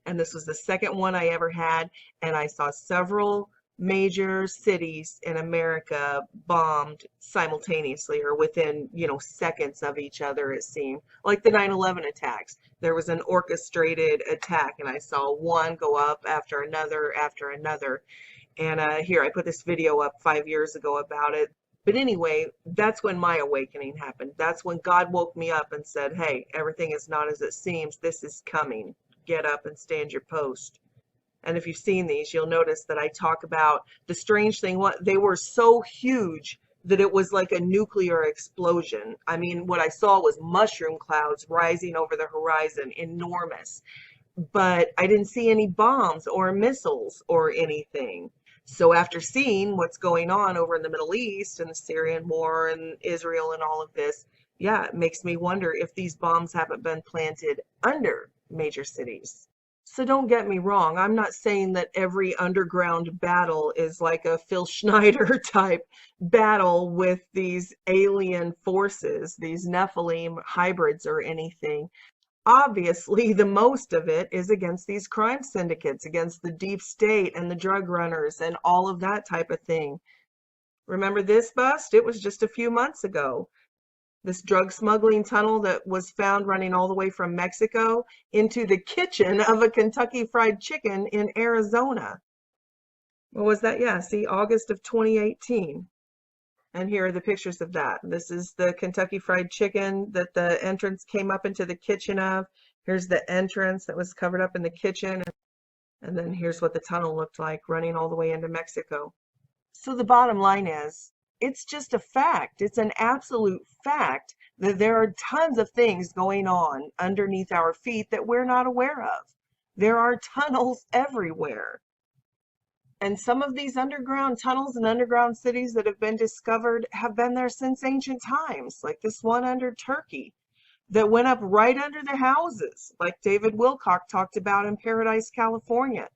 And this was the second one I ever had. And I saw several major cities in America bombed simultaneously, or within, seconds of each other, it seemed. Like the 9/11 attacks. There was an orchestrated attack, and I saw one go up after another after another. And here, I put this video up 5 years ago about it. But anyway, that's when my awakening happened. That's when God woke me up and said, hey, everything is not as it seems. This is coming. Get up and stand your post. And if you've seen these, you'll notice that I talk about the strange thing. They were so huge that it was like a nuclear explosion. I mean, what I saw was mushroom clouds rising over the horizon, enormous. But I didn't see any bombs or missiles or anything. So after seeing what's going on over in the Middle East and the Syrian war and Israel and all of this, yeah, it makes me wonder if these bombs haven't been planted under major cities. So don't get me wrong. I'm not saying that every underground battle is like a Phil Schneider type battle with these alien forces, these Nephilim hybrids or anything. Obviously, the most of it is against these crime syndicates, against the deep state and the drug runners and all of that type of thing. Remember this bust? It was just a few months ago. This drug smuggling tunnel that was found running all the way from Mexico into the kitchen of a Kentucky Fried Chicken in Arizona. What was that? Yeah, see, August of 2018. And here are the pictures of that. This is the Kentucky Fried Chicken that the entrance came up into the kitchen of. Here's the entrance that was covered up in the kitchen. And then here's what the tunnel looked like running all the way into Mexico. So the bottom line is, it's just a fact. It's an absolute fact that there are tons of things going on underneath our feet that we're not aware of. There are tunnels everywhere. And some of these underground tunnels and underground cities that have been discovered have been there since ancient times, like this one under Turkey that went up right under the houses, like David Wilcock talked about in Paradise, California.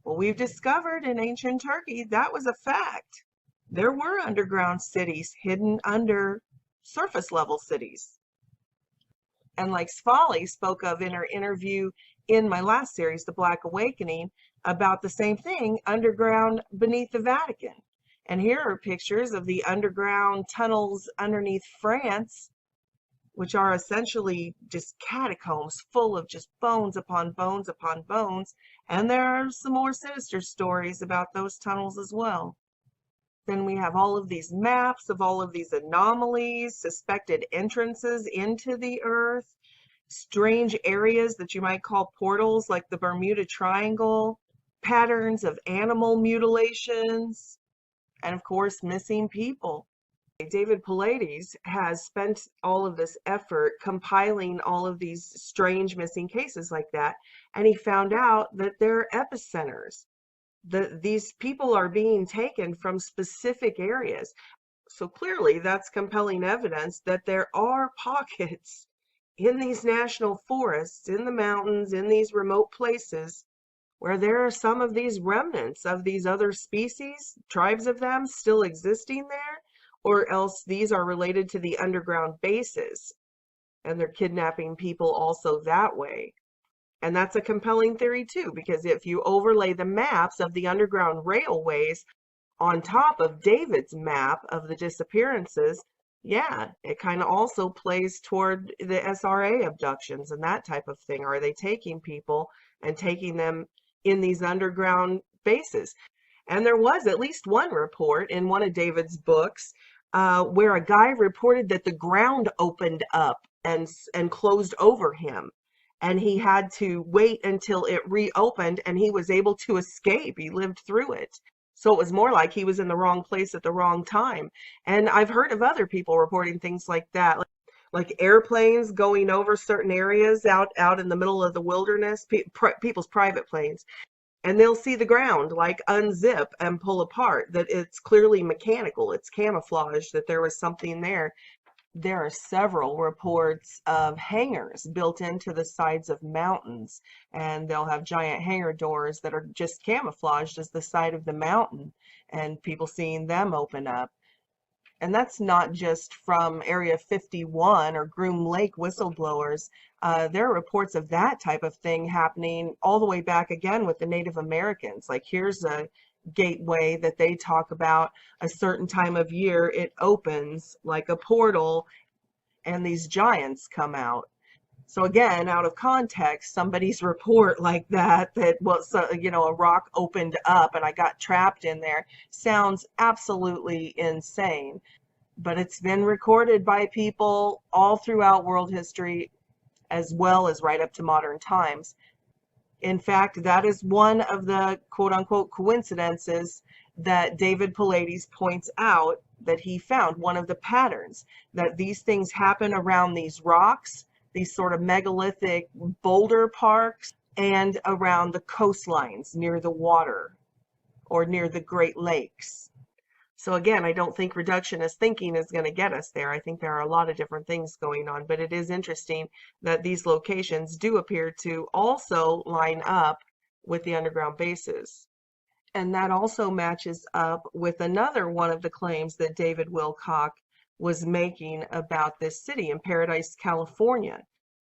Well, we've discovered in ancient Turkey that was a fact. There were underground cities hidden under surface level cities. And like Svali spoke of in her interview in my last series, The Black Awakening, about the same thing underground beneath the Vatican. And here are pictures of the underground tunnels underneath France, which are essentially just catacombs full of just bones upon bones upon bones. And there are some more sinister stories about those tunnels as well. Then we have all of these maps of all of these anomalies, suspected entrances into the earth, strange areas that you might call portals like the Bermuda Triangle, patterns of animal mutilations, and of course, missing people. David Paulides has spent all of this effort compiling all of these strange missing cases like that, and he found out that they're epicenters. These people are being taken from specific areas. So clearly that's compelling evidence that there are pockets in these national forests, in the mountains, in these remote places, where there are some of these remnants of these other species, tribes of them still existing there, or else these are related to the underground bases and they're kidnapping people also that way. And that's a compelling theory too, because if you overlay the maps of the underground railways on top of David's map of the disappearances, yeah, it kind of also plays toward the SRA abductions and that type of thing. Are they taking people and taking them in these underground bases? And there was at least one report in one of David's books where a guy reported that the ground opened up and closed over him. And he had to wait until it reopened and he was able to escape. He lived through it. So it was more like he was in the wrong place at the wrong time. And I've heard of other people reporting things like that, like airplanes going over certain areas out in the middle of the wilderness, people's private planes. And they'll see the ground like unzip and pull apart, that it's clearly mechanical, it's camouflage, that there was something there. There are several reports of hangars built into the sides of mountains, and they'll have giant hangar doors that are just camouflaged as the side of the mountain, and people seeing them open up. And that's not just from Area 51 or Groom Lake whistleblowers. There are reports of that type of thing happening all the way back again with the Native Americans. Like here's a gateway that they talk about, a certain time of year it opens like a portal and these giants come out. So again, out of context, somebody's report like that was, a rock opened up and I got trapped in there, sounds absolutely insane. But it's been recorded by people all throughout world history, as well as right up to modern times. In fact, that is one of the quote-unquote coincidences that David Paulides points out that he found, one of the patterns, that these things happen around these rocks, these sort of megalithic boulder parks, and around the coastlines near the water or near the Great Lakes. So again, I don't think reductionist thinking is going to get us there. I think there are a lot of different things going on, but it is interesting that these locations do appear to also line up with the underground bases. And that also matches up with another one of the claims that David Wilcock was making about this city in Paradise, California.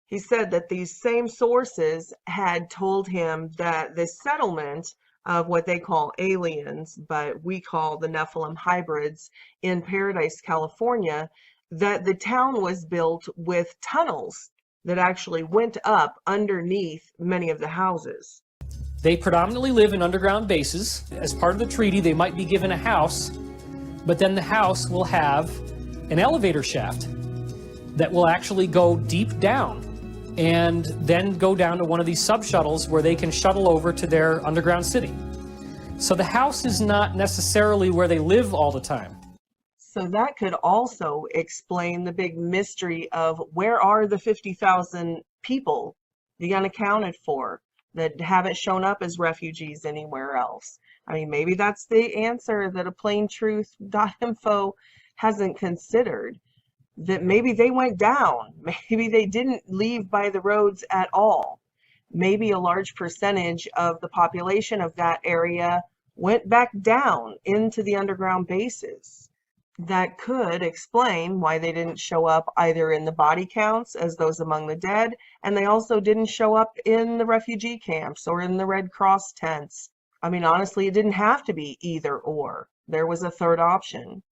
He said that these same sources had told him that this settlement of what they call aliens, but we call the Nephilim hybrids in Paradise, California, that the town was built with tunnels that actually went up underneath many of the houses. They predominantly live in underground bases. As part of the treaty, they might be given a house, but then the house will have an elevator shaft that will actually go deep down and then go down to one of these sub-shuttles where they can shuttle over to their underground city. So the house is not necessarily where they live all the time. So that could also explain the big mystery of where are the 50,000 people the unaccounted for that haven't shown up as refugees anywhere else. I mean, maybe that's the answer that a plaintruth.info hasn't considered. That maybe they went down. Maybe they didn't leave by the roads at all. Maybe a large percentage of the population of that area went back down into the underground bases. That could explain why they didn't show up either in the body counts as those among the dead, and they also didn't show up in the refugee camps or in the Red Cross tents. I mean, honestly, it didn't have to be either or. There was a third option.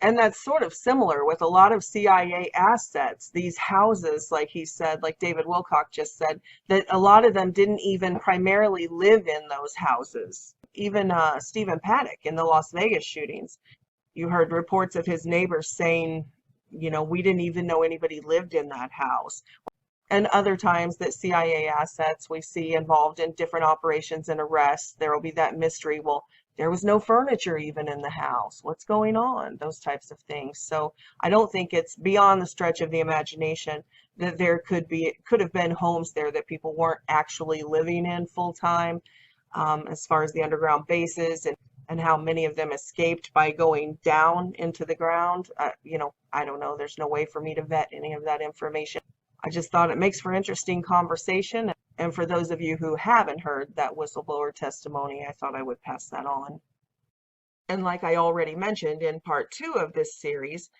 And that's sort of similar with a lot of CIA assets, these houses, like he said, like David Wilcock just said, that a lot of them didn't even primarily live in those houses. Even Stephen Paddock in the Las Vegas shootings, you heard reports of his neighbors saying, we didn't even know anybody lived in that house. And other times that CIA assets we see involved in different operations and arrests, there will be that mystery. Well, there was no furniture even in the house. What's going on? Those types of things. So I don't think it's beyond the stretch of the imagination that there could have been homes there that people weren't actually living in full time. as far as the underground bases and how many of them escaped by going down into the ground. You know, I don't know. There's no way for me to vet any of that information. I just thought it makes for interesting conversation. And for those of you who haven't heard that whistleblower testimony, I thought I would pass that on. And like I already mentioned in part 2 of this series,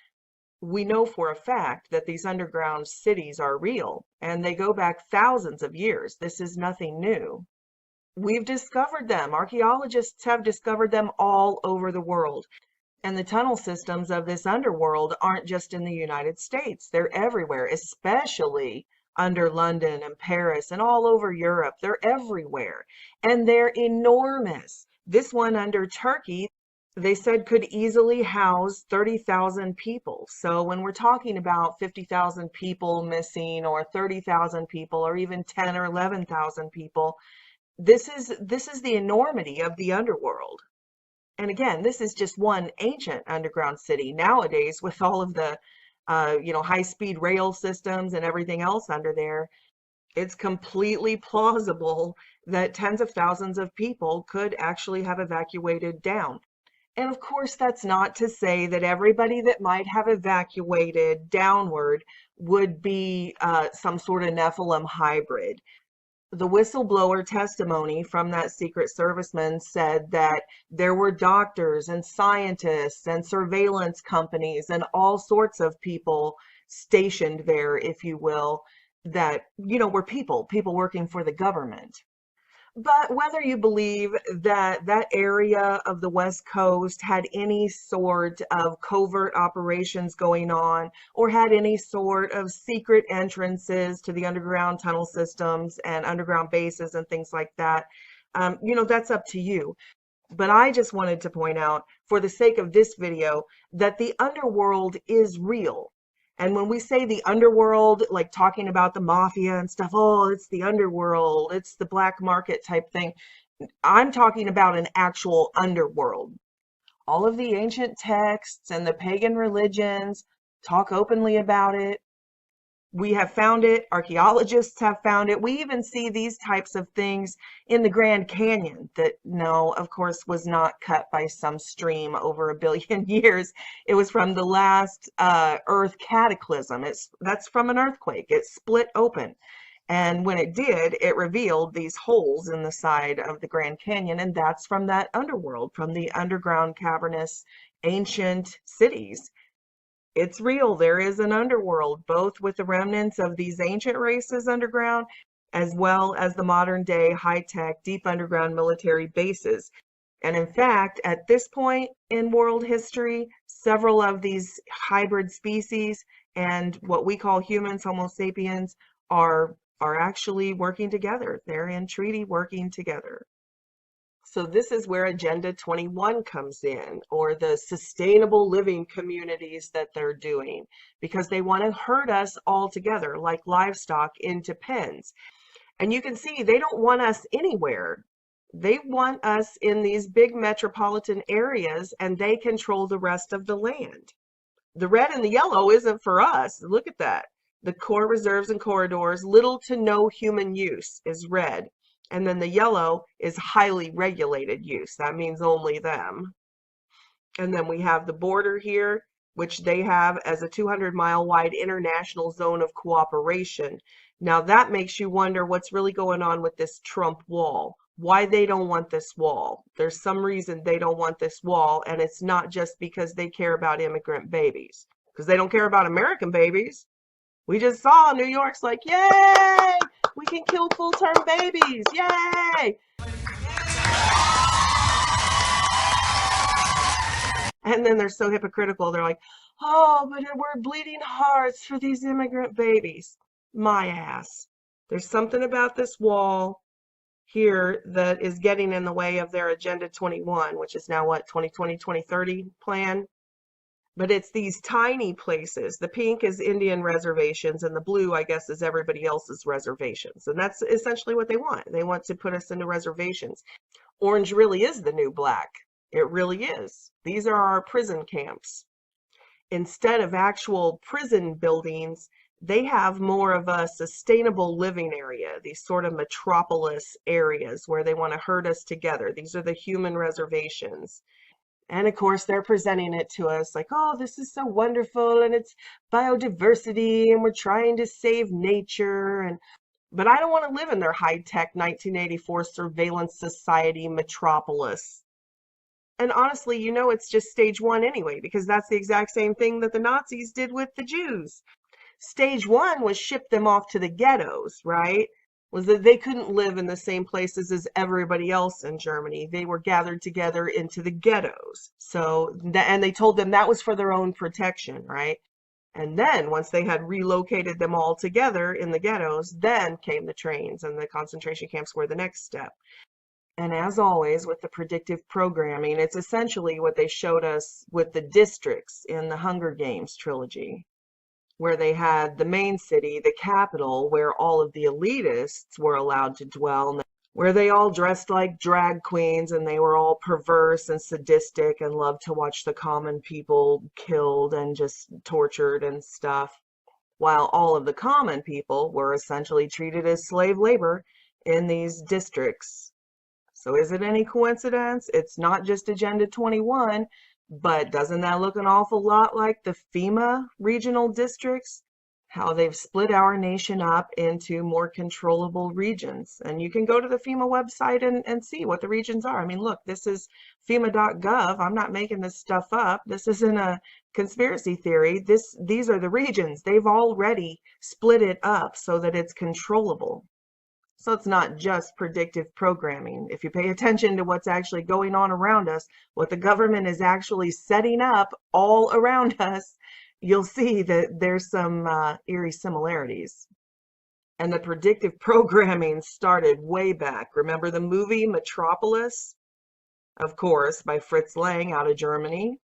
we know for a fact that these underground cities are real and they go back thousands of years. This is nothing new. We've discovered them. Archaeologists have discovered them all over the world. And the tunnel systems of this underworld aren't just in the United States. They're everywhere, especially under London and Paris and all over Europe. They're everywhere. And they're enormous. This one under Turkey, they said could easily house 30,000 people. So when we're talking about 50,000 people missing or 30,000 people or even 10 or 11,000 people, this is the enormity of the underworld. And again, this is just one ancient underground city. Nowadays, with all of the high-speed rail systems and everything else under there, it's completely plausible that tens of thousands of people could actually have evacuated down. And of course, that's not to say that everybody that might have evacuated downward would be some sort of Nephilim hybrid. The whistleblower testimony from that Secret Serviceman said that there were doctors and scientists and surveillance companies and all sorts of people stationed there, if you will, that, were people working for the government. But whether you believe that that area of the West Coast had any sort of covert operations going on or had any sort of secret entrances to the underground tunnel systems and underground bases and things like that, that's up to you. But I just wanted to point out, for the sake of this video, that the underworld is real. And when we say the underworld, like talking about the mafia and stuff, oh, it's the underworld, it's the black market type thing, I'm talking about an actual underworld. All of the ancient texts and the pagan religions talk openly about it. We have found it. Archaeologists have found it. We even see these types of things in the Grand Canyon that, no, of course, was not cut by some stream over 1 billion years. It was from the last Earth cataclysm. That's from an earthquake. It split open. And when it did, it revealed these holes in the side of the Grand Canyon. And that's from that underworld, from the underground cavernous ancient cities. It's real. There is an underworld, both with the remnants of these ancient races underground, as well as the modern day high-tech deep underground military bases. And in fact, at this point in world history, several of these hybrid species and what we call humans, Homo sapiens, are actually working together. They're in treaty working together. So this is where Agenda 21 comes in, or the sustainable living communities that they're doing, because they want to herd us all together like livestock into pens. And you can see they don't want us anywhere. They want us in these big metropolitan areas, and they control the rest of the land. The red and the yellow isn't for us. Look at that. The core reserves and corridors, little to no human use, is red. And then the yellow is highly regulated use. That means only them. And then we have the border here, which they have as a 200-mile wide international zone of cooperation. Now that makes you wonder what's really going on with this Trump wall. Why they don't want this wall. There's some reason they don't want this wall, and it's not just because they care about immigrant babies. Because they don't care about American babies. We just saw New York's like, yay! We can kill full-term babies. Yay! And then they're so hypocritical. They're like, oh, but we're bleeding hearts for these immigrant babies. My ass. There's something about this wall here that is getting in the way of their Agenda 21, which is now what, 2020, 2030 plan? But it's these tiny places. The pink is Indian reservations, and the blue, I guess, is everybody else's reservations. And that's essentially what they want. They want to put us into reservations. Orange really is the new black. It really is. These are our prison camps. Instead of actual prison buildings, They have more of a sustainable living area, these sort of metropolis areas where they want to herd us together. These are the human reservations. And of course, they're presenting it to us like, oh, this is so wonderful and it's biodiversity and we're trying to save nature. But I don't want to live in their high-tech 1984 surveillance society metropolis. And honestly, you know, it's just stage one anyway, because that's the exact same thing that the Nazis did with the Jews. Stage one was ship them off to the ghettos, right? Was that they couldn't live in the same places as everybody else in Germany. They were gathered together into the ghettos. And they told them that was for their own protection, right? And then once they had relocated them all together in the ghettos, then came the trains, and the concentration camps were the next step. And as always with the predictive programming, it's essentially what they showed us with the districts in the Hunger Games trilogy, where they had the main city, the capital, where all of the elitists were allowed to dwell, where they all dressed like drag queens and they were all perverse and sadistic and loved to watch the common people killed and just tortured and stuff, while all of the common people were essentially treated as slave labor in these districts. So is it any coincidence? It's not just Agenda 21, but doesn't that look an awful lot like the FEMA regional districts? How they've split our nation up into more controllable regions. And you can go to the FEMA website and see what the regions are. I mean, look, this is FEMA.gov. I'm not making this stuff up. This isn't a conspiracy theory. These are the regions. They've already split it up so that it's controllable. So it's not just predictive programming. If you pay attention to what's actually going on around us, what the government is actually setting up all around us, you'll see that there's some eerie similarities. And the predictive programming started way back. Remember the movie Metropolis? Of course, by Fritz Lang out of Germany.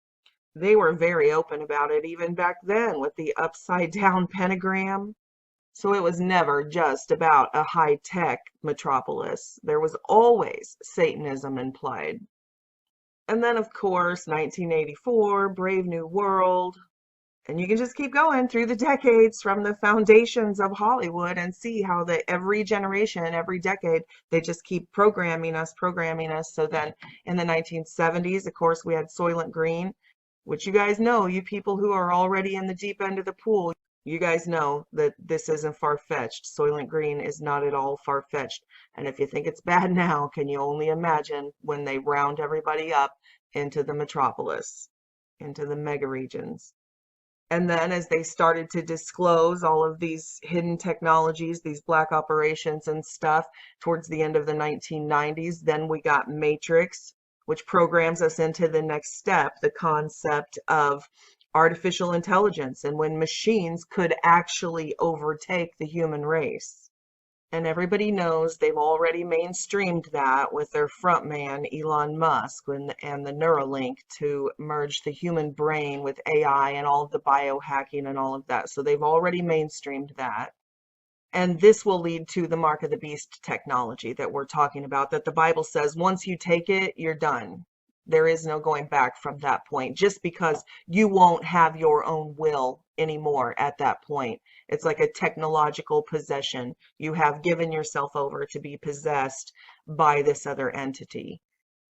They were very open about it even back then with the upside down pentagram. So it was never just about a high-tech metropolis. There was always Satanism implied. And then, of course, 1984, Brave New World. And you can just keep going through the decades from the foundations of Hollywood and see how every generation, every decade, they just keep programming us. So then in the 1970s, of course, we had Soylent Green, which you guys know, you people who are already in the deep end of the pool, you guys know that this isn't far-fetched. Soylent Green is not at all far-fetched. And if you think it's bad now, can you only imagine when they round everybody up into the metropolis, into the mega regions? And then as they started to disclose all of these hidden technologies, these black operations and stuff towards the end of the 1990s, then we got Matrix, which programs us into the next step, the concept of artificial intelligence and when machines could actually overtake the human race. And everybody knows they've already mainstreamed that with their frontman, Elon Musk, and the Neuralink to merge the human brain with AI and all of the biohacking and all of that. So they've already mainstreamed that. And this will lead to the mark of the beast technology that we're talking about, that the Bible says once you take it, you're done. There is no going back from that point, just because you won't have your own will anymore at that point. It's like a technological possession. You have given yourself over to be possessed by this other entity.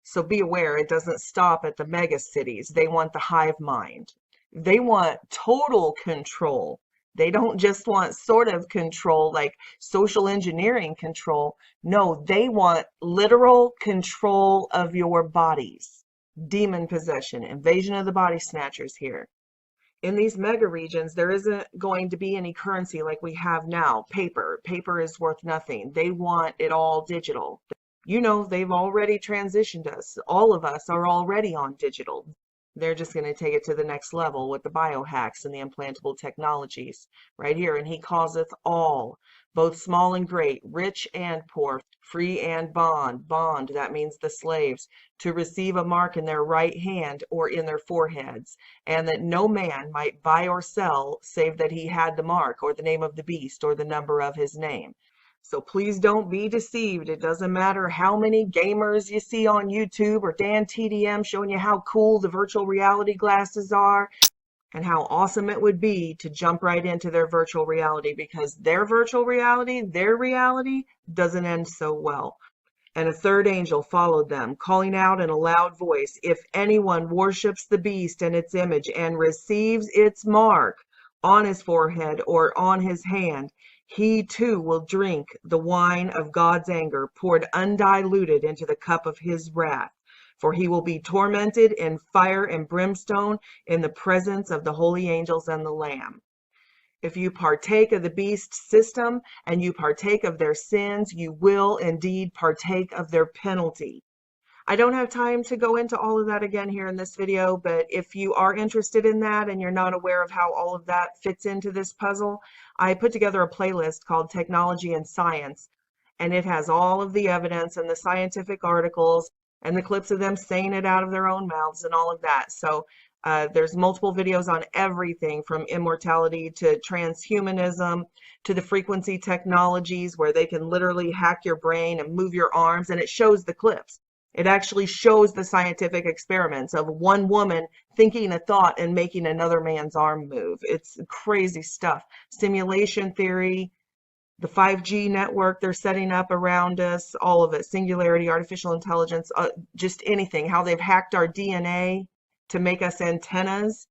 So be aware, it doesn't stop at the mega cities. They want the hive mind. They want total control. They don't just want sort of control, like social engineering control. No, they want literal control of your bodies. Demon possession, invasion of the body snatchers here. In these mega regions, there isn't going to be any currency like we have now. Paper is worth nothing. They want it all digital. You know, they've already transitioned us. All of us are already on digital. They're just going to take it to the next level with the biohacks and the implantable technologies right here. And he causeth all, both small and great, rich and poor, free and bond. Bond, that means the slaves, to receive a mark in their right hand or in their foreheads, and that no man might buy or sell save that he had the mark or the name of the beast or the number of his name. So please don't be deceived. It doesn't matter how many gamers you see on YouTube or Dan TDM showing you how cool the virtual reality glasses are. and how awesome it would be to jump right into their virtual reality, because their virtual reality, their reality doesn't end so well. And a third angel followed them, calling out in a loud voice, "If anyone worships the beast and its image and receives its mark on his forehead or on his hand, he too will drink the wine of God's anger, poured undiluted into the cup of his wrath. For he will be tormented in fire and brimstone in the presence of the holy angels and the Lamb." If you partake of the beast system and you partake of their sins, you will indeed partake of their penalty. I don't have time to go into all of that again here in this video, but if you are interested in that and you're not aware of how all of that fits into this puzzle, I put together a playlist called Technology and Science, and it has all of the evidence and the scientific articles and the clips of them saying it out of their own mouths and all of that. So there's multiple videos on everything from immortality to transhumanism to the frequency technologies where they can literally hack your brain and move your arms, and it shows the clips. It actually shows the scientific experiments of one woman thinking a thought and making another man's arm move. It's crazy stuff. Simulation theory, the 5G network they're setting up around us, all of it, singularity, artificial intelligence, just anything, how they've hacked our DNA to make us antennas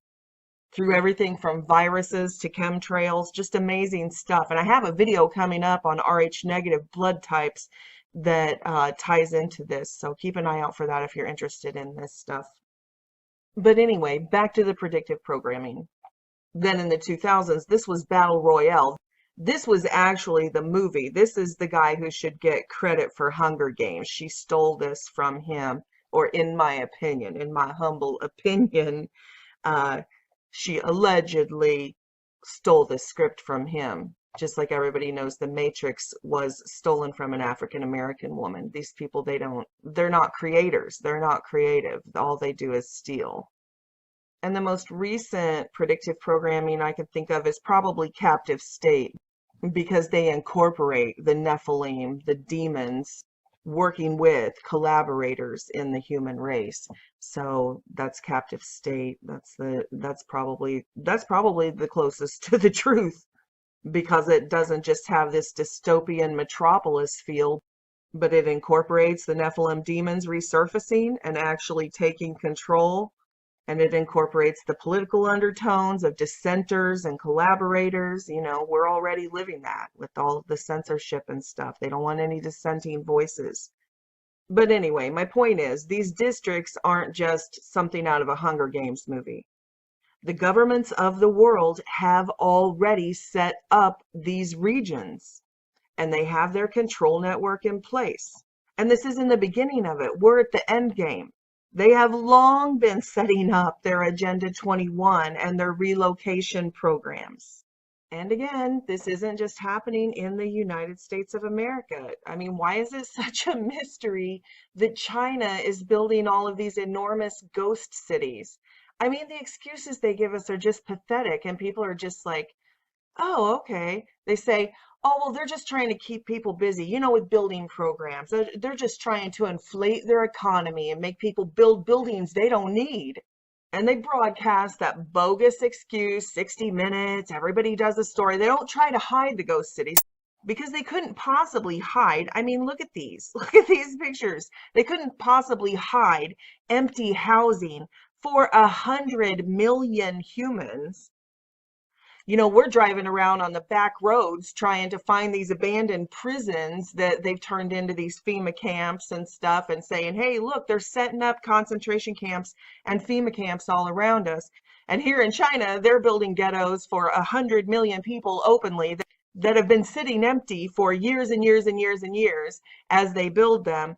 through everything from viruses to chemtrails, just amazing stuff. And I have a video coming up on Rh negative blood types that ties into this, so keep an eye out for that if you're interested in this stuff. But anyway, back to the predictive programming. Then in the 2000s, this was Battle Royale. This was actually the movie. This is the guy who should get credit for Hunger Games. She stole this from him, or in my opinion, in my humble opinion, she allegedly stole the script from him. Just like everybody knows The Matrix was stolen from an African American woman. These people, they're not creators. They're not creative. All they do is steal. And the most recent predictive programming I can think of is probably Captive State, because they incorporate the Nephilim, the demons, working with collaborators in the human race. So that's Captive State. That's probably the closest to the truth, because it doesn't just have this dystopian metropolis feel, but it incorporates the Nephilim demons resurfacing and actually taking control. And it incorporates the political undertones of dissenters and collaborators. You know, we're already living that with all of the censorship and stuff. They don't want any dissenting voices. But anyway, my point is, these districts aren't just something out of a Hunger Games movie. The governments of the world have already set up these regions, and they have their control network in place. And this isn't the beginning of it. We're at the end game. They have long been setting up their Agenda 21 and their relocation programs. And again, this isn't just happening in the United States of America. I mean, why is it such a mystery that China is building all of these enormous ghost cities? I mean, the excuses they give us are just pathetic, and people are just like, oh, okay. They say, oh, well, they're just trying to keep people busy, you know, with building programs. They're just trying to inflate their economy and make people build buildings they don't need. And they broadcast that bogus excuse, 60 Minutes, everybody does a story. They don't try to hide the ghost cities, because they couldn't possibly hide. I mean, look at these. Look at these pictures. They couldn't possibly hide empty housing for 100 million humans. You know, we're driving around on the back roads trying to find these abandoned prisons that they've turned into these FEMA camps and stuff, and saying, hey, look, they're setting up concentration camps and FEMA camps all around us. And here in China, they're building ghettos for 100 million people openly that have been sitting empty for years and years and years and years as they build them.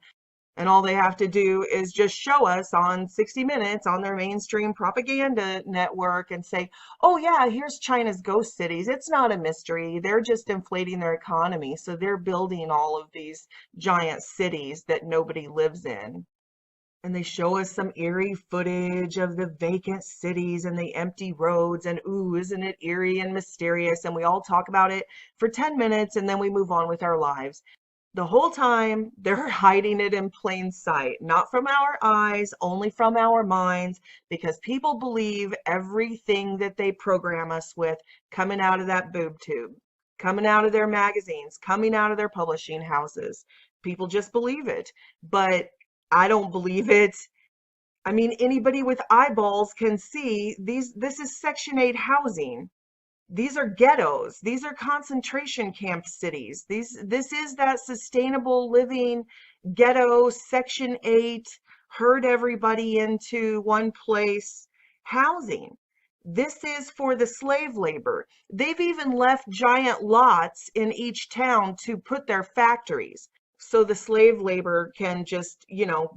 And all they have to do is just show us on 60 Minutes on their mainstream propaganda network and say, oh yeah, here's China's ghost cities. It's not a mystery. They're just inflating their economy. So they're building all of these giant cities that nobody lives in. And they show us some eerie footage of the vacant cities and the empty roads. And ooh, isn't it eerie and mysterious? And we all talk about it for 10 minutes and then we move on with our lives. The whole time they're hiding it in plain sight, not from our eyes, only from our minds, because people believe everything that they program us with coming out of that boob tube, coming out of their magazines, coming out of their publishing houses. People just believe it, but I don't believe it. I mean, anybody with eyeballs can see this is Section 8 housing. These are ghettos. These are concentration camp cities. This is that sustainable living ghetto, Section 8, herd everybody into one place housing. This is for the slave labor. They've even left giant lots in each town to put their factories, so the slave labor can just,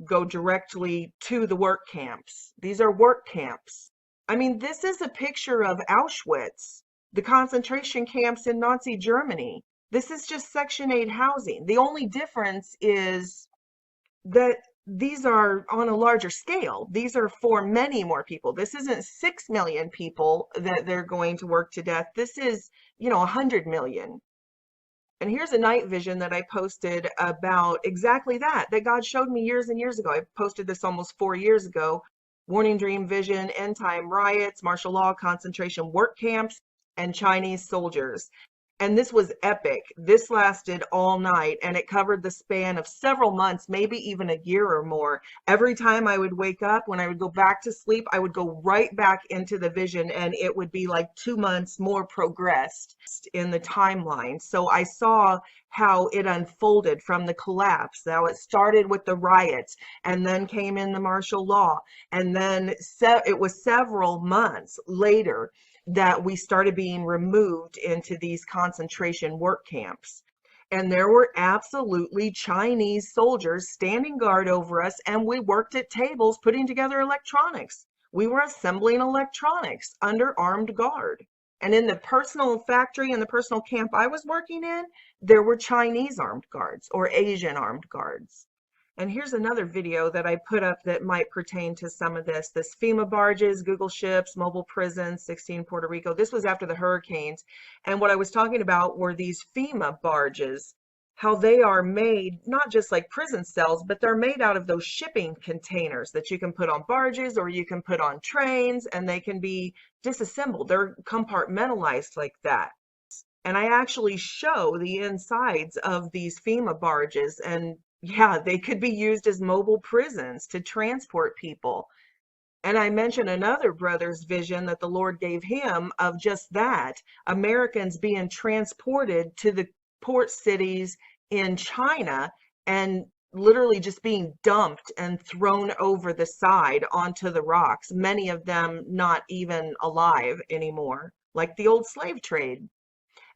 go directly to the work camps. These are work camps. I mean, this is a picture of Auschwitz, the concentration camps in Nazi Germany. This is just Section 8 housing. The only difference is that these are on a larger scale. These are for many more people. This isn't 6 million people that they're going to work to death. This is, 100 million. And here's a night vision that I posted about exactly that God showed me years and years ago. I posted this almost 4 years ago. Warning dream vision, end time riots, martial law, concentration work camps, and Chinese soldiers. And this was epic. This lasted all night, and it covered the span of several months, maybe even a year or more. Every time I would wake up, when I would go back to sleep, I would go right back into the vision, and it would be like 2 months more progressed in the timeline. So I saw how it unfolded from the collapse. Now it started with the riots, and then came in the martial law, and then it was several months later that we started being removed into these concentration work camps. And there were absolutely Chinese soldiers standing guard over us, and we worked at tables putting together electronics. We were assembling electronics under armed guard. And in the personal factory and the personal camp I was working in, there were Chinese armed guards or Asian armed guards. And here's another video that I put up that might pertain to some of this. This FEMA barges, Google ships, mobile prisons, 16 Puerto Rico. This was after the hurricanes. And what I was talking about were these FEMA barges, how they are made, not just like prison cells, but they're made out of those shipping containers that you can put on barges or you can put on trains, and they can be disassembled. They're compartmentalized like that. And I actually show the insides of these FEMA barges, and yeah, they could be used as mobile prisons to transport people. And I mentioned another brother's vision that the Lord gave him of just that, Americans being transported to the port cities in China and literally just being dumped and thrown over the side onto the rocks, many of them not even alive anymore, like the old slave trade.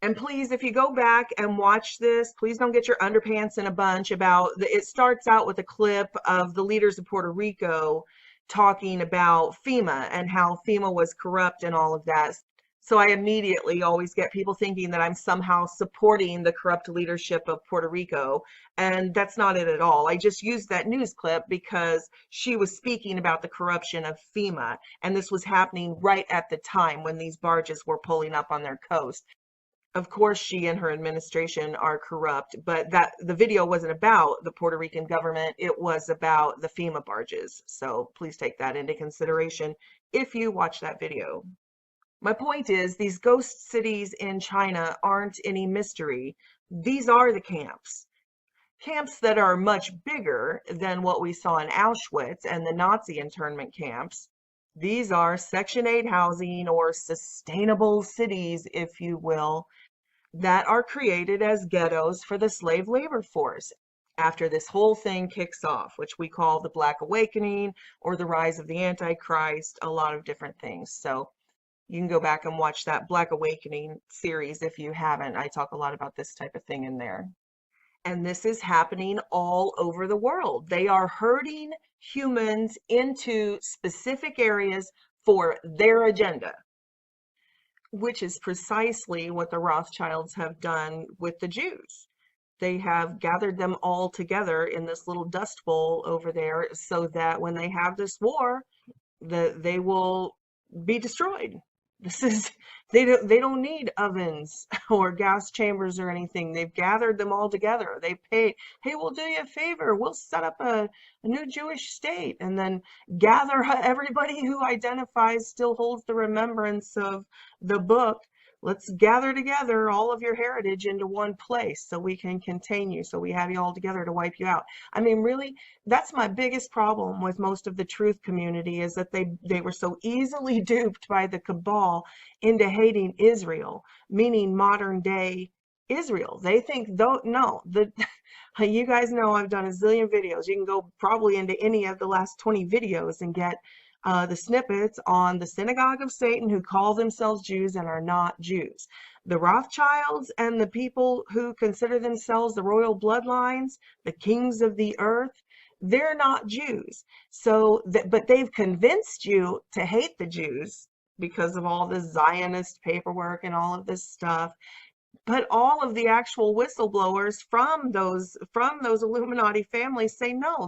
And please, if you go back and watch this, please don't get your underpants in a bunch about it starts out with a clip of the leaders of Puerto Rico talking about FEMA and how FEMA was corrupt and all of that. So I immediately always get people thinking that I'm somehow supporting the corrupt leadership of Puerto Rico. And that's not it at all. I just used that news clip because she was speaking about the corruption of FEMA. And this was happening right at the time when these barges were pulling up on their coast. Of course, she and her administration are corrupt, but the video wasn't about the Puerto Rican government. It was about the FEMA barges. So please take that into consideration if you watch that video. My point is, these ghost cities in China aren't any mystery. These are the camps. Camps that are much bigger than what we saw in Auschwitz and the Nazi internment camps. These are Section 8 housing or sustainable cities, if you will, that are created as ghettos for the slave labor force after this whole thing kicks off, which we call the Black Awakening or the rise of the Antichrist, a lot of different things. So you can go back and watch that Black Awakening series if you haven't. I talk a lot about this type of thing in there. And this is happening all over the world. They are herding humans into specific areas for their agenda, which is precisely what the Rothschilds have done with the Jews. They have gathered them all together in this little dust bowl over there so that when they have this war, they will be destroyed. This is they don't need ovens or gas chambers or anything. They've gathered them all together. They pay, hey, we'll do you a favor. We'll set up a new Jewish state, and then gather everybody who identifies, still holds the remembrance of the book. Let's gather together all of your heritage into one place so we can contain you, so we have you all together to wipe you out. I mean, really, that's my biggest problem with most of the truth community, is that they were so easily duped by the cabal into hating Israel, meaning modern day Israel. They think, though, no, you guys know I've done a zillion videos. You can go probably into any of the last 20 videos and get the snippets on the synagogue of Satan who call themselves Jews and are not Jews. The Rothschilds and the people who consider themselves the royal bloodlines, the kings of the earth, they're not Jews. So, but they've convinced you to hate the Jews because of all the Zionist paperwork and all of this stuff. But all of the actual whistleblowers from those Illuminati families say no,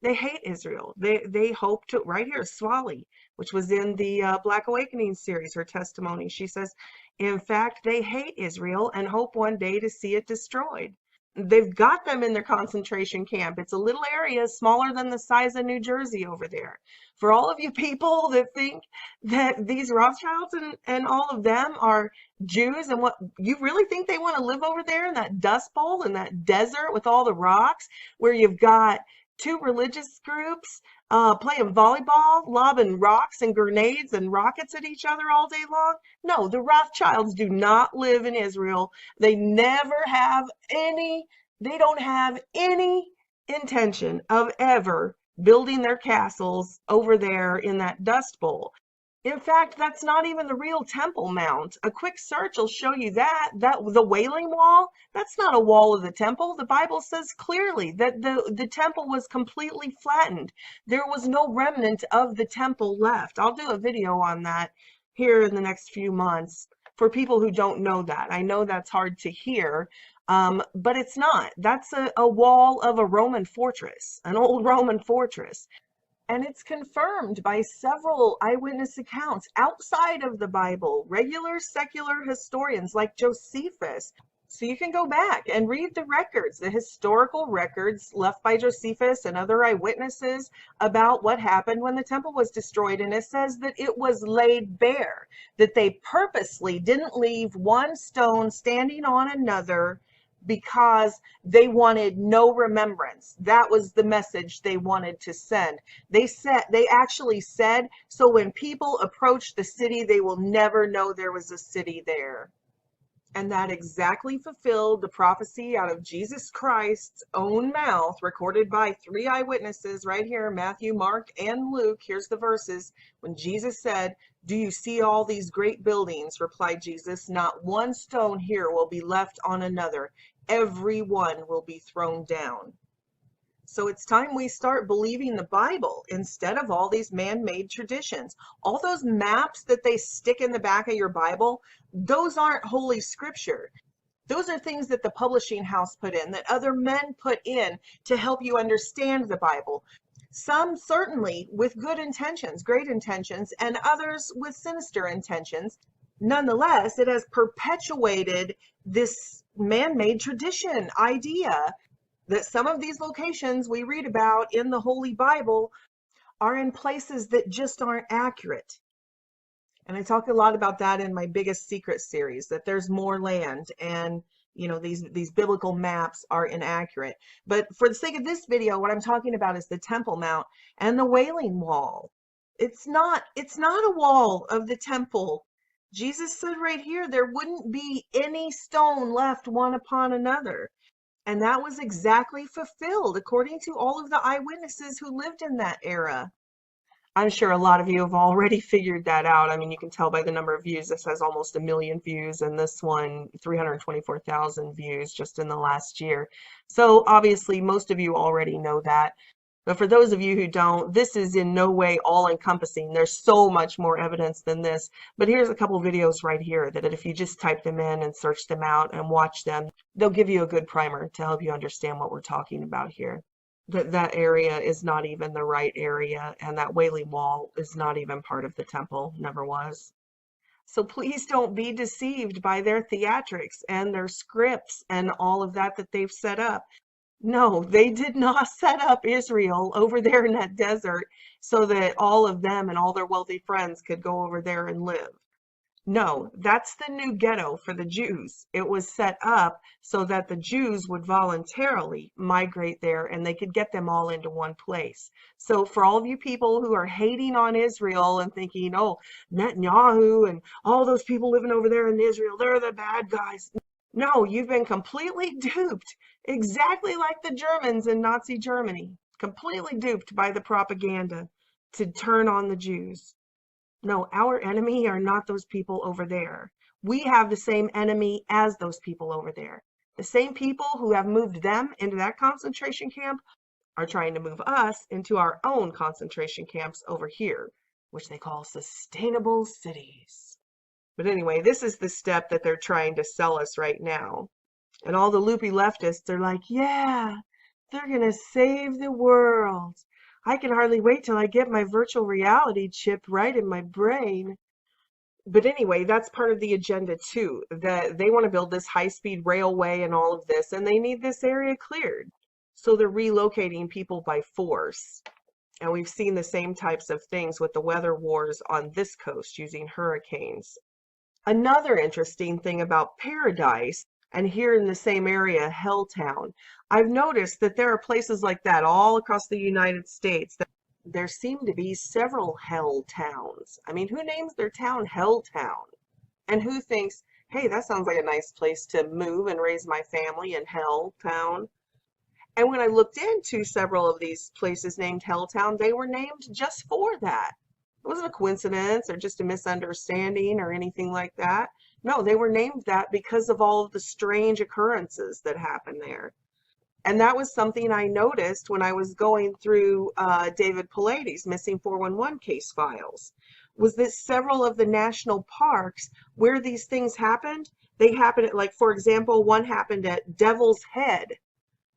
they hate Israel. They hope to, right here, Swally, which was in the Black Awakening series, her testimony. She says, in fact, they hate Israel and hope one day to see it destroyed. They've got them in their concentration camp. It's a little area smaller than the size of New Jersey over there. For all of you people that think that these Rothschilds and all of them are Jews, and what you really think they want to live over there in that dust bowl, in that desert with all the rocks, where you've got two religious groups playing volleyball, lobbing rocks and grenades and rockets at each other all day long? No, the Rothschilds do not live in Israel. They never have any, they don't have any intention of ever building their castles over there in that dust bowl. In fact, that's not even the real Temple Mount. A quick search will show you that the Wailing Wall, that's not a wall of the temple. The Bible says clearly that the temple was completely flattened. There was no remnant of the temple left. I'll do a video on that here in the next few months for people who don't know that. I know that's hard to hear, but it's not. That's a wall of a Roman fortress, an old Roman fortress. And it's confirmed by several eyewitness accounts outside of the Bible, regular secular historians like Josephus. So you can go back and read the records, the historical records left by Josephus and other eyewitnesses about what happened when the temple was destroyed. And it says that it was laid bare, that they purposely didn't leave one stone standing on another, because they wanted no remembrance. That was the message they wanted to send. They actually said, so when people approach the city, they will never know there was a city there. And that exactly fulfilled the prophecy out of Jesus Christ's own mouth, recorded by 3 eyewitnesses right here, Matthew, Mark, and Luke. Here's the verses. When Jesus said, "Do you see all these great buildings?" replied Jesus, "Not one stone here will be left on another. Every one will be thrown down." So it's time we start believing the Bible instead of all these man-made traditions. All those maps that they stick in the back of your Bible, those aren't holy scripture. Those are things that the publishing house put in, that other men put in to help you understand the Bible. Some certainly with good intentions, great intentions, and others with sinister intentions. Nonetheless, it has perpetuated this man-made tradition idea that some of these locations we read about in the Holy Bible are in places that just aren't accurate. And I talk a lot about that in my Biggest Secret series, that there's more land, and you know, these biblical maps are inaccurate. But for the sake of this video, what I'm talking about is the Temple Mount and the Wailing Wall. It's not a wall of the temple. Jesus said right here, there wouldn't be any stone left one upon another. And that was exactly fulfilled according to all of the eyewitnesses who lived in that era. I'm sure a lot of you have already figured that out. I mean, you can tell by the number of views. This has almost 1 million views, and this one 324,000 views just in the last year. So obviously most of you already know that. But for those of you who don't, this is in no way all-encompassing. There's so much more evidence than this. But here's a couple videos right here that if you just type them in and search them out and watch them, they'll give you a good primer to help you understand what we're talking about here. That area is not even the right area, and that Wailing Wall is not even part of the temple, never was. So please don't be deceived by their theatrics and their scripts and all of that they've set up. No, they did not set up Israel over there in that desert so that all of them and all their wealthy friends could go over there and live. No, that's the new ghetto for the Jews. It was set up so that the Jews would voluntarily migrate there and they could get them all into one place. So for all of you people who are hating on Israel and thinking, oh, Netanyahu and all those people living over there in Israel, they're the bad guys. No, you've been completely duped, exactly like the Germans in Nazi Germany, completely duped by the propaganda to turn on the Jews. No, our enemy are not those people over there. We have the same enemy as those people over there. The same people who have moved them into that concentration camp are trying to move us into our own concentration camps over here, which they call sustainable cities. But anyway, this is the step that they're trying to sell us right now. And all the loopy leftists are like, yeah, they're going to save the world. I can hardly wait till I get my virtual reality chip right in my brain. But anyway, that's part of the agenda too, that they want to build this high-speed railway and all of this, and they need this area cleared. So they're relocating people by force. And we've seen the same types of things with the weather wars on this coast using hurricanes. Another interesting thing about Paradise, and here in the same area, Helltown, I've noticed that there are places like that all across the United States. There seem to be several hell towns. I mean, who names their town Helltown? And who thinks, hey, that sounds like a nice place to move and raise my family in Helltown? And when I looked into several of these places named Helltown, they were named just for that. It wasn't a coincidence or just a misunderstanding or anything like that. No, they were named that because of all of the strange occurrences that happened there. And that was something I noticed when I was going through David Pallady's Missing 411 case files, was that several of the national parks where these things happened, they happened at, like, for example, one happened at Devil's Head,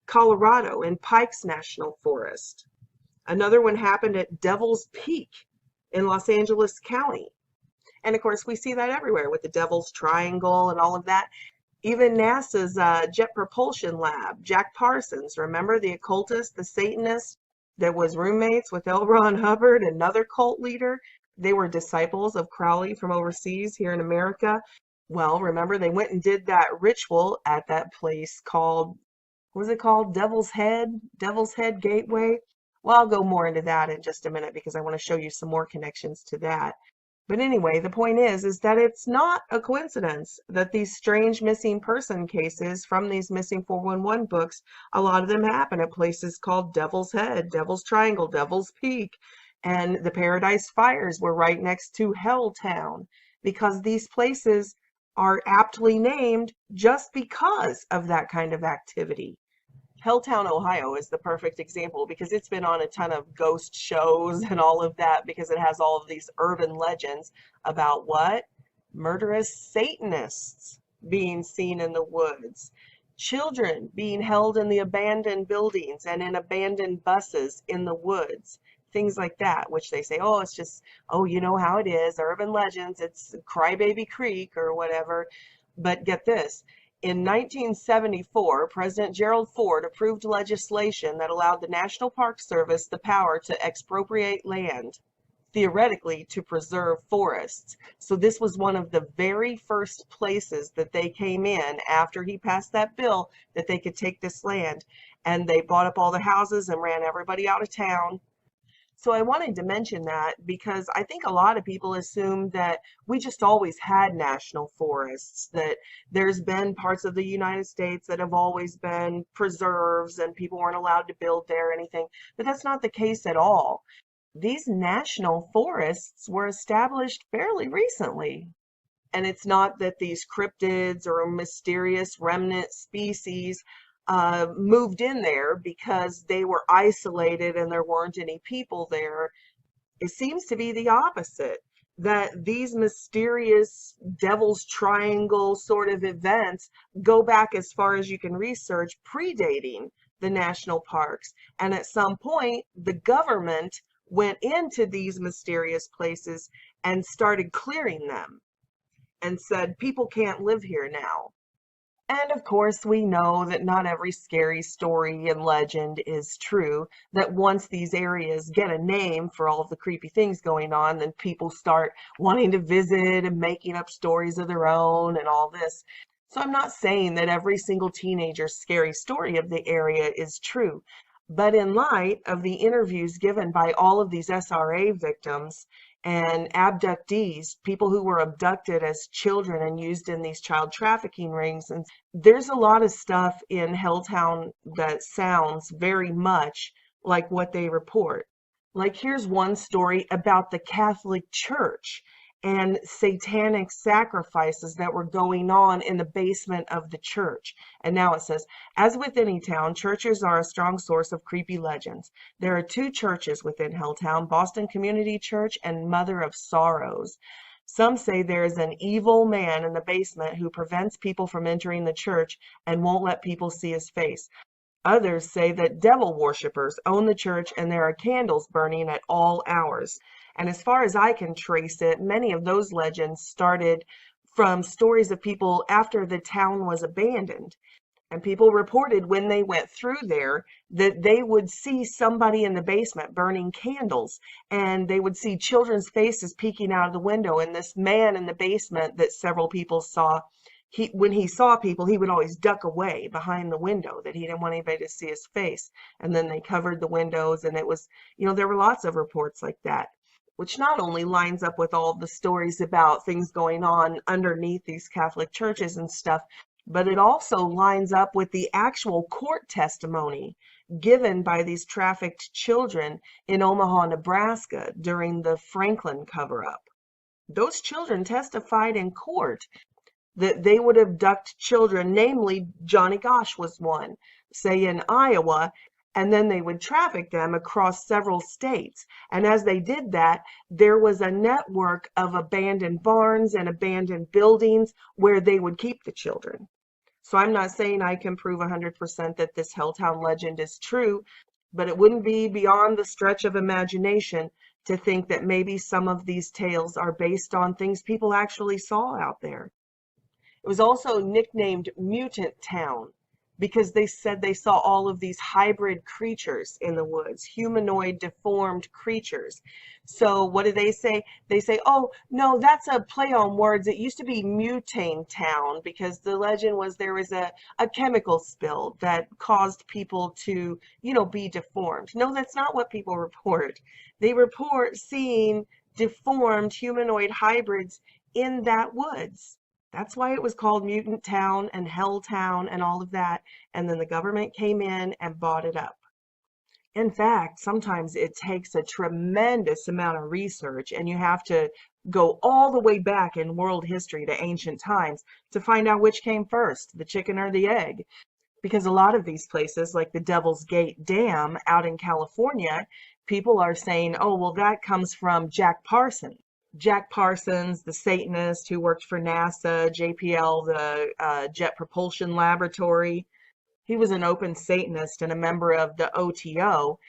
Colorado, in Pikes National Forest. Another one happened at Devil's Peak in Los Angeles County. And of course, we see that everywhere with the Devil's Triangle and all of that. Even NASA's Jet Propulsion Lab, Jack Parsons, remember the occultist, the Satanist that was roommates with L. Ron Hubbard, another cult leader? They were disciples of Crowley from overseas here in America. Well, remember they went and did that ritual at that place called, what was it called? Devil's Head Gateway. Well, I'll go more into that in just a minute because I want to show you some more connections to that. But anyway, the point is that it's not a coincidence that these strange missing person cases from these Missing 411 books, a lot of them happen at places called Devil's Head, Devil's Triangle, Devil's Peak, and the Paradise Fires were right next to Helltown, because these places are aptly named just because of that kind of activity. Helltown, Ohio is the perfect example because it's been on a ton of ghost shows and all of that because it has all of these urban legends about what? Murderous Satanists being seen in the woods. Children being held in the abandoned buildings and in abandoned buses in the woods. Things like that, which they say, oh, it's just, oh, you know how it is, urban legends, it's Crybaby Creek or whatever. But get this. In 1974, President Gerald Ford approved legislation that allowed the National Park Service the power to expropriate land, theoretically to preserve forests. So this was one of the very first places that they came in after he passed that bill that they could take this land. And they bought up all the houses and ran everybody out of town. So I wanted to mention that because I think a lot of people assume that we just always had national forests, that there's been parts of the United States that have always been preserves and people weren't allowed to build there or anything, but that's not the case at all. These national forests were established fairly recently. And it's not that these cryptids or mysterious remnant species moved in there because they were isolated and there weren't any people there. It seems to be the opposite, that these mysterious Devil's Triangle sort of events go back as far as you can research, predating the national parks. And at some point, the government went into these mysterious places and started clearing them. and said, people can't live here now. And of course, we know that not every scary story and legend is true, that once these areas get a name for all of the creepy things going on, then people start wanting to visit and making up stories of their own and all this. So I'm not saying that every single teenager's scary story of the area is true, but in light of the interviews given by all of these SRA victims and abductees, people who were abducted as children and used in these child trafficking rings, and there's a lot of stuff in Helltown that sounds very much like what they report. Like, here's one story about the Catholic Church and satanic sacrifices that were going on in the basement of the church. And now it says, as with any town, churches are a strong source of creepy legends. There are 2 churches within Helltown, Boston Community Church and Mother of Sorrows. Some say there is an evil man in the basement who prevents people from entering the church and won't let people see his face. Others say that devil worshippers own the church and there are candles burning at all hours. And as far as I can trace it, many of those legends started from stories of people after the town was abandoned. And people reported when they went through there that they would see somebody in the basement burning candles, and they would see children's faces peeking out of the window. And this man in the basement that several people saw, when he saw people, he would always duck away behind the window, that he didn't want anybody to see his face. And then they covered the windows, and it was, there were lots of reports like that, which not only lines up with all the stories about things going on underneath these Catholic churches and stuff, but it also lines up with the actual court testimony given by these trafficked children in Omaha, Nebraska during the Franklin cover-up. Those children testified in court that they would abduct children, namely Johnny Gosh was one, say in Iowa, and then they would traffic them across several states. And as they did that, there was a network of abandoned barns and abandoned buildings where they would keep the children. So I'm not saying I can prove 100% that this Helltown legend is true, but it wouldn't be beyond the stretch of imagination to think that maybe some of these tales are based on things people actually saw out there. It was also nicknamed Mutant Town because they said they saw all of these hybrid creatures in the woods, humanoid, deformed creatures. So what do they say? They say, oh, no, that's a play on words. It used to be Mutane Town because the legend was there was a chemical spill that caused people to, be deformed. No, that's not what people report. They report seeing deformed humanoid hybrids in that woods. That's why it was called Mutant Town and Helltown and all of that. And then the government came in and bought it up. In fact, sometimes it takes a tremendous amount of research, and you have to go all the way back in world history to ancient times to find out which came first, the chicken or the egg. Because a lot of these places, like the Devil's Gate Dam out in California, people are saying, oh, well, that comes from Jack Parsons. Jack Parsons, the Satanist who worked for NASA, JPL, the Jet Propulsion Laboratory. He was an open Satanist and a member of the OTO,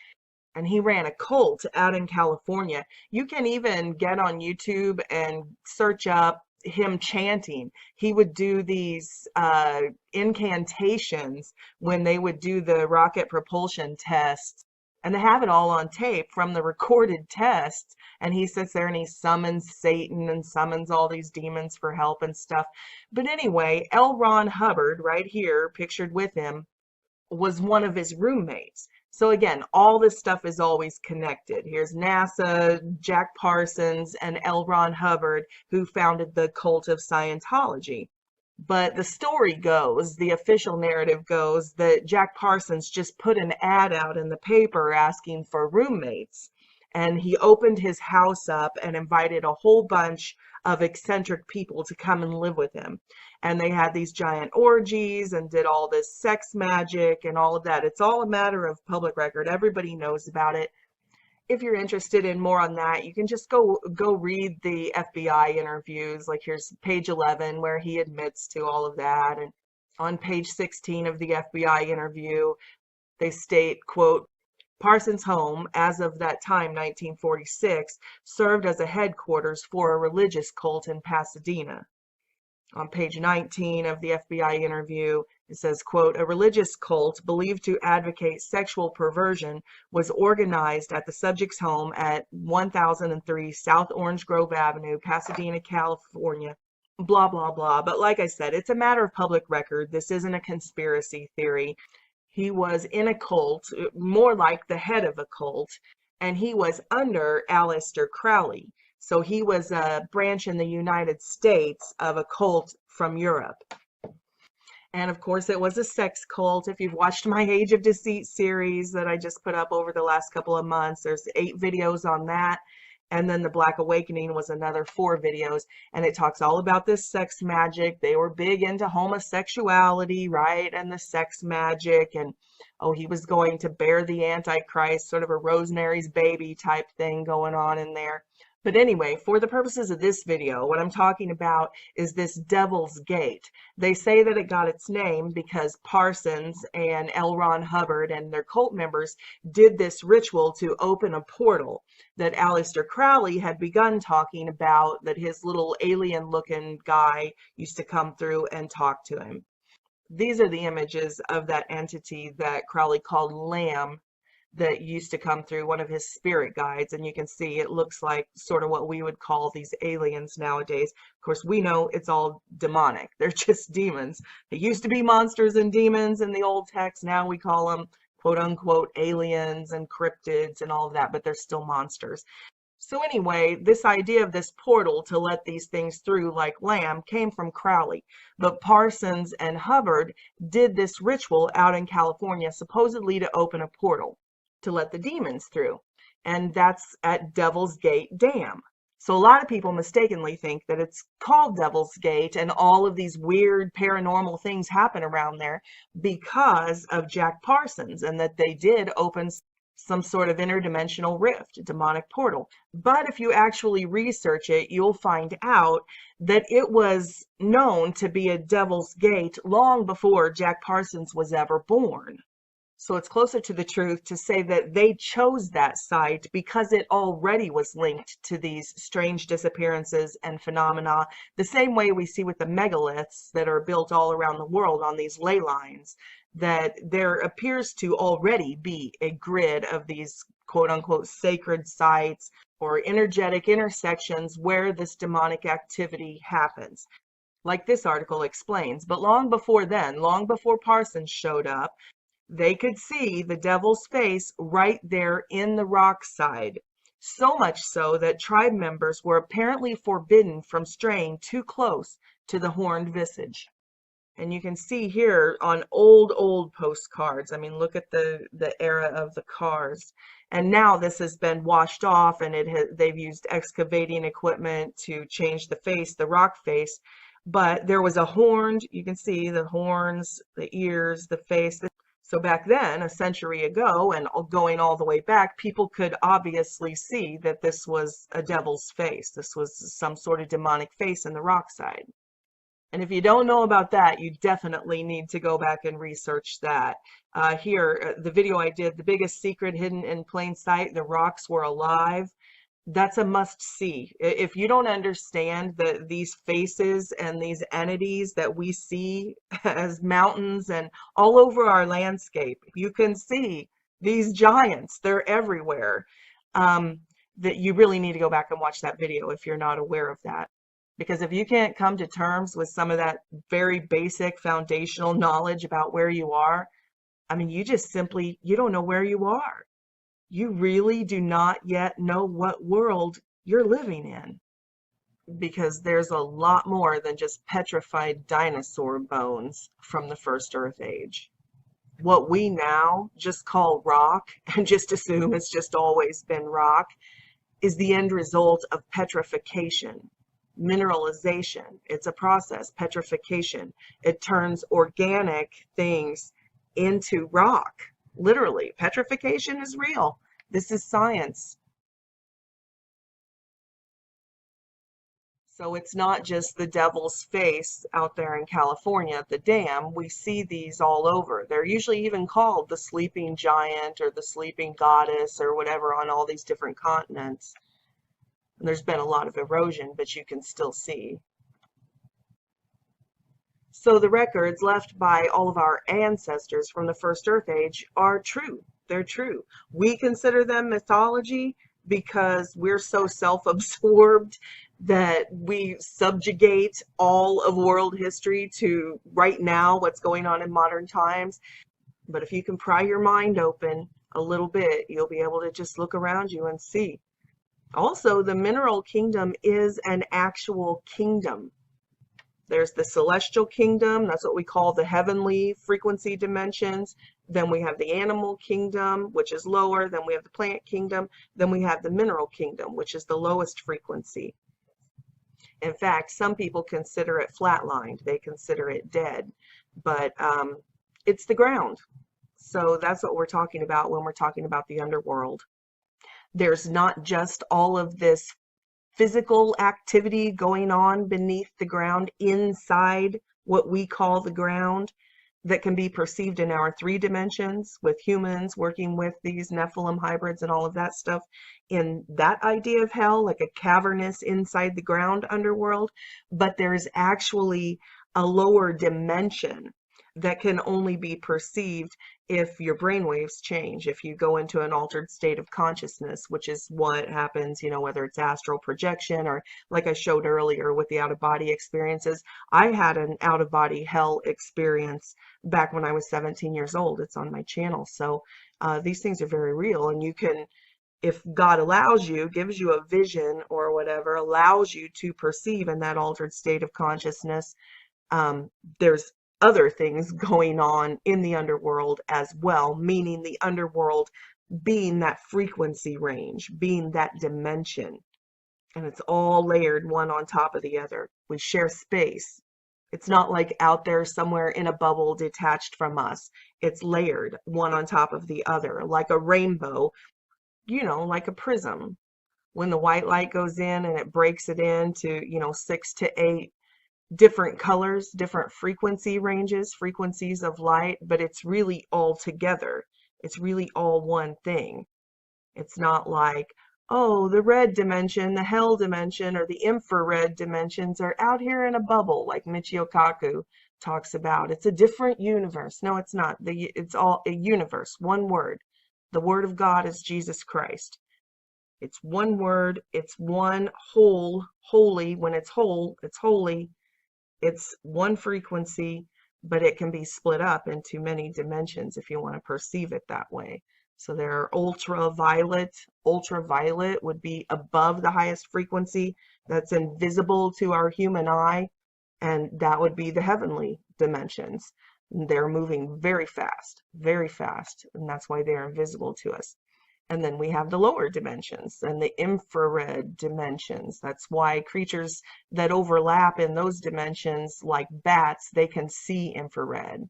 and he ran a cult out in California. You can even get on YouTube and search up him chanting. He would do these incantations when they would do the rocket propulsion tests. And they have it all on tape from the recorded tests. And he sits there and he summons Satan and summons all these demons for help and stuff. But anyway, L. Ron Hubbard, right here, pictured with him, was one of his roommates. So again, all this stuff is always connected. Here's NASA, Jack Parsons, and L. Ron Hubbard, who founded the cult of Scientology. But the story goes, the official narrative goes, that Jack Parsons just put an ad out in the paper asking for roommates. And he opened his house up and invited a whole bunch of eccentric people to come and live with him. And they had these giant orgies and did all this sex magic and all of that. It's all a matter of public record. Everybody knows about it. If you're interested in more on that, you can just go read the FBI interviews. Like here's page 11 where he admits to all of that. And on page 16 of the FBI interview, they state, quote, Parsons' home, as of that time, 1946, served as a headquarters for a religious cult in Pasadena. On page 19 of the FBI interview, it says, quote, a religious cult believed to advocate sexual perversion was organized at the subject's home at 1003 South Orange Grove Avenue, Pasadena, California, blah, blah, blah. But like I said, it's a matter of public record. This isn't a conspiracy theory. He was in a cult, more like the head of a cult, and he was under Aleister Crowley. So he was a branch in the United States of a cult from Europe. And of course, it was a sex cult. If you've watched my Age of Deceit series that I just put up over the last couple of months, there's 8 videos on that. And then the Black Awakening was another 4 videos. And it talks all about this sex magic. They were big into homosexuality, right? And the sex magic. And, oh, he was going to bear the Antichrist, sort of a Rosemary's Baby type thing going on in there. But anyway, for the purposes of this video, what I'm talking about is this Devil's Gate. They say that it got its name because Parsons and L. Ron Hubbard and their cult members did this ritual to open a portal that Aleister Crowley had begun talking about, that his little alien-looking guy used to come through and talk to him. These are the images of that entity that Crowley called Lamb, that used to come through, one of his spirit guides, and you can see it looks like sort of what we would call these aliens nowadays. Of course, we know it's all demonic. They're just demons. They used to be monsters and demons in the old text. Now we call them quote unquote aliens and cryptids and all of that, but they're still monsters. So anyway, this idea of this portal to let these things through like Lamb came from Crowley, but Parsons and Hubbard did this ritual out in California, supposedly to open a portal to let the demons through, and that's at Devil's Gate Dam. So a lot of people mistakenly think that it's called Devil's Gate and all of these weird paranormal things happen around there because of Jack Parsons, and that they did open some sort of interdimensional rift, a demonic portal. But if you actually research it, you'll find out that it was known to be a Devil's Gate long before Jack Parsons was ever born. So it's closer to the truth to say that they chose that site because it already was linked to these strange disappearances and phenomena, the same way we see with the megaliths that are built all around the world on these ley lines, that there appears to already be a grid of these quote-unquote sacred sites or energetic intersections where this demonic activity happens. Like this article explains, but long before then, long before Parsons showed up, they could see the devil's face right there in the rock side. So much so that tribe members were apparently forbidden from straying too close to the horned visage. And you can see here on old postcards, I mean, look at the era of the cars. And now this has been washed off, and they've used excavating equipment to change the face, the rock face. But there was a horned, you can see the horns, the ears, the face. So back then, a century ago, and going all the way back, people could obviously see that this was a devil's face. This was some sort of demonic face in the rock side. And if you don't know about that, you definitely need to go back and research that. Here, the video I did, the biggest secret hidden in plain sight, the rocks were alive. That's a must see. If you don't understand that these faces and these entities that we see as mountains and all over our landscape, you can see these giants, they're everywhere. That you really need to go back and watch that video if you're not aware of that. Because if you can't come to terms with some of that very basic foundational knowledge about where you are, I mean, you just simply, you don't know where you are. You really do not yet know what world you're living in, because there's a lot more than just petrified dinosaur bones from the first Earth Age. What we now just call rock and just assume it's just always been rock is the end result of petrification, mineralization. It's a process, petrification. It turns organic things into rock. Literally, petrification is real. This is science. So it's not just the devil's face out there in California at the dam. We see these all over. They're usually even called the sleeping giant or the sleeping goddess or whatever on all these different continents. And there's been a lot of erosion, but you can still see. So the records left by all of our ancestors from the first Earth Age are true. They're true. We consider them mythology because we're so self-absorbed that we subjugate all of world history to right now, what's going on in modern times. But if you can pry your mind open a little bit, you'll be able to just look around you and see. Also, the mineral kingdom is an actual kingdom. There's the celestial kingdom, that's what we call the heavenly frequency dimensions. Then we have the animal kingdom, which is lower. Then we have the plant kingdom. Then we have the mineral kingdom, which is the lowest frequency. In fact, some people consider it flatlined. They consider it dead, but it's the ground. So that's what we're talking about when we're talking about the underworld. There's not just all of this physical activity going on beneath the ground, inside what we call the ground, that can be perceived in our 3 dimensions with humans working with these Nephilim hybrids and all of that stuff. In that idea of hell, like a cavernous inside the ground underworld, but there's actually a lower dimension that can only be perceived if your brainwaves change, if you go into an altered state of consciousness, which is what happens, you know, whether it's astral projection or like I showed earlier with the out-of-body experiences. I had an out-of-body hell experience back when I was 17 years old. It's on my channel. So these things are very real, and you can, if God allows you, gives you a vision or whatever, allows you to perceive in that altered state of consciousness, there's other things going on in the underworld as well, meaning the underworld being that frequency range, being that dimension. And it's all layered one on top of the other. We share space. It's not like out there somewhere in a bubble detached from us. It's layered one on top of the other, like a rainbow, you know, like a prism. When the white light goes in and it breaks it into, you know, 6 to 8 different colors, different frequency ranges, frequencies of light, but it's really all together. It's really all one thing. It's not like, oh, the red dimension, the hell dimension, or the infrared dimensions are out here in a bubble, like Michio Kaku talks about. It's a different universe. No, it's not. It's all a universe, one word. The word of God is Jesus Christ. It's one word. It's one whole, holy. When it's whole, it's holy. It's one frequency, but it can be split up into many dimensions if you want to perceive it that way. So there are ultraviolet. Ultraviolet would be above the highest frequency that's invisible to our human eye, and that would be the heavenly dimensions. They're moving very fast, and that's why they're invisible to us. And then we have the lower dimensions and the infrared dimensions. That's why creatures that overlap in those dimensions, like bats, they can see infrared.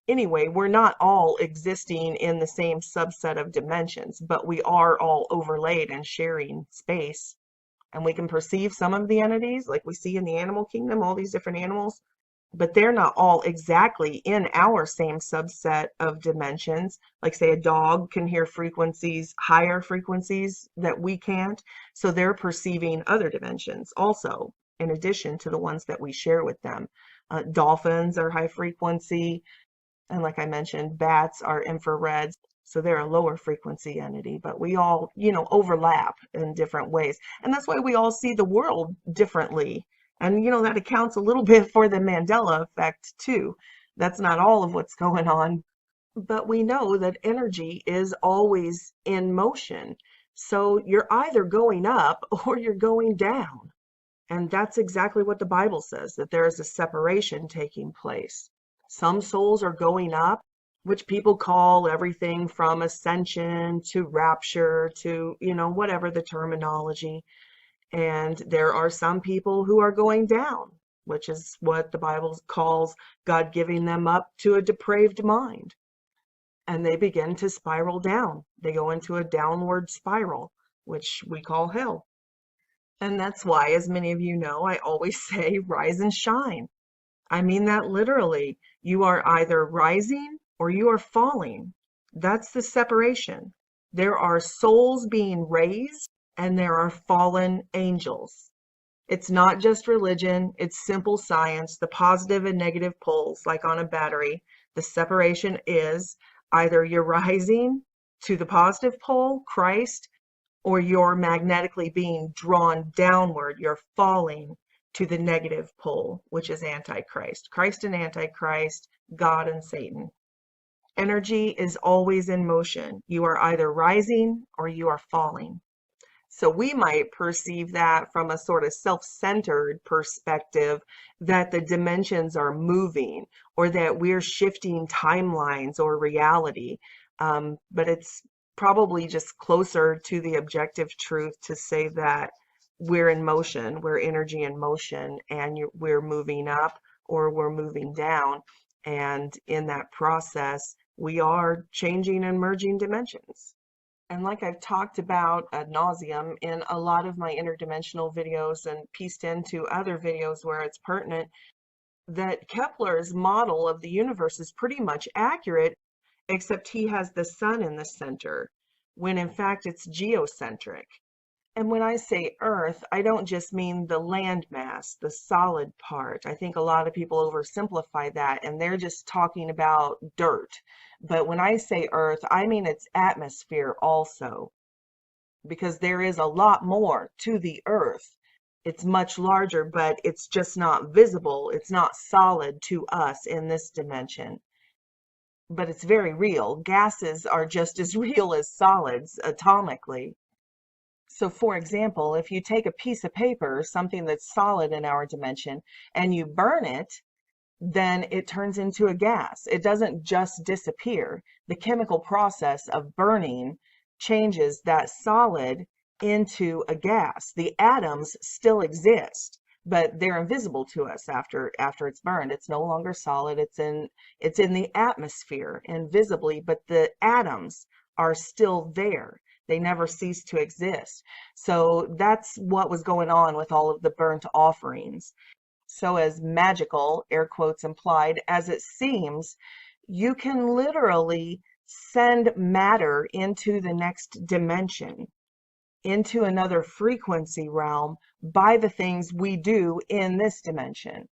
Anyway, we're not all existing in the same subset of dimensions, but we are all overlaid and sharing space. And we can perceive some of the entities, like we see in the animal kingdom, all these different animals, but they're not all exactly in our same subset of dimensions. Like say a dog can hear frequencies, higher frequencies that we can't. So they're perceiving other dimensions also, in addition to the ones that we share with them. Dolphins are high frequency. And like I mentioned, bats are infrared. So they're a lower frequency entity, but we all, you know, overlap in different ways. And that's why we all see the world differently. And, you know, that accounts a little bit for the Mandela effect, too. That's not all of what's going on, but we know that energy is always in motion. So you're either going up or you're going down. And that's exactly what the Bible says, that there is a separation taking place. Some souls are going up, which people call everything from ascension to rapture to, you know, whatever the terminology. And there are some people who are going down, which is what the Bible calls God giving them up to a depraved mind. And they begin to spiral down. They go into a downward spiral, which we call hell. And that's why, as many of you know, I always say rise and shine. I mean that literally. You are either rising or you are falling. That's the separation. There are souls being raised and there are fallen angels. It's not just religion, it's simple science, the positive and negative poles, like on a battery. The separation is either you're rising to the positive pole, Christ, or you're magnetically being drawn downward. You're falling to the negative pole, which is Antichrist. Christ and Antichrist, God and Satan. Energy is always in motion. You are either rising or you are falling. So we might perceive that from a sort of self-centered perspective, that the dimensions are moving or that we're shifting timelines or reality. But it's probably just closer to the objective truth to say that we're in motion, we're energy in motion, and we're moving up or we're moving down. And in that process, we are changing and merging dimensions. And like I've talked about ad nauseum in a lot of my interdimensional videos and pieced into other videos where it's pertinent, that Kepler's model of the universe is pretty much accurate, except he has the sun in the center, when in fact it's geocentric. And when I say Earth, I don't just mean the land mass, the solid part. I think a lot of people oversimplify that and they're just talking about dirt. But when I say Earth, I mean its atmosphere also, because there is a lot more to the Earth. It's much larger, but it's just not visible. It's not solid to us in this dimension. But it's very real. Gases are just as real as solids atomically. So for example, if you take a piece of paper, something that's solid in our dimension, and you burn it, then it turns into a gas. It doesn't just disappear. The chemical process of burning changes that solid into a gas. The atoms still exist, but they're invisible to us after it's burned. It's no longer solid. It's in the atmosphere invisibly, but the atoms are still there. They never cease to exist. So that's what was going on with all of the burnt offerings. So as magical, air quotes implied, as it seems, you can literally send matter into the next dimension, into another frequency realm by the things we do in this dimension.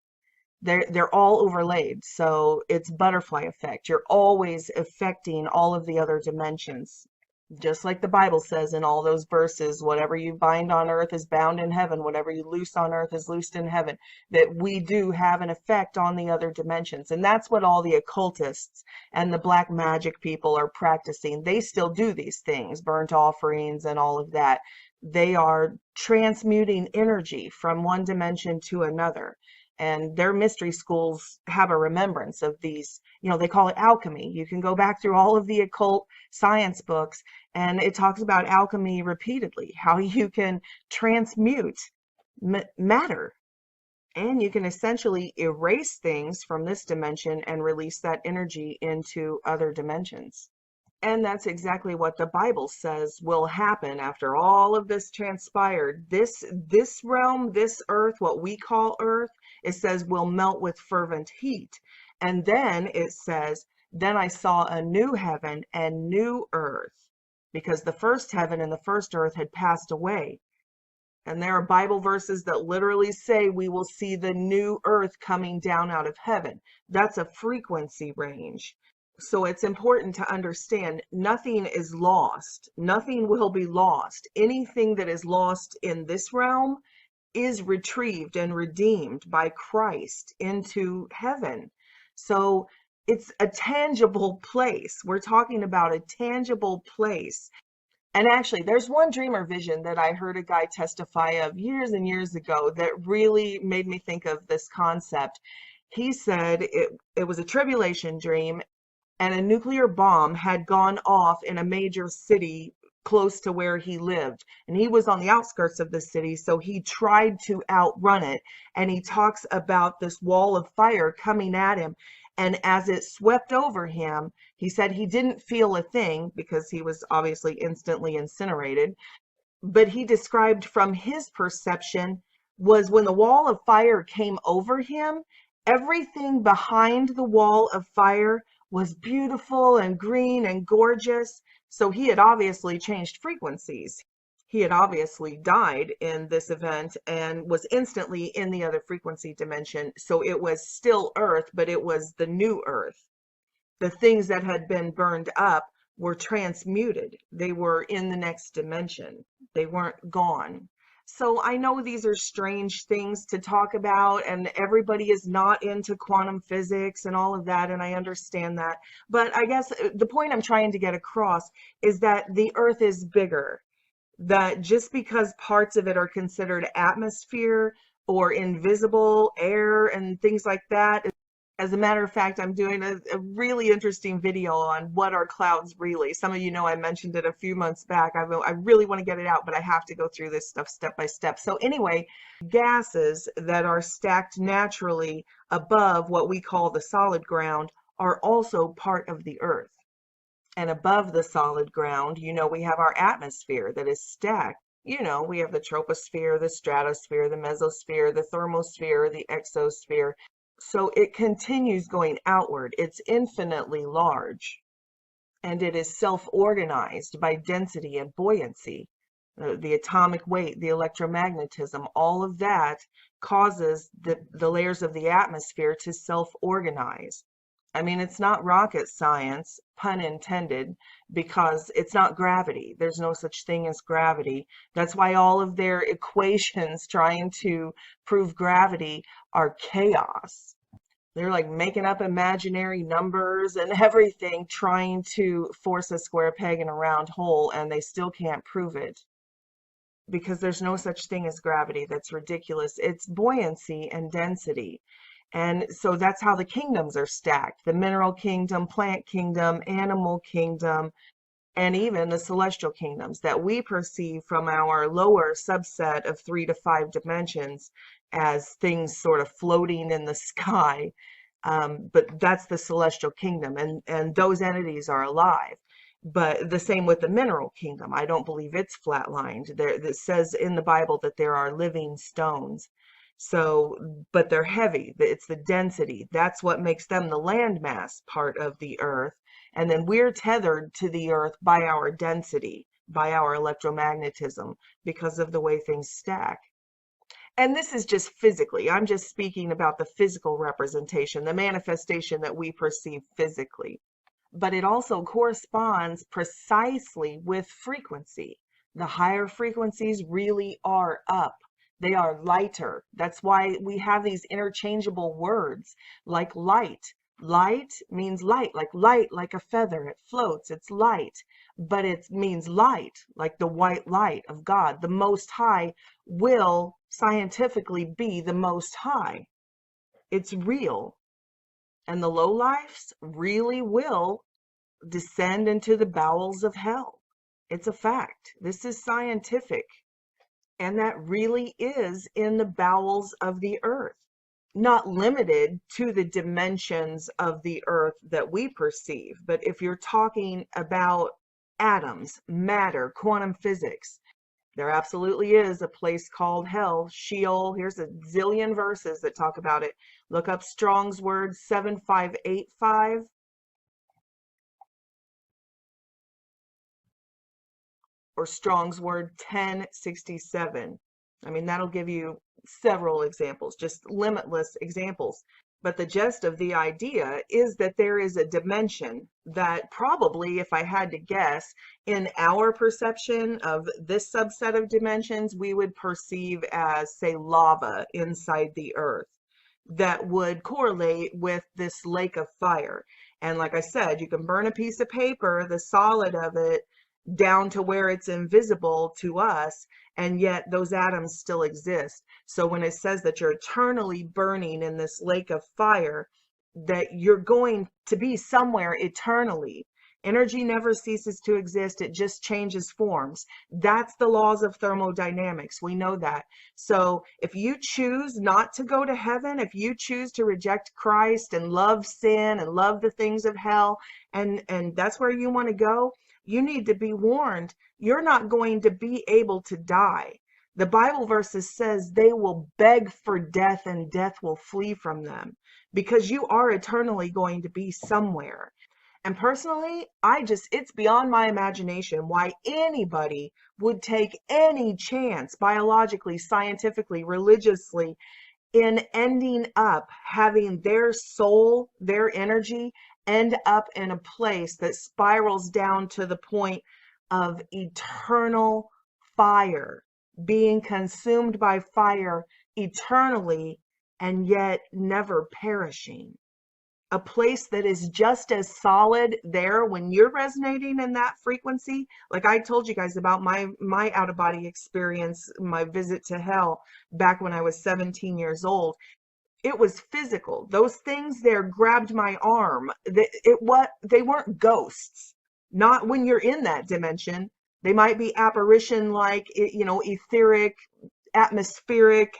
They're all overlaid. So it's butterfly effect. You're always affecting all of the other dimensions. Just like the Bible says in all those verses, whatever you bind on earth is bound in heaven, whatever you loose on earth is loosed in heaven, that we do have an effect on the other dimensions. And that's what all the occultists and the black magic people are practicing. They still do these things, burnt offerings and all of that. They are transmuting energy from one dimension to another. And their mystery schools have a remembrance of these, they call it alchemy. You can go back through all of the occult science books and it talks about alchemy repeatedly, how you can transmute matter and you can essentially erase things from this dimension and release that energy into other dimensions. And that's exactly what the Bible says will happen after all of this transpired. This realm, this earth, what we call earth, it says will melt with fervent heat. And then it says, then I saw a new heaven and new earth, because the first heaven and the first earth had passed away. And there are Bible verses that literally say we will see the new earth coming down out of heaven. That's a frequency range. So it's important to understand nothing is lost. Nothing will be lost. Anything that is lost in this realm is retrieved and redeemed by Christ into heaven. So it's a tangible place. We're talking about a tangible place. And actually, there's one dream or vision that I heard a guy testify of years and years ago that really made me think of this concept. He said it was a tribulation dream, and a nuclear bomb had gone off in a major city close to where he lived. And he was on the outskirts of the city, so he tried to outrun it. And he talks about this wall of fire coming at him. And as it swept over him, he said he didn't feel a thing because he was obviously instantly incinerated. But he described from his perception was when the wall of fire came over him, everything behind the wall of fire was beautiful and green and gorgeous. So he had obviously changed frequencies. He had obviously died in this event and was instantly in the other frequency dimension. So it was still Earth, but it was the new Earth. The things that had been burned up were transmuted. They were in the next dimension. They weren't gone. So I know these are strange things to talk about, and everybody is not into quantum physics and all of that, and I understand that. But I guess the point I'm trying to get across is that the Earth is bigger. That just because parts of it are considered atmosphere or invisible air and things like that. As a matter of fact, I'm doing a really interesting video on what are clouds really. Some of you know I mentioned it a few months back. I really want to get it out, but I have to go through this stuff step by step. So anyway, gases that are stacked naturally above what we call the solid ground are also part of the Earth. And above the solid ground, you know, we have our atmosphere that is stacked. You know, we have the troposphere, the stratosphere, the mesosphere, the thermosphere, the exosphere. So it continues going outward. It's infinitely large, and it is self-organized by density and buoyancy. The atomic weight, the electromagnetism, all of that causes the layers of the atmosphere to self-organize. I mean, it's not rocket science, pun intended, because it's not gravity. There's no such thing as gravity. That's why all of their equations trying to prove gravity are chaos. They're like making up imaginary numbers and everything, trying to force a square peg in a round hole, and they still can't prove it. Because there's no such thing as gravity. That's ridiculous. It's buoyancy and density. And so that's how the kingdoms are stacked. The mineral kingdom, plant kingdom, animal kingdom, and even the celestial kingdoms that we perceive from our lower subset of 3 to 5 dimensions as things sort of floating in the sky. But that's the celestial kingdom, and those entities are alive. But the same with the mineral kingdom. I don't believe it's flatlined. It says in the Bible that there are living stones. So, but they're heavy. It's the density. That's what makes them the landmass part of the Earth. And then we're tethered to the Earth by our density, by our electromagnetism, because of the way things stack. And this is just physically. I'm just speaking about the physical representation, the manifestation that we perceive physically. But it also corresponds precisely with frequency. The higher frequencies really are up. They are lighter. That's why we have these interchangeable words like light. Light means light like a feather. It floats, it's light. But it means light, like the white light of God. The Most High will scientifically be the Most High. It's real. And the lowlifes really will descend into the bowels of hell. It's a fact. This is scientific. And that really is in the bowels of the Earth, not limited to the dimensions of the Earth that we perceive. But if you're talking about atoms, matter, quantum physics, there absolutely is a place called hell, Sheol. Here's a zillion verses that talk about it. Look up Strong's Word 7585. Or Strong's Word 1067. I mean, that'll give you several examples, just limitless examples. But the gist of the idea is that there is a dimension that probably, if I had to guess, in our perception of this subset of dimensions, we would perceive as, say, lava inside the Earth that would correlate with this lake of fire. And like I said, you can burn a piece of paper, the solid of it, down to where it's invisible to us, and yet those atoms still exist. So when it says that you're eternally burning in this lake of fire, that you're going to be somewhere eternally. Energy never ceases to exist. It just changes forms. That's the laws of thermodynamics. We know that. So if you choose not to go to heaven, if you choose to reject Christ and love sin and love the things of hell, and that's where you want to go, you need to be warned. You're not going to be able to die. The Bible verses says they will beg for death and death will flee from them, because you are eternally going to be somewhere. And personally, it's beyond my imagination why anybody would take any chance biologically, scientifically, religiously in ending up having their soul, their energy end up in a place that spirals down to the point of eternal fire, being consumed by fire eternally and yet never perishing. A place that is just as solid there when you're resonating in that frequency. Like I told you guys about my out-of-body experience, my visit to hell back when I was 17 years old. It was physical. Those things there grabbed my arm. They weren't ghosts. Not when you're in that dimension. They might be apparition like, etheric, atmospheric,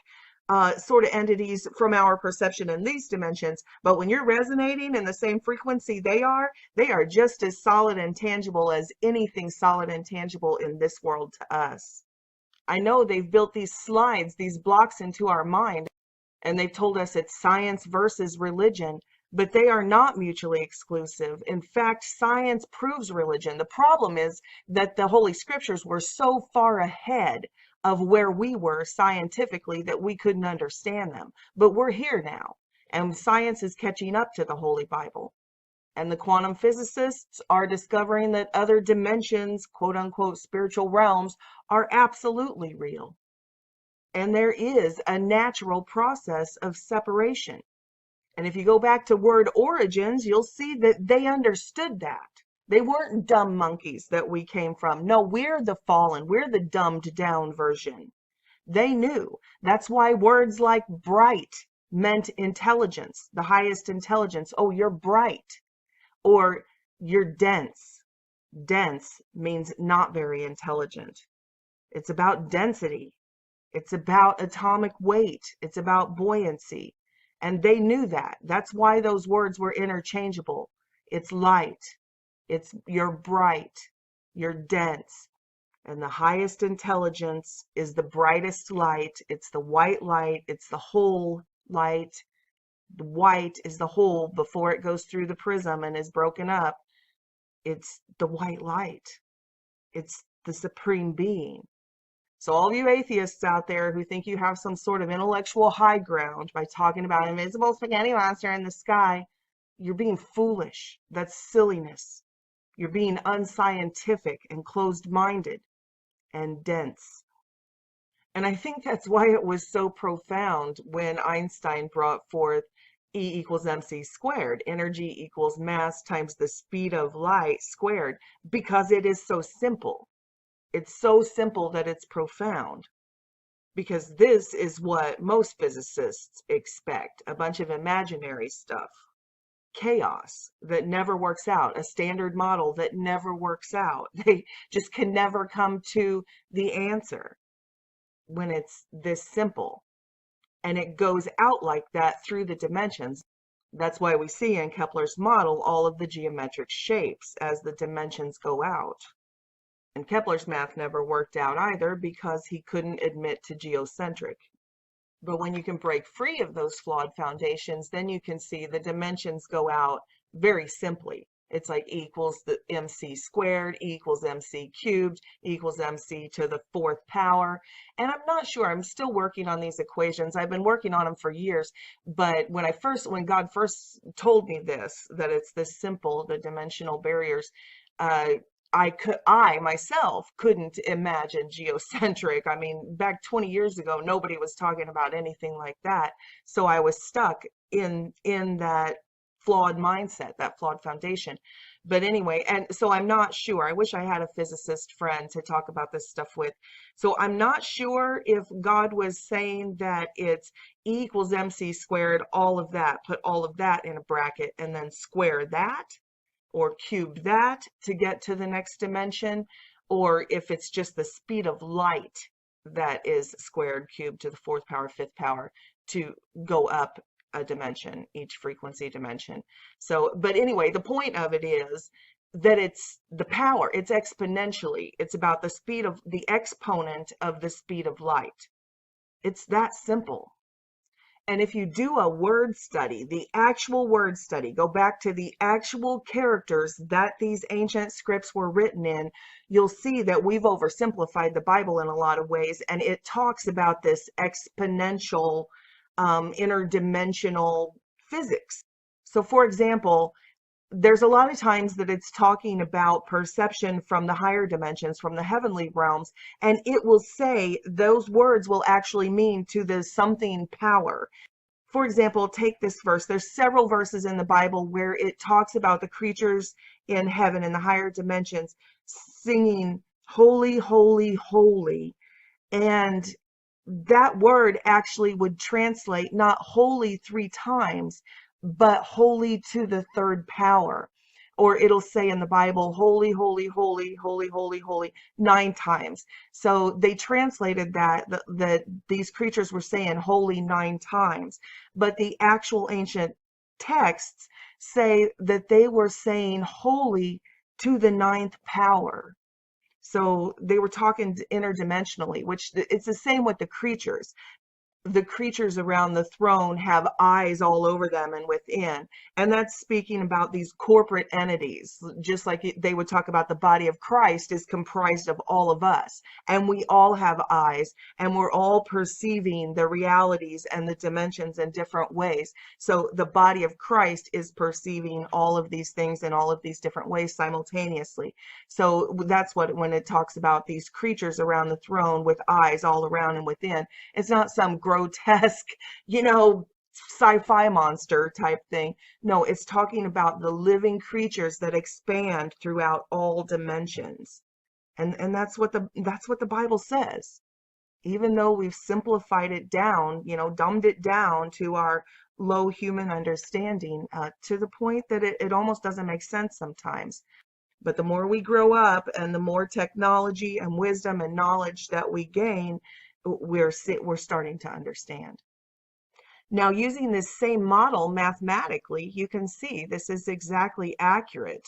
sort of entities from our perception in these dimensions. But when you're resonating in the same frequency they are just as solid and tangible as anything solid and tangible in this world to us. I know they've built these slides, these blocks into our mind, and they've told us it's science versus religion, but they are not mutually exclusive. In fact, science proves religion. The problem is that the Holy Scriptures were so far ahead of where we were scientifically that we couldn't understand them. But we're here now, and science is catching up to the Holy Bible. And the quantum physicists are discovering that other dimensions, quote unquote, spiritual realms, are absolutely real. And there is a natural process of separation. And if you go back to word origins, you'll see that they understood that. They weren't dumb monkeys that we came from. No, we're the fallen. We're the dumbed down version. They knew. That's why words like bright meant intelligence, the highest intelligence. Oh, you're bright. Or you're dense. Dense means not very intelligent. It's about density. It's about atomic weight. It's about buoyancy. And they knew that. That's why those words were interchangeable. It's light. You're bright, you're dense, and the highest intelligence is the brightest light. It's the white light. It's the whole light. The white is the whole before it goes through the prism and is broken up. It's the white light. It's the supreme being. So all of you atheists out there who think you have some sort of intellectual high ground by talking about an invisible spaghetti monster in the sky, you're being foolish. That's silliness. You're being unscientific and closed-minded and dense. And I think that's why it was so profound when Einstein brought forth E equals mc squared. Energy equals mass times the speed of light squared, because it is so simple. It's so simple that it's profound. Because this is what most physicists expect, a bunch of imaginary stuff. Chaos that never works out, a standard model that never works out. They just can never come to the answer when it's this simple. And it goes out like that through the dimensions. That's why we see in Kepler's model all of the geometric shapes as the dimensions go out. And Kepler's math never worked out either because he couldn't admit to geocentric. But when you can break free of those flawed foundations, then you can see the dimensions go out very simply. It's like E equals the mc squared, E equals mc cubed, E equals mc to the fourth power. And I'm not sure, I'm still working on these equations. I've been working on them for years. But when God first told me this, that it's this simple, the dimensional barriers, I myself couldn't imagine geocentric. I mean, back 20 years ago, nobody was talking about anything like that. So I was stuck in that flawed mindset, that flawed foundation. But anyway, and so I'm not sure. I wish I had a physicist friend to talk about this stuff with. So I'm not sure if God was saying that it's E equals mc squared, all of that, put all of that in a bracket and then square that, or cube that to get to the next dimension, or if it's just the speed of light that is squared, cubed to the fourth power, fifth power to go up a dimension, each frequency dimension. So, but anyway, the point of it is that it's the power, it's exponentially. It's about the speed of the exponent of the speed of light. It's that simple. And if you do a word study, the actual word study, go back to the actual characters that these ancient scripts were written in, you'll see that we've oversimplified the Bible in a lot of ways. And it talks about this exponential, interdimensional physics. So for example, there's a lot of times that it's talking about perception from the higher dimensions, from the heavenly realms, and it will say those words will actually mean to the something power. For example, take this verse. There's several verses in the Bible where it talks about the creatures in heaven, in the higher dimensions, singing, holy, holy, holy. And that word actually would translate not holy 3 times, but holy to the 3rd power. Or it'll say in the Bible, holy, holy, holy, holy, holy, holy, 9 times. So they translated that these creatures were saying holy 9 times. But the actual ancient texts say that they were saying holy to the 9th power. So they were talking interdimensionally, which it's the same with the creatures. The creatures around the throne have eyes all over them and within. And that's speaking about these corporate entities, just like they would talk about the body of Christ is comprised of all of us. And we all have eyes, and we're all perceiving the realities and the dimensions in different ways. So the body of Christ is perceiving all of these things in all of these different ways simultaneously. So that's what, when it talks about these creatures around the throne with eyes all around and within, it's not some grotesque, sci-fi monster type thing. No, it's talking about the living creatures that expand throughout all dimensions. And that's what the Bible says. Even though we've simplified it down, dumbed it down to our low human understanding, to the point that it almost doesn't make sense sometimes. But the more we grow up and the more technology and wisdom and knowledge that we gain, we're starting to understand. Now, using this same model mathematically, you can see this is exactly accurate.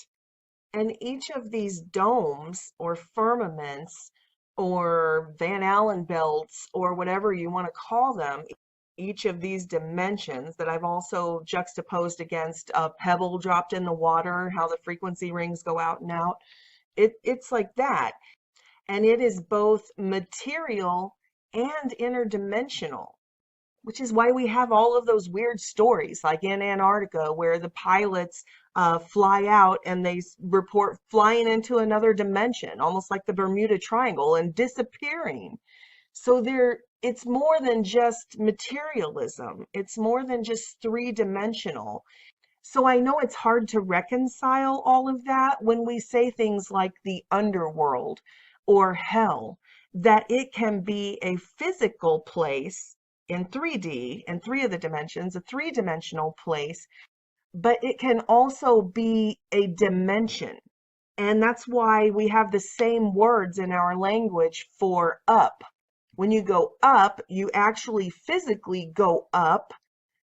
And each of these domes or firmaments or Van Allen belts or whatever you want to call them, each of these dimensions that I've also juxtaposed against a pebble dropped in the water, how the frequency rings go out and out, it's like that. And it is both material and interdimensional, which is why we have all of those weird stories like in Antarctica where the pilots fly out and they report flying into another dimension, almost like the Bermuda Triangle, and disappearing. So it's more than just materialism. It's more than just 3-dimensional. So I know it's hard to reconcile all of that when we say things like the underworld or hell, that it can be a physical place in 3D, in 3 of the dimensions, a 3-dimensional place, but it can also be a dimension. And that's why we have the same words in our language for up. When you go up, you actually physically go up,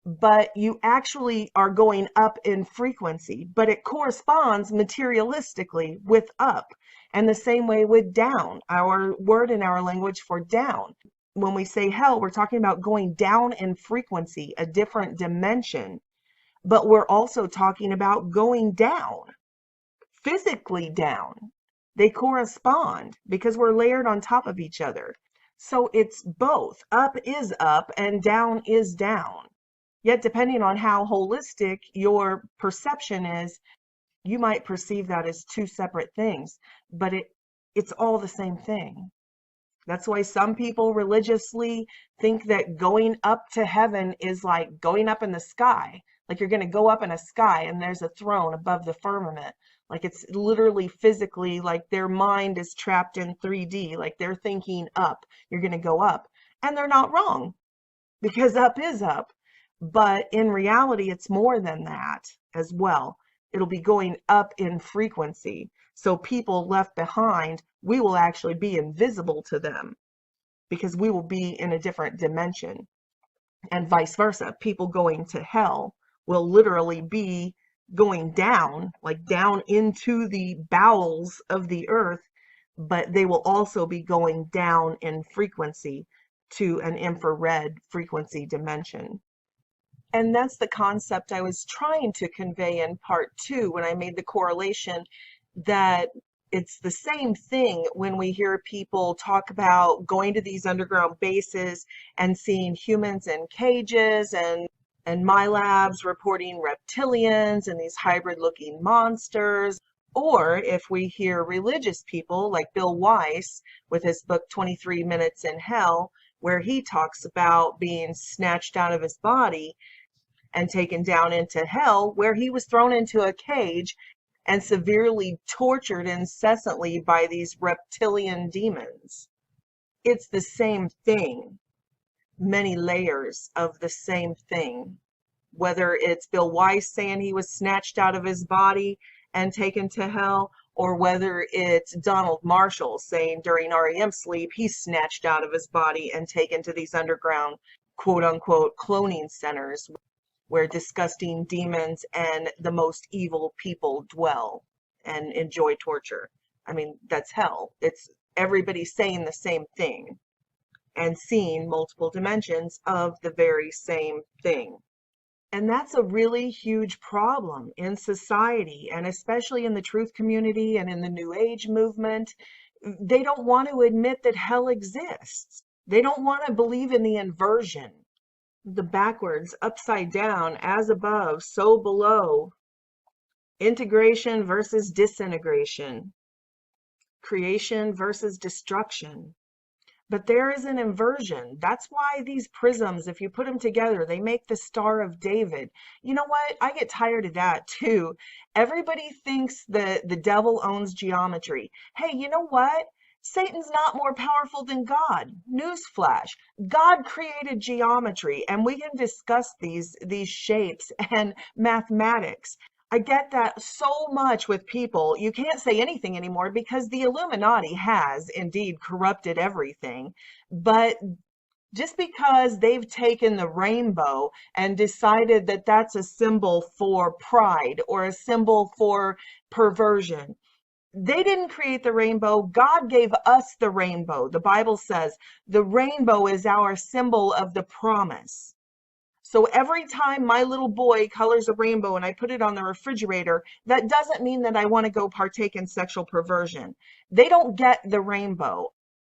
but you actually are going up in frequency, but it corresponds materialistically with up. And the same way with down, our word in our language for down. When we say hell, we're talking about going down in frequency, a different dimension, but we're also talking about going down, physically down. They correspond because we're layered on top of each other. So it's both. Up is up and down is down. Yet depending on how holistic your perception is, you might perceive that as 2 separate things, but it's all the same thing. That's why some people religiously think that going up to heaven is like going up in the sky. Like you're going to go up in a sky and there's a throne above the firmament. Like it's literally physically like their mind is trapped in 3D. Like they're thinking up, you're going to go up. And they're not wrong because up is up. But in reality, it's more than that as well. It'll be going up in frequency. So people left behind, we will actually be invisible to them because we will be in a different dimension. And vice versa. People going to hell will literally be going down, like down into the bowels of the earth, but they will also be going down in frequency to an infrared frequency dimension. And that's the concept I was trying to convey in part 2 when I made the correlation that it's the same thing when we hear people talk about going to these underground bases and seeing humans in cages, and my labs reporting reptilians and these hybrid looking monsters. Or if we hear religious people like Bill Weiss with his book 23 Minutes in Hell, where he talks about being snatched out of his body and taken down into hell, where he was thrown into a cage and severely tortured incessantly by these reptilian demons. It's the same thing, many layers of the same thing. Whether it's Bill Weiss saying he was snatched out of his body and taken to hell, or whether it's Donald Marshall saying during REM sleep he's snatched out of his body and taken to these underground quote unquote cloning centers where disgusting demons and the most evil people dwell and enjoy torture. I mean, that's hell. It's everybody saying the same thing and seeing multiple dimensions of the very same thing. And that's a really huge problem in society, and especially in the truth community and in the New Age movement. They don't want to admit that hell exists. They don't want to believe in the inversion, the backwards, upside down, as above, so below, integration versus disintegration, creation versus destruction. But there is an inversion. That's why these prisms, if you put them together, they make the Star of David. You know what? I get tired of that too. Everybody thinks that the devil owns geometry. Hey, you know what? Satan's not more powerful than God. Newsflash. God created geometry, and we can discuss these shapes and mathematics. I get that so much with people. You can't say anything anymore because the Illuminati has indeed corrupted everything. But just because they've taken the rainbow and decided that that's a symbol for pride or a symbol for perversion, they didn't create the rainbow. God gave us the rainbow. The Bible says the rainbow is our symbol of the promise. So every time my little boy colors a rainbow and I put it on the refrigerator, that doesn't mean that I want to go partake in sexual perversion. They don't get the rainbow.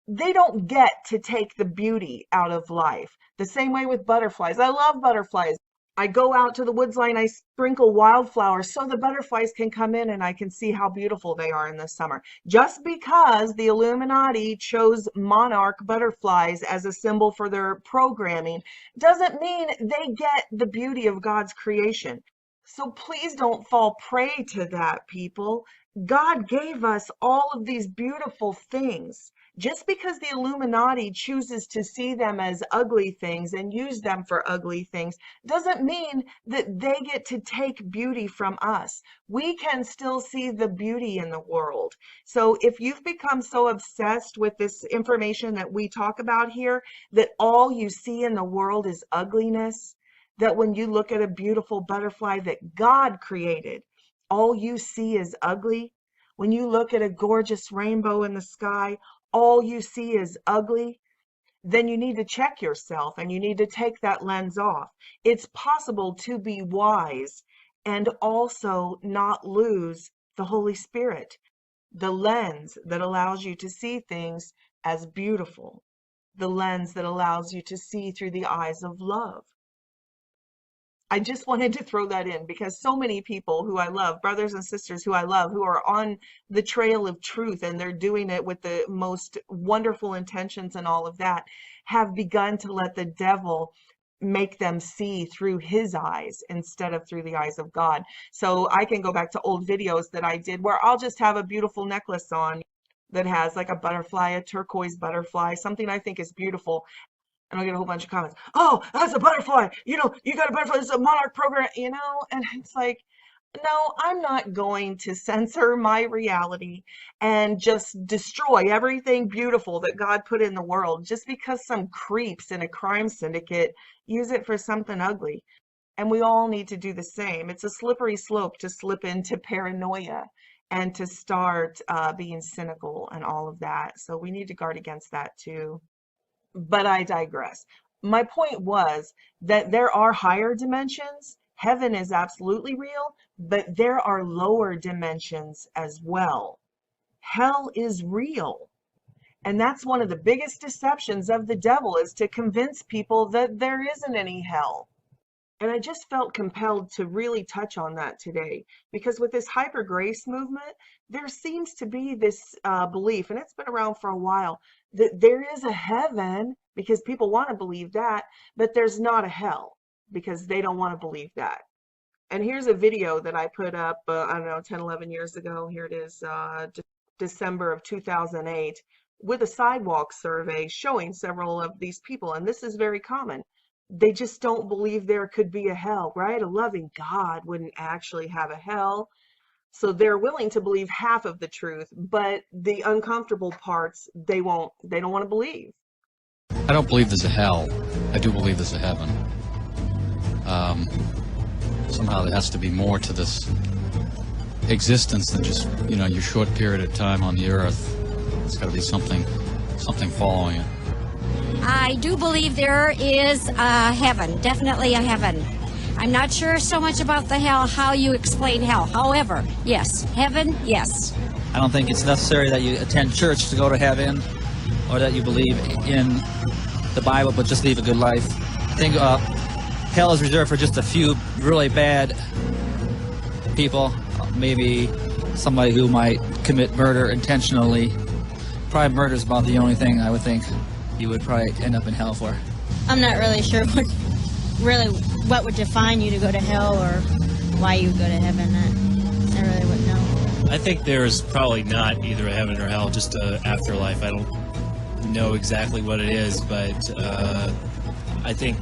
They don't get to take the beauty out of life. The same way with butterflies. I love butterflies. I go out to the woods line, I sprinkle wildflowers so the butterflies can come in and I can see how beautiful they are in the summer. Just because the Illuminati chose monarch butterflies as a symbol for their programming doesn't mean they get the beauty of God's creation. So please don't fall prey to that, people. God gave us all of these beautiful things. Just because the Illuminati chooses to see them as ugly things and use them for ugly things doesn't mean that they get to take beauty from us. We can still see the beauty in the world. So if you've become so obsessed with this information that we talk about here, that all you see in the world is ugliness, that when you look at a beautiful butterfly that God created, all you see is ugly. When you look at a gorgeous rainbow in the sky, all you see is ugly, then you need to check yourself and you need to take that lens off. It's possible to be wise and also not lose the Holy Spirit, the lens that allows you to see things as beautiful, the lens that allows you to see through the eyes of love. I just wanted to throw that in because so many people who I love, brothers and sisters who I love, who are on the trail of truth and they're doing it with the most wonderful intentions and all of that, have begun to let the devil make them see through his eyes instead of through the eyes of God. So I can go back to old videos that I did where I'll just have a beautiful necklace on that has like a butterfly, a turquoise butterfly, something I think is beautiful. And I'll get a whole bunch of comments. Oh, that's a butterfly. You know, you got a butterfly. It's a monarch program, you know? And it's like, no, I'm not going to censor my reality and just destroy everything beautiful that God put in the world just because some creeps in a crime syndicate use it for something ugly. And we all need to do the same. It's a slippery slope to slip into paranoia and to start being cynical and all of that. So we need to guard against that too. But I digress. My point was that there are higher dimensions. Heaven is absolutely real, but there are lower dimensions as well. Hell is real. And that's one of the biggest deceptions of the devil, is to convince people that there isn't any hell. And I just felt compelled to really touch on that today, because with this hyper grace movement, there seems to be this belief, and it's been around for a while, that there is a heaven because people want to believe that, but there's not a hell because they don't want to believe that. And here's a video that I put up, I don't know, 10, 11 years ago. Here it is, December of 2008, with a sidewalk survey showing several of these people. And this is very common. They just don't believe there could be a hell, right? A loving God wouldn't actually have a hell. So they're willing to believe half of the truth, but the uncomfortable parts, they don't want to believe. I don't believe there's a hell. I do believe there's a heaven. Somehow there has to be more to this existence than just, your short period of time on the earth. There's got to be something following it. I do believe there is a heaven, definitely a heaven. I'm not sure so much about the hell, how you explain hell. However, yes, heaven, yes. I don't think it's necessary that you attend church to go to heaven, or that you believe in the Bible but just live a good life. I think hell is reserved for just a few really bad people, maybe somebody who might commit murder intentionally. Probably murder is about the only thing I would think you would probably end up in hell for. I'm not really sure what would define you to go to hell, or why you would go to heaven. I really wouldn't know. I think there's probably not either a heaven or hell, just an afterlife. I don't know exactly what it is, but I think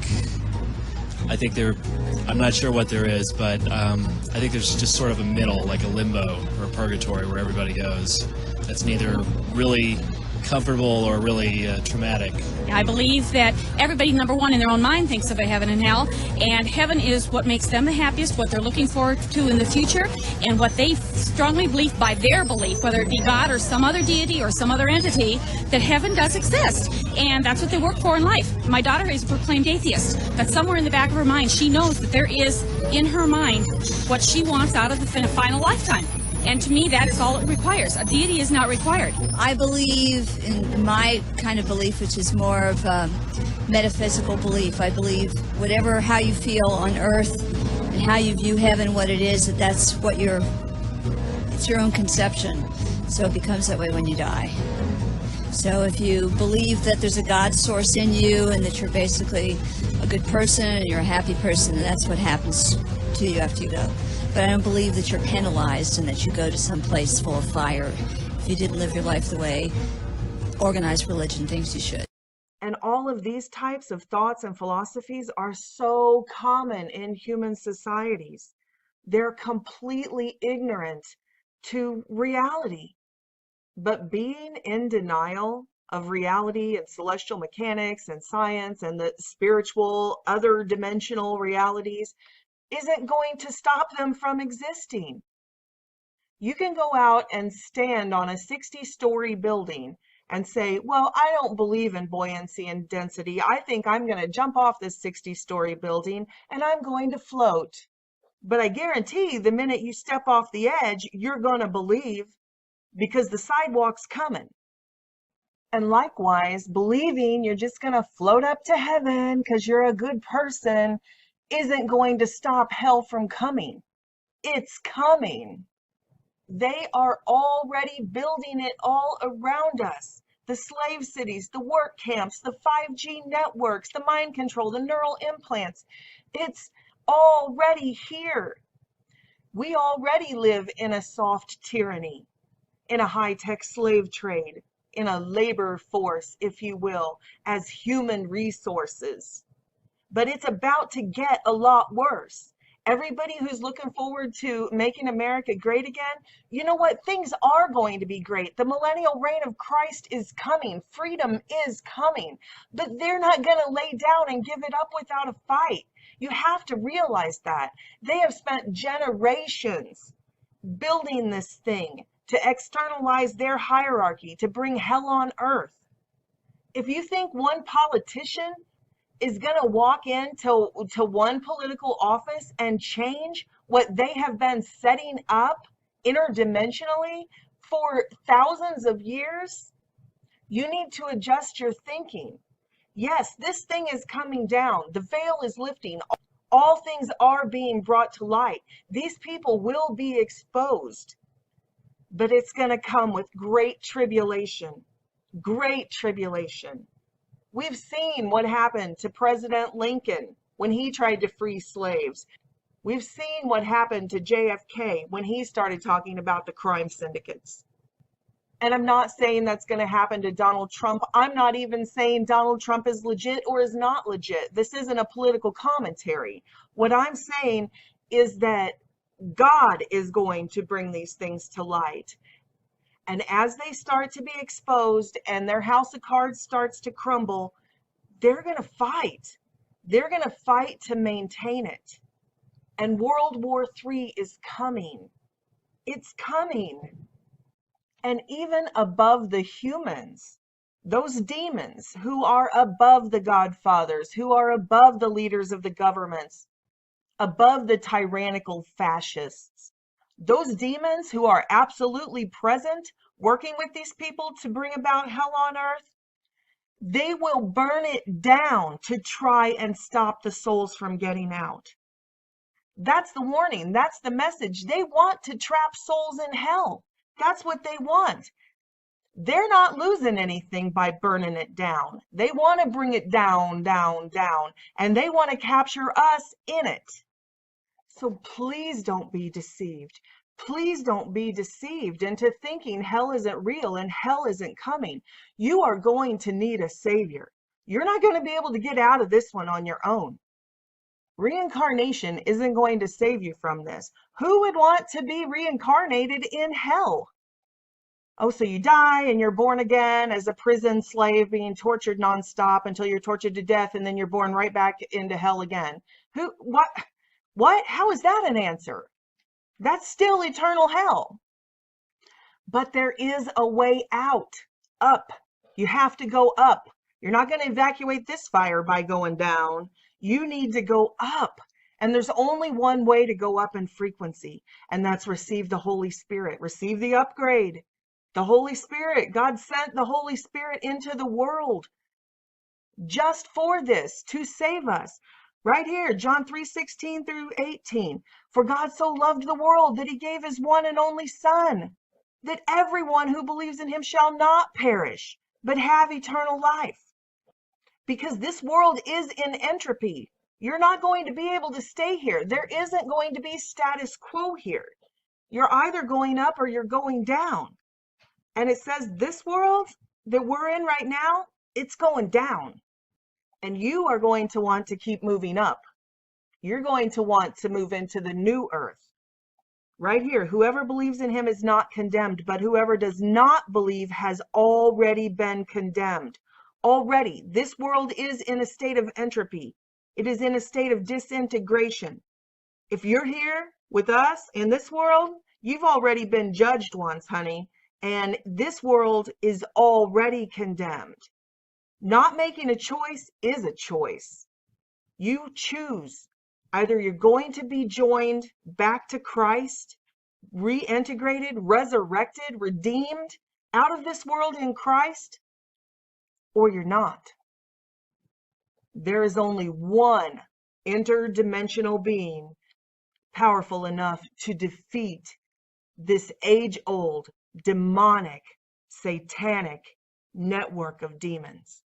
I'm not sure what there is, but I think there's just sort of a middle, like a limbo or a purgatory, where everybody goes. That's neither really comfortable or really traumatic. I believe that everybody, number one, in their own mind thinks of a heaven and hell, and heaven is what makes them the happiest, what they're looking forward to in the future, and what they strongly believe by their belief, whether it be God or some other deity or some other entity, that heaven does exist, and that's what they work for in life. My daughter is a proclaimed atheist, but somewhere in the back of her mind, she knows that there is, in her mind, what she wants out of the final lifetime. And to me, that is all it requires. A deity is not required. I believe in my kind of belief, which is more of a metaphysical belief. I believe how you feel on earth and how you view heaven, what it is, it's your own conception. So it becomes that way when you die. So if you believe that there's a God source in you and that you're basically a good person and you're a happy person, and that's what happens to you after you go. But I don't believe that you're penalized and that you go to some place full of fire if you didn't live your life the way organized religion thinks you should. And all of these types of thoughts and philosophies are so common in human societies. They're completely ignorant to reality. But being in denial of reality and celestial mechanics and science and the spiritual, other dimensional realities isn't going to stop them from existing. You can go out and stand on a 60-story building and say, well, I don't believe in buoyancy and density. I think I'm going to jump off this 60-story building and I'm going to float. But I guarantee the minute you step off the edge, you're going to believe, because the sidewalk's coming. And likewise, believing you're just going to float up to heaven because you're a good person isn't going to stop hell from coming. It's coming. They are already building it all around us. The slave cities, the work camps, the 5G networks, the mind control, the neural implants. It's already here. We already live in a soft tyranny, in a high-tech slave trade, in a labor force, if you will, as human resources. But it's about to get a lot worse. Everybody who's looking forward to making America great again, you know what? Things are going to be great. The millennial reign of Christ is coming. Freedom is coming. But they're not going to lay down and give it up without a fight. You have to realize that. They have spent generations building this thing to externalize their hierarchy, to bring hell on earth. If you think one politician is going to walk into one political office and change what they have been setting up interdimensionally for thousands of years? You need to adjust your thinking. Yes, this thing is coming down. The veil is lifting. All things are being brought to light. These people will be exposed, but it's going to come with great tribulation. Great tribulation. We've seen what happened to President Lincoln when he tried to free slaves. We've seen what happened to JFK when he started talking about the crime syndicates. And I'm not saying that's going to happen to Donald Trump. I'm not even saying Donald Trump is legit or is not legit. This isn't a political commentary. What I'm saying is that God is going to bring these things to light. And as they start to be exposed and their house of cards starts to crumble, they're going to fight. They're going to fight to maintain it. And World War III is coming. It's coming. And even above the humans, those demons who are above the Godfathers, who are above the leaders of the governments, above the tyrannical fascists, those demons who are absolutely present, working with these people to bring about hell on earth, they will burn it down to try and stop the souls from getting out. That's the warning. That's the message. They want to trap souls in hell. That's what they want. They're not losing anything by burning it down. They want to bring it down, down, down, and they want to capture us in it. So please don't be deceived. Please don't be deceived into thinking hell isn't real and hell isn't coming. You are going to need a savior. You're not going to be able to get out of this one on your own. Reincarnation isn't going to save you from this. Who would want to be reincarnated in hell? Oh, so you die and you're born again as a prison slave being tortured nonstop until you're tortured to death, and then you're born right back into hell again. Who, what? How is that an answer? That's still eternal hell. But there is a way out, up. You have to go up. You're not going to evacuate this fire by going down. You need to go up. And there's only one way to go up in frequency, and that's receive the Holy Spirit. Receive the upgrade. The Holy Spirit. God sent the Holy Spirit into the world just for this, to save us. Right here, John 3:16 through 18. For God so loved the world that he gave his one and only Son, that everyone who believes in him shall not perish, but have eternal life. Because this world is in entropy. You're not going to be able to stay here. There isn't going to be status quo here. You're either going up or you're going down. And it says this world that we're in right now, it's going down. And you are going to want to keep moving up. You're going to want to move into the new earth. Right here, whoever believes in him is not condemned, but whoever does not believe has already been condemned. Already, this world is in a state of entropy. It is in a state of disintegration. If you're here with us in this world, you've already been judged once, honey. And this world is already condemned. Not making a choice is a choice. You choose. Either you're going to be joined back to Christ, reintegrated, resurrected, redeemed out of this world in Christ, or you're not. There is only one interdimensional being powerful enough to defeat this age-old, demonic, satanic network of demons.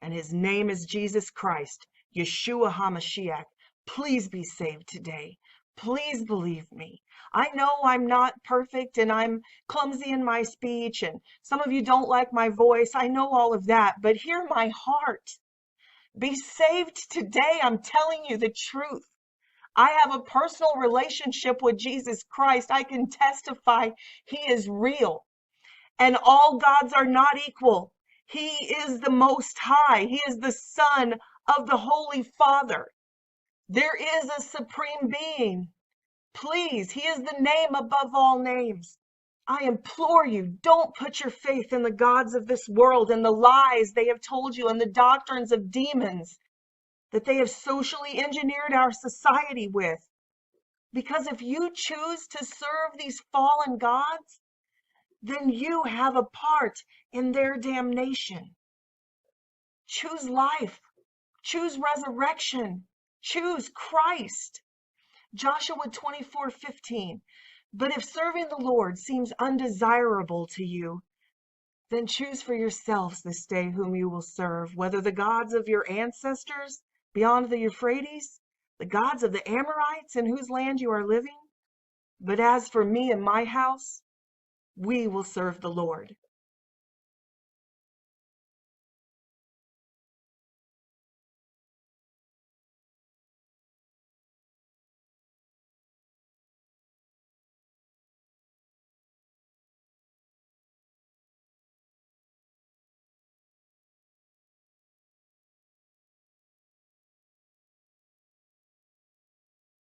And his name is Jesus Christ, Yeshua HaMashiach. Please be saved today. Please believe me. I know I'm not perfect and I'm clumsy in my speech and some of you don't like my voice. I know all of that, but hear my heart. Be saved today. I'm telling you the truth. I have a personal relationship with Jesus Christ. I can testify he is real. And all gods are not equal. He is the Most High. He is the Son of the Holy Father. There is a supreme being. Please, he is the name above all names. I implore you, don't put your faith in the gods of this world and the lies they have told you and the doctrines of demons that they have socially engineered our society with. Because if you choose to serve these fallen gods, then you have a part in their damnation. Choose life. Choose resurrection. Choose Christ. Joshua 24:15. But if serving the Lord seems undesirable to you, then choose for yourselves this day whom you will serve, whether the gods of your ancestors beyond the Euphrates, the gods of the Amorites in whose land you are living. But as for me and my house, we will serve the Lord.